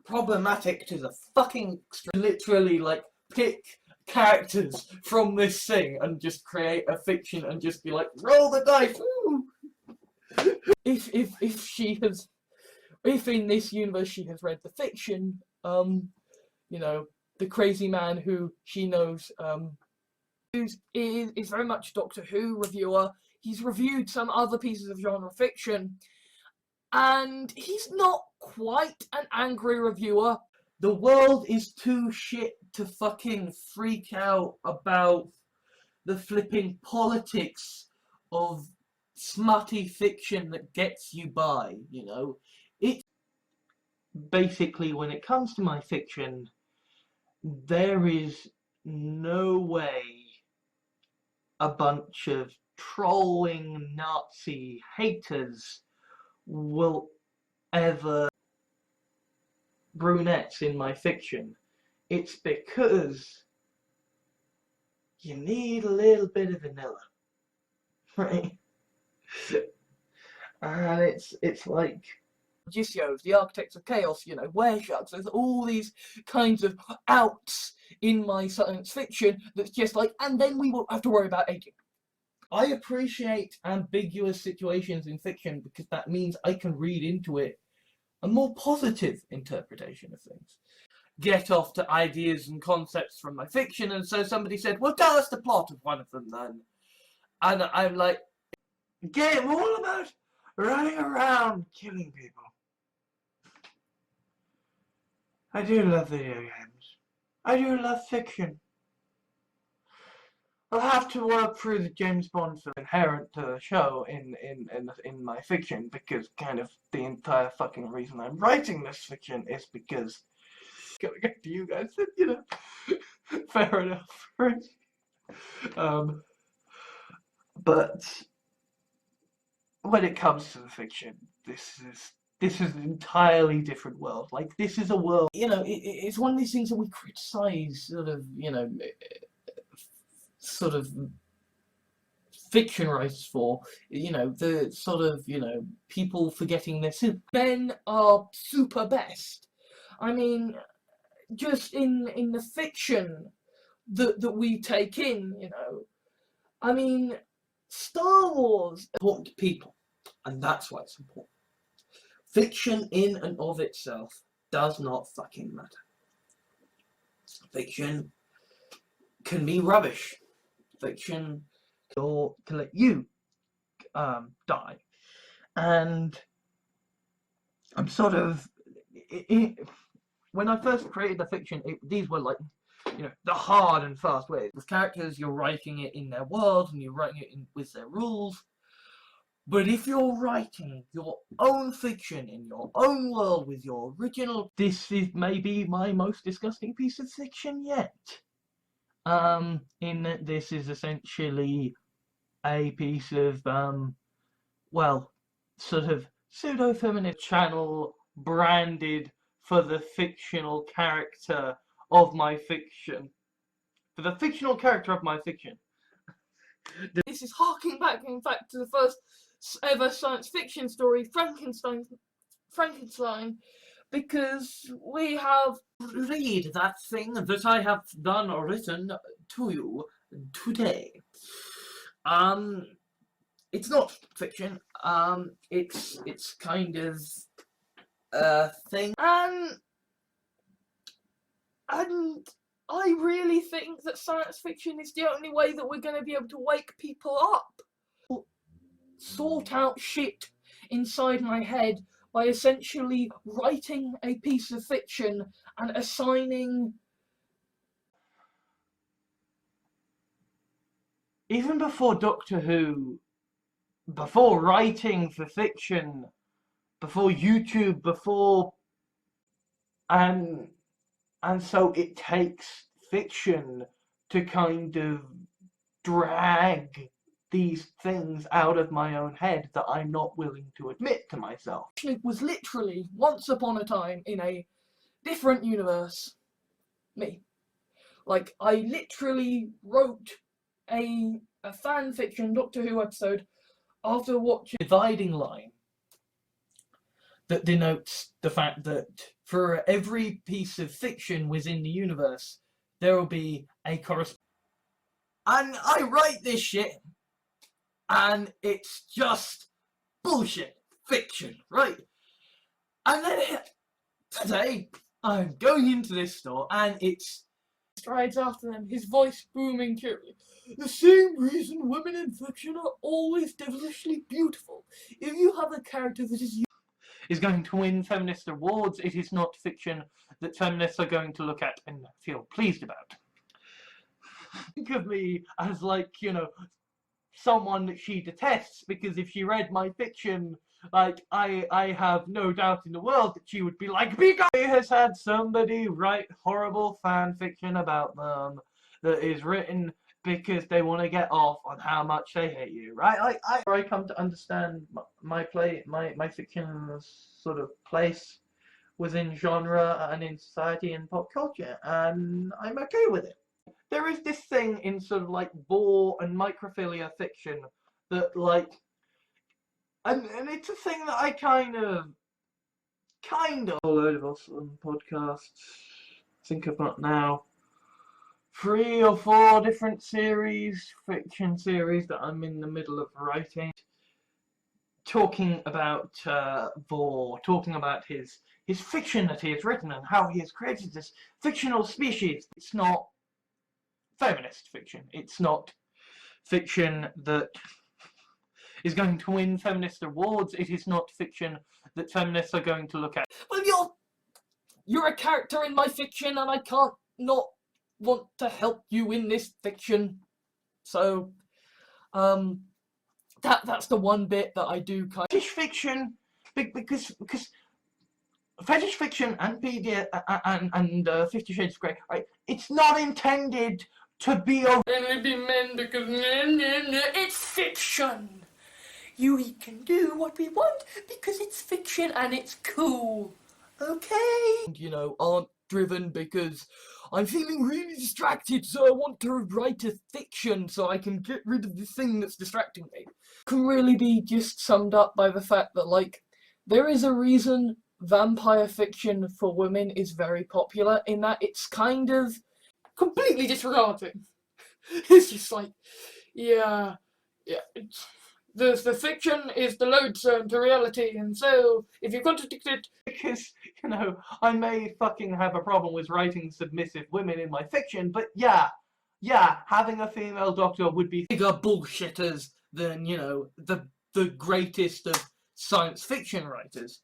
problematic to the fucking extreme. Literally, like, pick characters from this thing and just create a fiction and just be like, roll the dice. Woo! If she has, if in this universe she has read the fiction, you know, the crazy man who she knows, is very much Doctor Who reviewer. He's reviewed some other pieces of genre fiction, and he's not quite an angry reviewer. The world is too shit to fucking freak out about the flipping politics of smutty fiction that gets you by, you know? Basically, when it comes to my fiction, there is no way a bunch of trolling Nazi haters will ever brunettes in my fiction. It's because you need a little bit of vanilla, right? And it's like Magicios, the Architects of Chaos, you know, Wereshucks, there's all these kinds of outs in my science fiction that's just like, and then we won't have to worry about aging. I appreciate ambiguous situations in fiction because that means I can read into it a more positive interpretation of things. Get off to ideas and concepts from my fiction, and so somebody said, well, tell us the plot of one of them then. And I'm like, game all about running around killing people. I do love video games. I do love fiction. I'll have to work through the James Bond film inherent to the show in my fiction, because kind of the entire fucking reason I'm writing this fiction is because it's gonna get to you guys, you know. Fair enough, right? But when it comes to the fiction, this is an entirely different world. Like, this is a world, You know, it's one of these things that we criticize, sort of, you know, sort of fiction writers for, you know, the sort of, you know, people forgetting their sin. Men are super best. I mean, just in the fiction that we take in, you know, I mean, Star Wars important to people, and that's why it's important. Fiction in and of itself does not fucking matter. Fiction can be rubbish. Fiction or to let you die. And I'm sort of when I first created the fiction, these were like, you know, the hard and fast ways. with characters, you're writing it in their world and you're writing it with their rules. But if you're writing your own fiction in your own world with your original, this is maybe my most disgusting piece of fiction yet. In that this is essentially a piece of well, sort of pseudo-feminist channel branded for the fictional character of my fiction. For the fictional character of my fiction. This is harking back, in fact, to the first ever science fiction story, Frankenstein, because we have read that thing that I have done or written to you today. It's not fiction. It's kind of a thing. and I really think that science fiction is the only way that we're going to be able to wake people up. Sort out shit inside my head by essentially writing a piece of fiction and assigning. Even before Doctor Who, before writing for fiction, before YouTube, before, and And so it takes fiction to kind of drag these things out of my own head that I'm not willing to admit to myself. It was literally once upon a time in a different universe. Me. Like, I literally wrote a fan fiction Doctor Who episode after watching Dividing line that denotes the fact that for every piece of fiction within the universe, there will be a corresponding. And I write this shit, and it's just bullshit fiction, right? And then today, I'm going into this store, and it's strides after them, his voice booming cheerily. The same reason women in fiction are always devilishly beautiful. If you have a character that is going to win feminist awards, it is not fiction that feminists are going to look at and feel pleased about. Think of me as, like, you know, someone that she detests, because if she read my fiction, like, I have no doubt in the world that she would be like, because has had somebody write horrible fan fiction about them that is written because they want to get off on how much they hate you, right? Like, I come to understand my fiction's sort of place within genre and in society and pop culture, and I'm okay with it. There is this thing in sort of like bore and microphilia fiction that, like, and it's a thing that I kind of a load of awesome podcasts. I think I've got now 3 or 4 different fiction series that I'm in the middle of writing, talking about Vor, talking about his fiction that he has written and how he has created this fictional species. It's not feminist fiction. It's not fiction that is going to win feminist awards. It is not fiction that feminists are going to look at. well, you're a character in my fiction, and I can't not want to help you in this fiction. So, that's the one bit that I do kind of... Fetish fiction, because fetish fiction and PD and 50 Shades of Grey, right? It's not intended to be only be men because it's fiction. We can do what we want because it's fiction and it's cool. Okay? you know, aren't driven because I'm feeling really distracted, so I want to write a fiction so I can get rid of the thing that's distracting me. Can really be just summed up by the fact that, like, there is a reason vampire fiction for women is very popular, in that it's kind of completely disregarding. It's just like, yeah, the fiction is the lodestone to reality, and so if you contradict it, because, you know, I may fucking have a problem with writing submissive women in my fiction, but yeah, having a female doctor would be bigger bullshitters than, you know, the greatest of science fiction writers.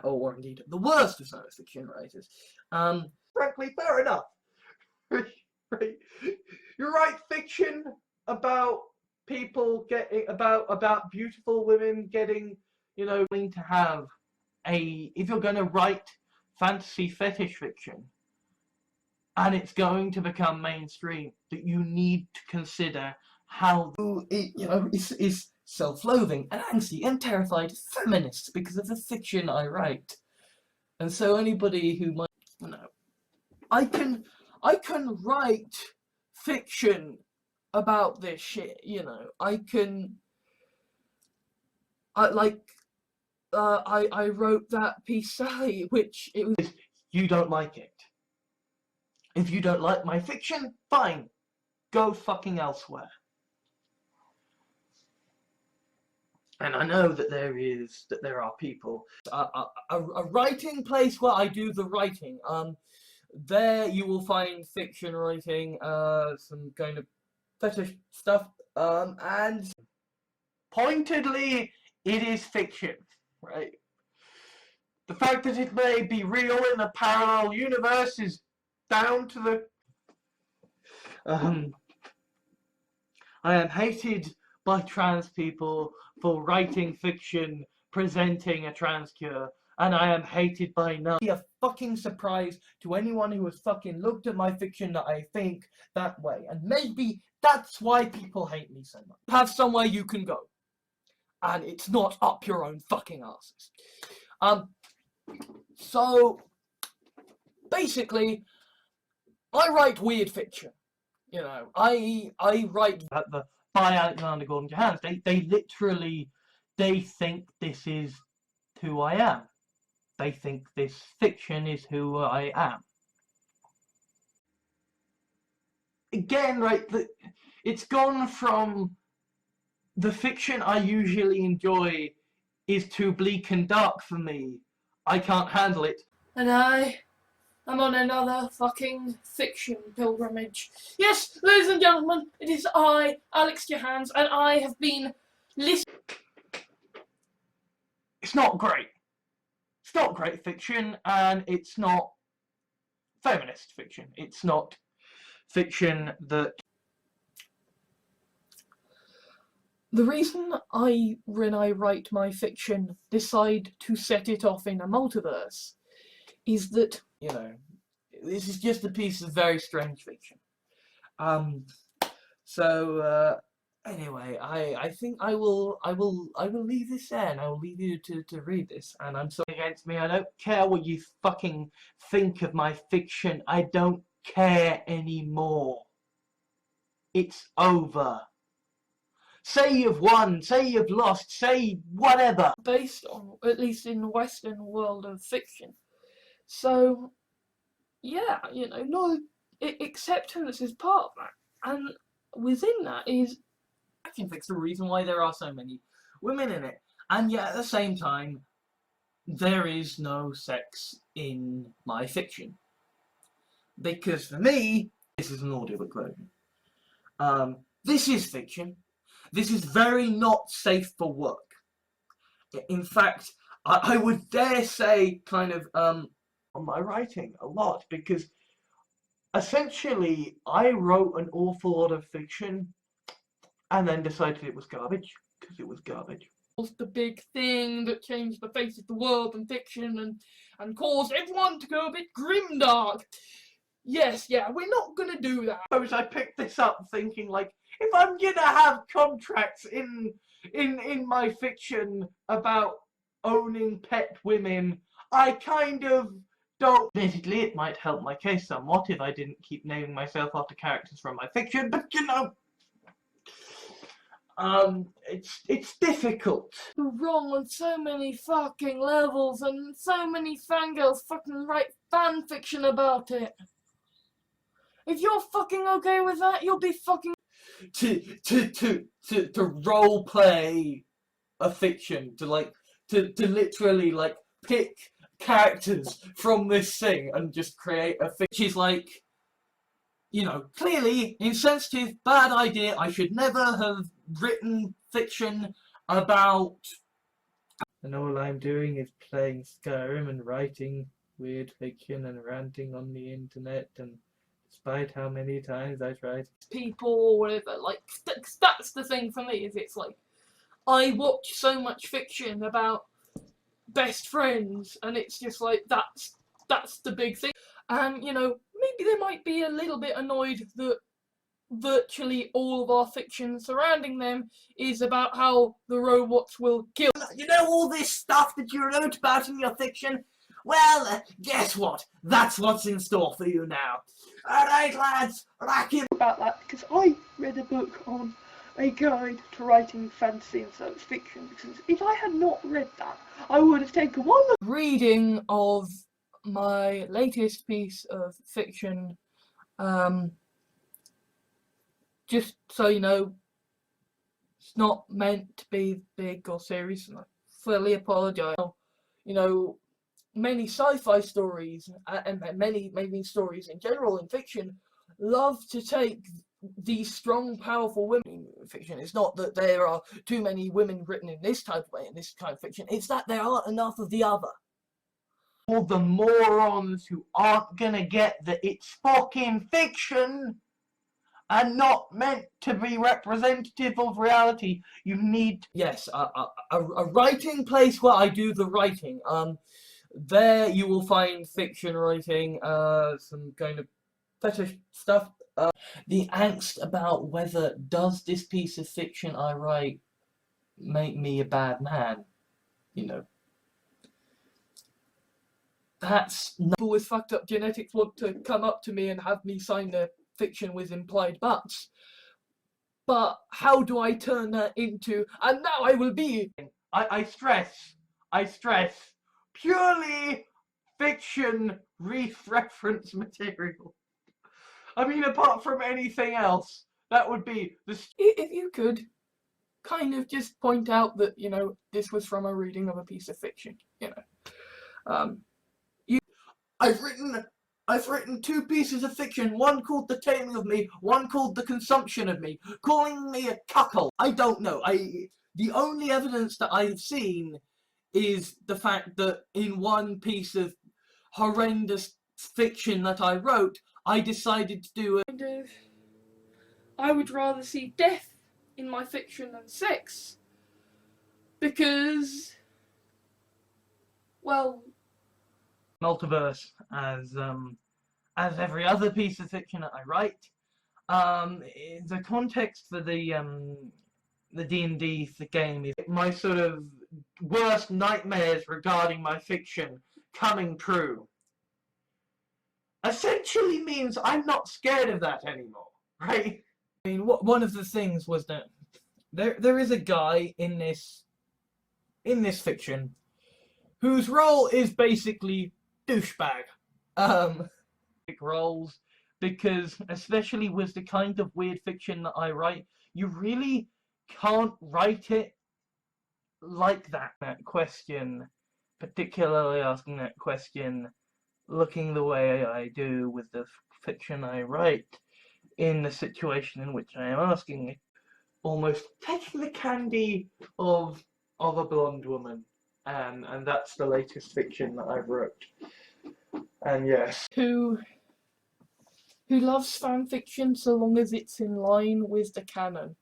Or indeed the worst of science fiction writers. Frankly, fair enough. Right. You write fiction about people getting about beautiful women getting, you know, going to have if you're going to write fantasy fetish fiction and it's going to become mainstream, that you need to consider how It, you know, is self-loathing and angsty and terrified feminists because of the fiction I write. And so anybody who might, you know, I can write fiction about this shit, you know. I wrote that piece, Sally, which it was... You don't like it. If you don't like my fiction, fine. Go fucking elsewhere. And I know that there are people. A writing place where I do the writing. There you will find fiction writing, some kind of fetish stuff, and pointedly, it is fiction, right? The fact that it may be real in a parallel universe is down to the... I am hated by trans people for writing fiction presenting a trans cure, and I am hated by none. Be a fucking surprise to anyone who has fucking looked at my fiction that I think that way. And maybe that's why people hate me so much. Have somewhere you can go. And it's not up your own fucking asses. So basically, I write weird fiction. You know, I write By Alexander Gordon Jahans. They literally, they think this is who I am. They think this fiction is who I am. Again, right, it's gone from the fiction I usually enjoy is too bleak and dark for me. I can't handle it. And I'm on another fucking fiction pilgrimage. Yes, ladies and gentlemen, it is I, Alex Jahans, and I have been listening. It's not great. It's not great fiction, and it's not feminist fiction. It's not fiction that... The reason when I write my fiction, decide to set it off in a multiverse is that, you know, this is just a piece of very strange fiction. Anyway, I think I will leave this there, and I will leave you to read this, and I'm sorry against me. I don't care what you fucking think of my fiction. I don't care anymore. It's over. Say you've won, say you've lost, say whatever. Based on, at least in the Western world of fiction. So, yeah, you know, no, acceptance is part of that. And within that is... Action fix the reason why there are so many women in it. And yet at the same time, there is no sex in my fiction. Because for me, this is an audiobook version. This is fiction. This is very not safe for work. In fact, I would dare say kind of on my writing a lot, because essentially I wrote an awful lot of fiction and then decided it was garbage, because it was garbage. Was the big thing that changed the face of the world and fiction and caused everyone to go a bit grimdark. Yes, yeah, we're not gonna do that. I picked this up thinking, like, if I'm gonna have contracts in my fiction about owning pet women, I kind of don't... Admittedly, it might help my case somewhat if I didn't keep naming myself after characters from my fiction, but you know... it's difficult. You're wrong on so many fucking levels, and so many fangirls fucking write fan fiction about it. If you're fucking okay with that, you'll be fucking... To role play a fiction, to literally like pick characters from this thing and just create a fiction. Which is like, you know, clearly insensitive, bad idea. I should never have written fiction about... And all I'm doing is playing Skyrim and writing weird fiction and ranting on the internet, and despite how many times I tried people or whatever, like, that's the thing for me, is it's like, I watch so much fiction about best friends, and it's just like, that's the big thing. And, you know, maybe they might be a little bit annoyed that virtually all of our fiction surrounding them is about how the robots will kill. You know all this stuff that you wrote about in your fiction? Well, guess what? That's what's in store for you now. Alright lads, rack him about that, because I read a book on a guide to writing fantasy and science fiction, because if I had not read that, I would have taken one reading of my latest piece of fiction. Just so you know, it's not meant to be big or serious, and I fully apologise. You know, many sci-fi stories and many stories in general in fiction love to take these strong, powerful women in fiction. It's not that there are too many women written in this type of way, in this kind of fiction. It's that there aren't enough of the other. All the morons who aren't gonna get that it's fucking fiction and not meant to be representative of reality. You need... Yes, a writing place where I do the writing. There you will find fiction writing, some kind of fetish stuff. The angst about whether does this piece of fiction I write make me a bad man, you know. That's people with fucked up genetics want to come up to me and have me sign their fiction with implied buts. But how do I turn that into, and now I will be... I stress, purely fiction reference material. I mean, apart from anything else, that would be the... If you could kind of just point out that, you know, this was from a reading of a piece of fiction, you know. I've written 2 pieces of fiction, one called The Taming of Me, one called The Consumption of Me, calling me a cuckold. I don't know. The only evidence that I've seen is the fact that in one piece of horrendous fiction that I wrote, I decided to do a... I would rather see death in my fiction than sex. Because, well... multiverse, as every other piece of fiction that I write. The context for the D&D game is my sort of worst nightmares regarding my fiction coming true. Essentially means I'm not scared of that anymore, right? I mean, one of the things was that there is a guy in this fiction whose role is basically douchebag. Roles, because especially with the kind of weird fiction that I write, you really can't write it like that. That question, particularly asking that question, looking the way I do with the fiction I write, in the situation in which I am asking it, almost taking the candy of a blonde woman, and that's the latest fiction that I've wrote. And yes, Who loves fan fiction so long as it's in line with the canon.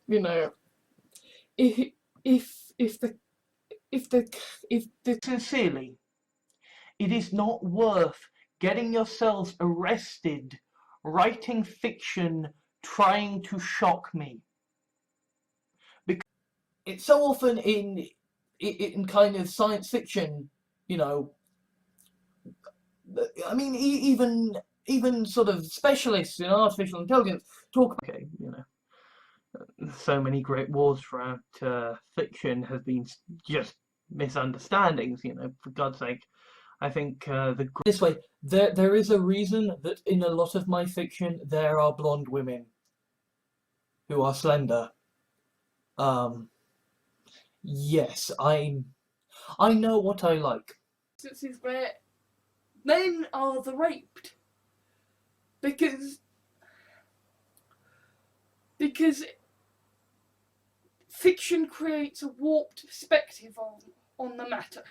You know, if the sincerely, it is not worth getting yourselves arrested writing fiction trying to shock me. Because it's so often in kind of science fiction, you know. I mean, even sort of specialists in artificial intelligence talk. Okay, you know, so many great wars throughout fiction has been just misunderstandings. You know, for God's sake, I think this way, there is a reason that in a lot of my fiction there are blonde women who are slender. Yes, I know what I like. instances where men are the raped because fiction creates a warped perspective on the matter.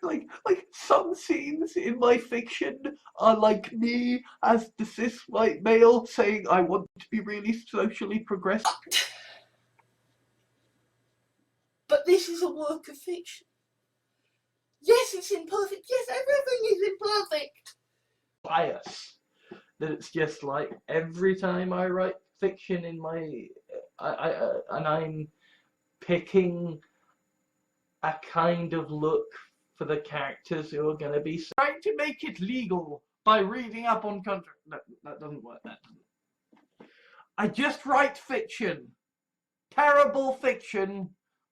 Like some scenes in my fiction are like me as the cis white male saying I want to be really socially progressive. But this is a work of fiction. Yes, it's imperfect. Yes, everything is imperfect. Bias that it's just like every time I write fiction in my and I'm picking a kind of look for the characters who are going to be trying to make it legal by reading up on contract. No, that doesn't work. I just write fiction, terrible fiction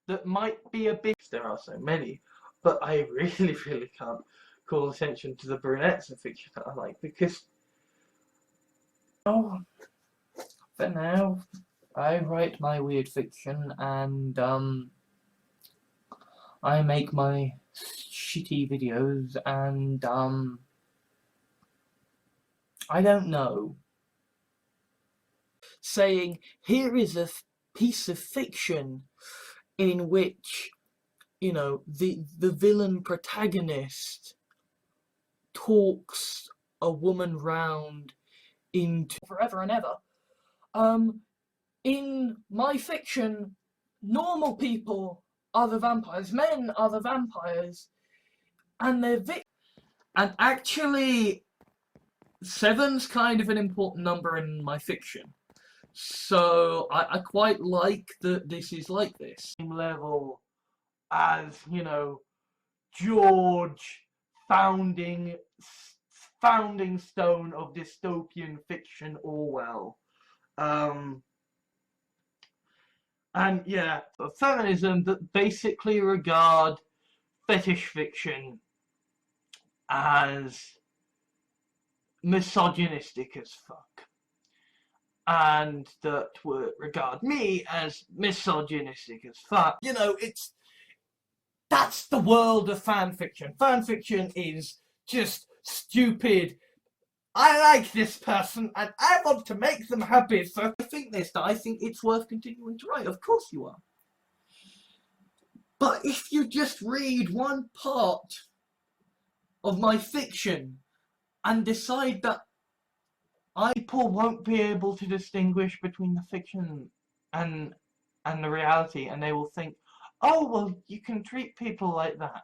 that might be a bit. There are so many, but I really can't call attention to the brunettes of fiction that I like because. Oh, for now, I write my weird fiction and I make my shitty videos and I don't know. Saying here is a piece of fiction in which, you know, the villain protagonist talks a woman round into forever and ever. In my fiction, normal people are the vampires, men are the vampires, and they're and actually, 7's kind of an important number in my fiction. So I quite like that this is like this. Same level as, you know, George founding stone of dystopian fiction Orwell. And yeah, feminism that basically regard fetish fiction as misogynistic as fuck, and that would regard me as misogynistic as fuck. You know, that's the world of fan fiction. Fan fiction is just stupid. I like this person and I want to make them happy, so I think it's worth continuing to write. Of course you are. But if you just read one part of my fiction and decide that people won't be able to distinguish between the fiction and the reality, and they will think, oh, well, you can treat people like that.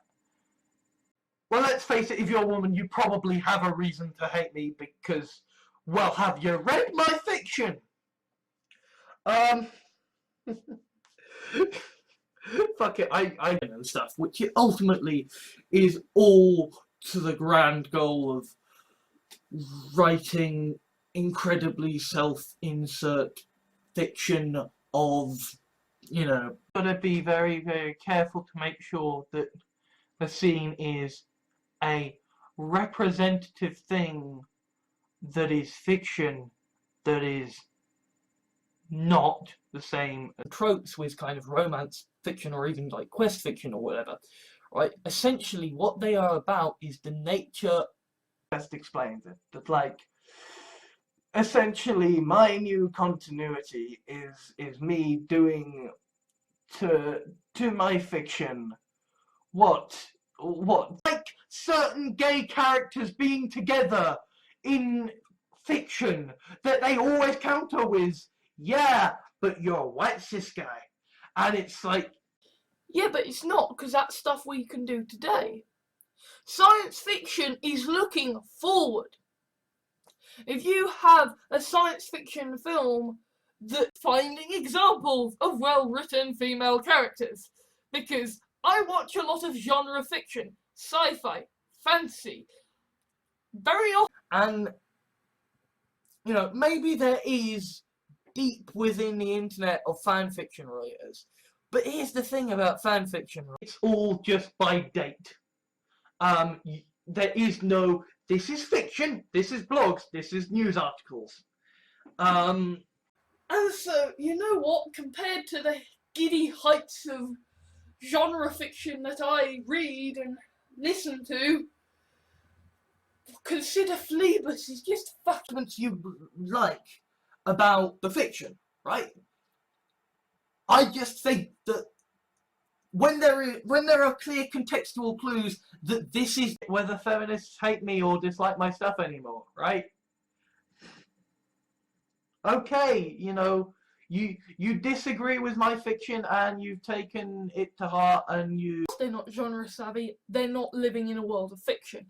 Well, let's face it, if you're a woman, you probably have a reason to hate me because, well, have you read my fiction? Fuck it, I and stuff, which ultimately is all to the grand goal of writing incredibly self-insert fiction of, you know, Gotta be very, very careful to make sure that the scene is a representative thing that is fiction, that is not the same as tropes with kind of romance fiction or even like quest fiction or whatever, right? Essentially what they are about is the nature. best explains it. That, like, essentially my new continuity is me doing to my fiction what like certain gay characters being together in fiction that they always counter with, yeah, but you're a white cis guy. And it's like, Yeah, but it's not, because that's stuff we can do today. Science fiction is looking forward. If you have a science fiction film that's finding examples of well-written female characters, because I watch a lot of genre fiction, sci-fi, fantasy, very often. And, you know, maybe there is deep within the internet of fan fiction writers, but here's the thing about fan fiction. it's all just by date. There is no, this is fiction, this is blogs, this is news articles. And so, you know what? Compared to the giddy heights of genre fiction that I read and listen to, consider Phlebas is just fucking. You like about the fiction, right? I just think that when there are clear contextual clues that this is Whether feminists hate me or dislike my stuff anymore, right? Okay, you know, you disagree with my fiction and you've taken it to heart and you... They're not genre savvy, they're not living in a world of fiction.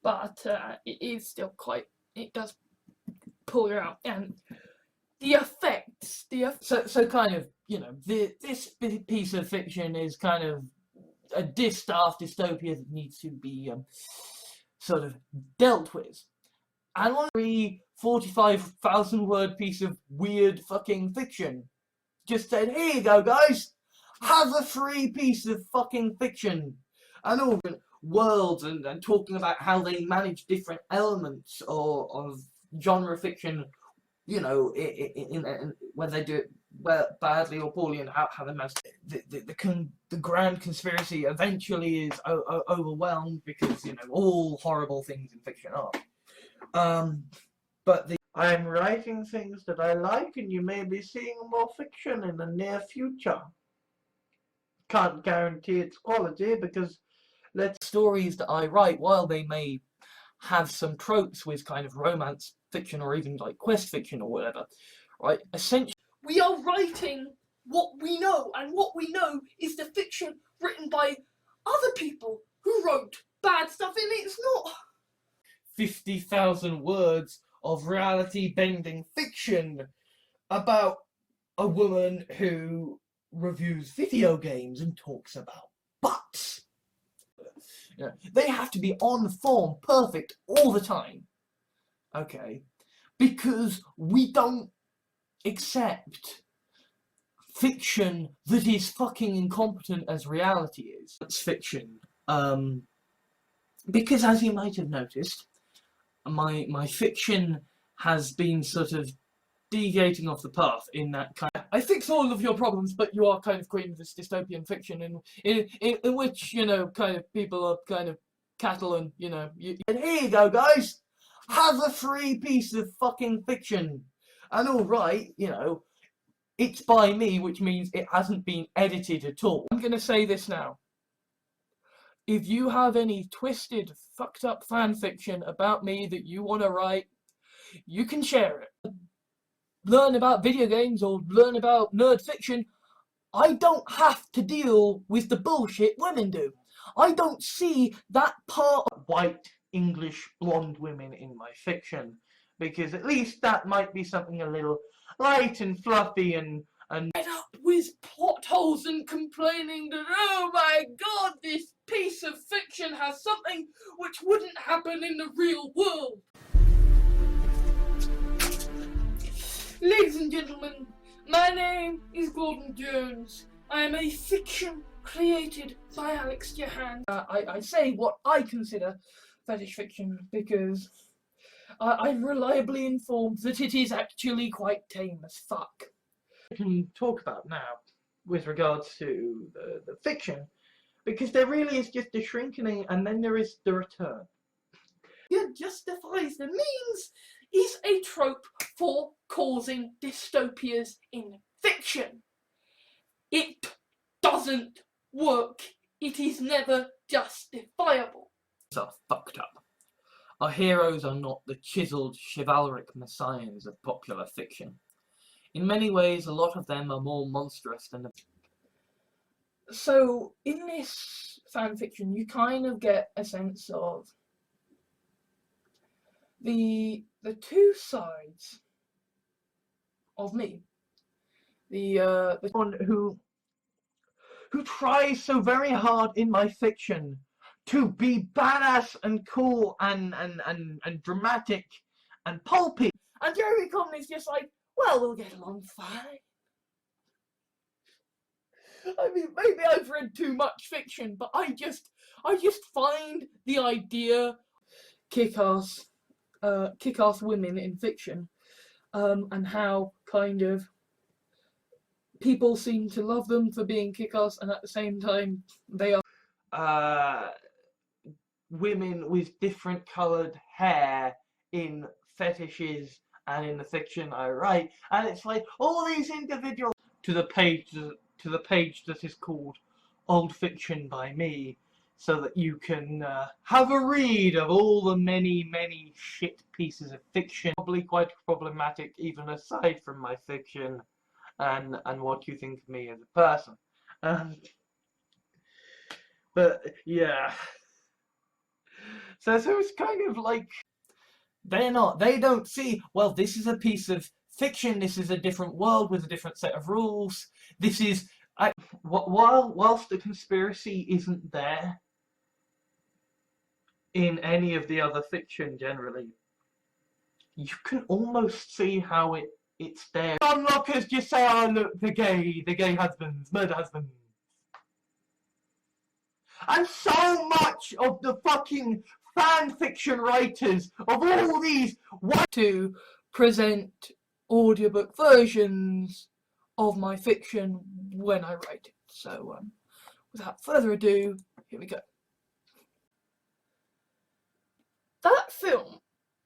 But it is still quite, it does pull you out. And the effects, so kind of, you know, this piece of fiction is kind of a daft dystopia that needs to be sort of dealt with. And on a 45,000 word piece of weird fucking fiction, just said, here you go guys, have a free piece of fucking fiction, and all worlds and talking about how they manage different elements of genre fiction, you know, in whether they do it badly or poorly, and how they manage the grand conspiracy eventually is overwhelmed because, you know, all horrible things in fiction are. But I'm writing things that I like and you may be seeing more fiction in the near future. Can't guarantee its quality because stories that I write, while they may have some tropes with kind of romance fiction or even like quest fiction or whatever, right? Essentially, We are writing what we know, and what we know is the fiction written by other people who wrote bad stuff in it. It's not 50,000 words of reality bending fiction about a woman who reviews video games and talks about butts. you know, they have to be on form, perfect all the time, okay? Because we don't accept fiction that is fucking incompetent as reality is. It's fiction. Because as you might have noticed, my fiction has been sort of deviating off the path in that kind of, I fix all of your problems, but you are kind of creating this dystopian fiction in which, you know, kind of people are kind of cattle and, you know, and here you go, guys, have a free piece of fucking fiction. And alright, you know, it's by me, which means it hasn't been edited at all. I'm gonna say this now. If you have any twisted, fucked up fan fiction about me that you want to write, you can share it. Learn about video games or learn about nerd fiction. I don't have to deal with the bullshit women do. I don't see that part of White English blonde women in my fiction, because at least that might be something a little light and fluffy and fed up with plot holes and complaining that, oh my god, this piece of fiction has something which wouldn't happen in the real world. Ladies and gentlemen, my name is Gordon Jones. I am a fiction created by Alex Jahans. I say what I consider fetish fiction because I'm reliably informed that it is actually quite tame as fuck. can talk about now with regards to the fiction, because there really is just a shrinking and then there is the return. It justifies the means is a trope for causing dystopias in fiction. It doesn't work. It is never justifiable. Are fucked up. Our heroes are not the chiseled chivalric messiahs of popular fiction. In many ways, a lot of them are more monstrous than the... So, in this fanfiction, you kind of get a sense of the two sides of me. The One who tries so very hard in my fiction to be badass and cool and dramatic and pulpy. And Jeremy Conley's just like, well, we'll get along fine. I mean, maybe I've read too much fiction, but I just find the idea kick-ass women in fiction, and how kind of people seem to love them for being kick-ass, and at the same time they are women with different coloured hair in fetishes and in the fiction I write, and it's like all these individuals to the page that is called Old Fiction by Me, so that you can have a read of all the many shit pieces of fiction, probably quite problematic even aside from my fiction and what you think of me as a person. But yeah, so it's kind of like they don't see, well, this is a piece of fiction, this is a different world with a different set of rules, this is whilst the conspiracy isn't there in any of the other fiction generally, you can almost see how it's there. Onlookers just say, oh look, the gay husbands, murder husbands. And so much of the fucking fan fiction writers of all these to present audiobook versions of my fiction when I write it. So without further ado, here we go. That film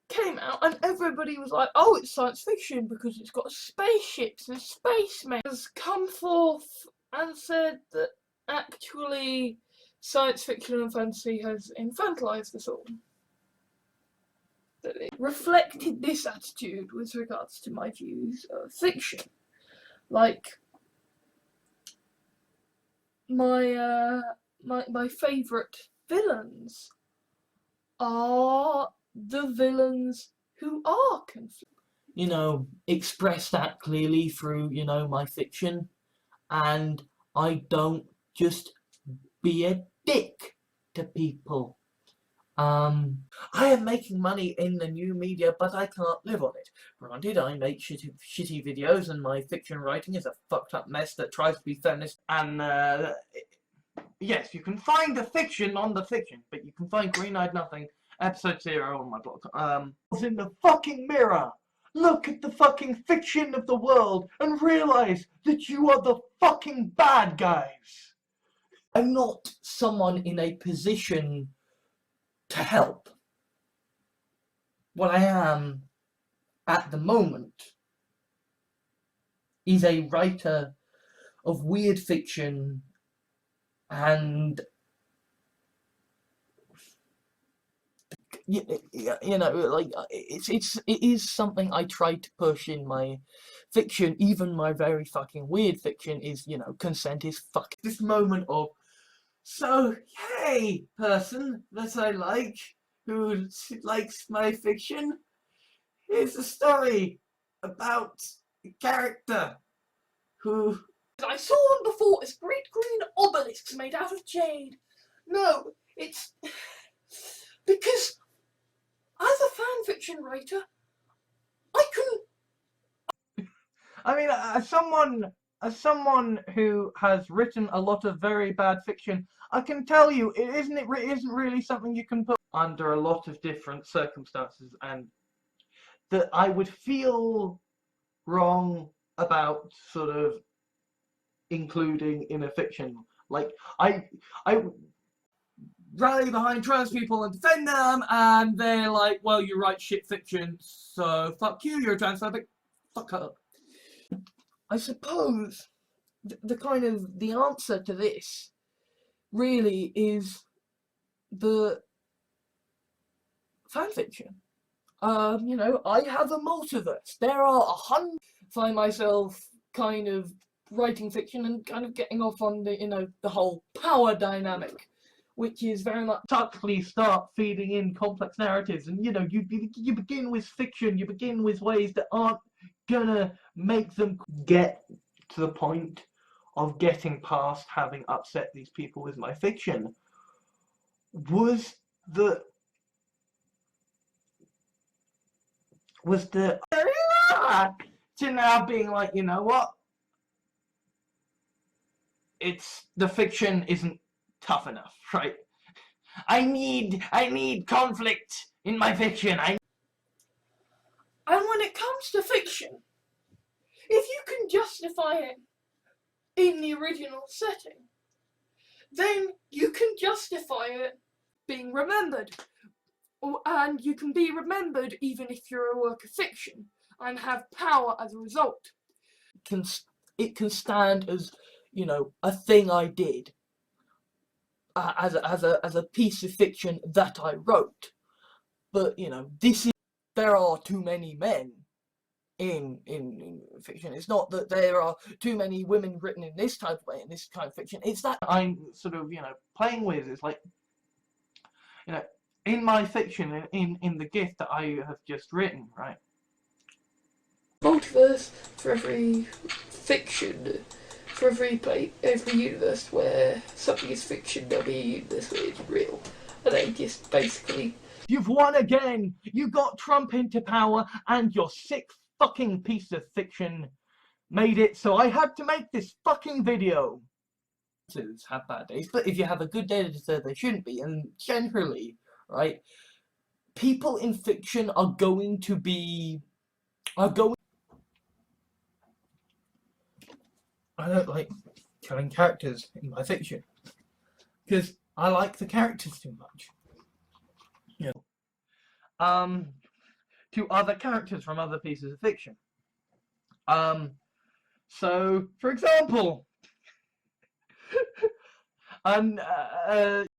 came out and everybody was like, oh, it's science fiction because it's got spaceships and spacemen. Has come forth and said that actually science fiction and fantasy has infantilized us all. that it reflected this attitude with regards to my views of fiction. Like, my favourite villains are the villains who are conflicted. You know, express that clearly through, you know, my fiction, and I don't just be a dick to people. I am making money in the new media, but I can't live on it. Granted, I make shitty videos, and my fiction writing is a fucked up mess that tries to be feminist. And yes, you can find the fiction on the fiction, but you can find Green-Eyed Nothing episode 0 on my blog. In the fucking mirror, look at the fucking fiction of the world and realize that you are the fucking bad guys. I'm not someone in a position to help. What I am at the moment is a writer of weird fiction, and you know, like it is something I try to push in my fiction. Even my very fucking weird fiction is, you know, consent is fuck. This moment of, so, hey, person that I like, who likes my fiction, here's a story about a character who... I saw them before as great green obelisks made out of jade. No, it's... because as a fanfiction writer, I couldn't... I mean, as someone who has written a lot of very bad fiction, I can tell you it isn't really something you can put under a lot of different circumstances, and that I would feel wrong about sort of including in a fiction. Like I rally behind trans people and defend them, and they're like, well, you write shit fiction, so fuck you, you're transphobic, fuck up. I suppose the answer to this really is the fanfiction. You know, I have a multiverse. There are 100. Find myself kind of writing fiction and kind of getting off on the, you know, the whole power dynamic, which is very much subtly start feeding in complex narratives, and you know, you begin with fiction, you begin with ways that aren't gonna make them get to the point of getting past having upset these people with my fiction. Was the to now being like, you know what, it's the fiction isn't tough enough, right? I need conflict in my fiction. And when it comes to fiction, if you can justify it in the original setting, then you can justify it being remembered. And you can be remembered even if you're a work of fiction and have power as a result. It can stand as, you know, a thing I did, as a piece of fiction that I wrote. But, you know, there are too many men in fiction. It's not that there are too many women written in this type of way, in this kind of fiction. It's that I'm sort of, you know, playing with. It's like, you know, in my fiction, in the gift that I have just written, right? Multiverse for every fiction, for every universe where something is fiction, there'll be this way it's real. And they just basically... You've won again! You got Trump into power, and your sick fucking piece of fiction made it, so I had to make this fucking video. have bad days, but if you have a good day, they shouldn't be. And generally, right, people in fiction are going. I don't like killing characters in my fiction because I like the characters too much. You know, to other characters from other pieces of fiction. So, for example,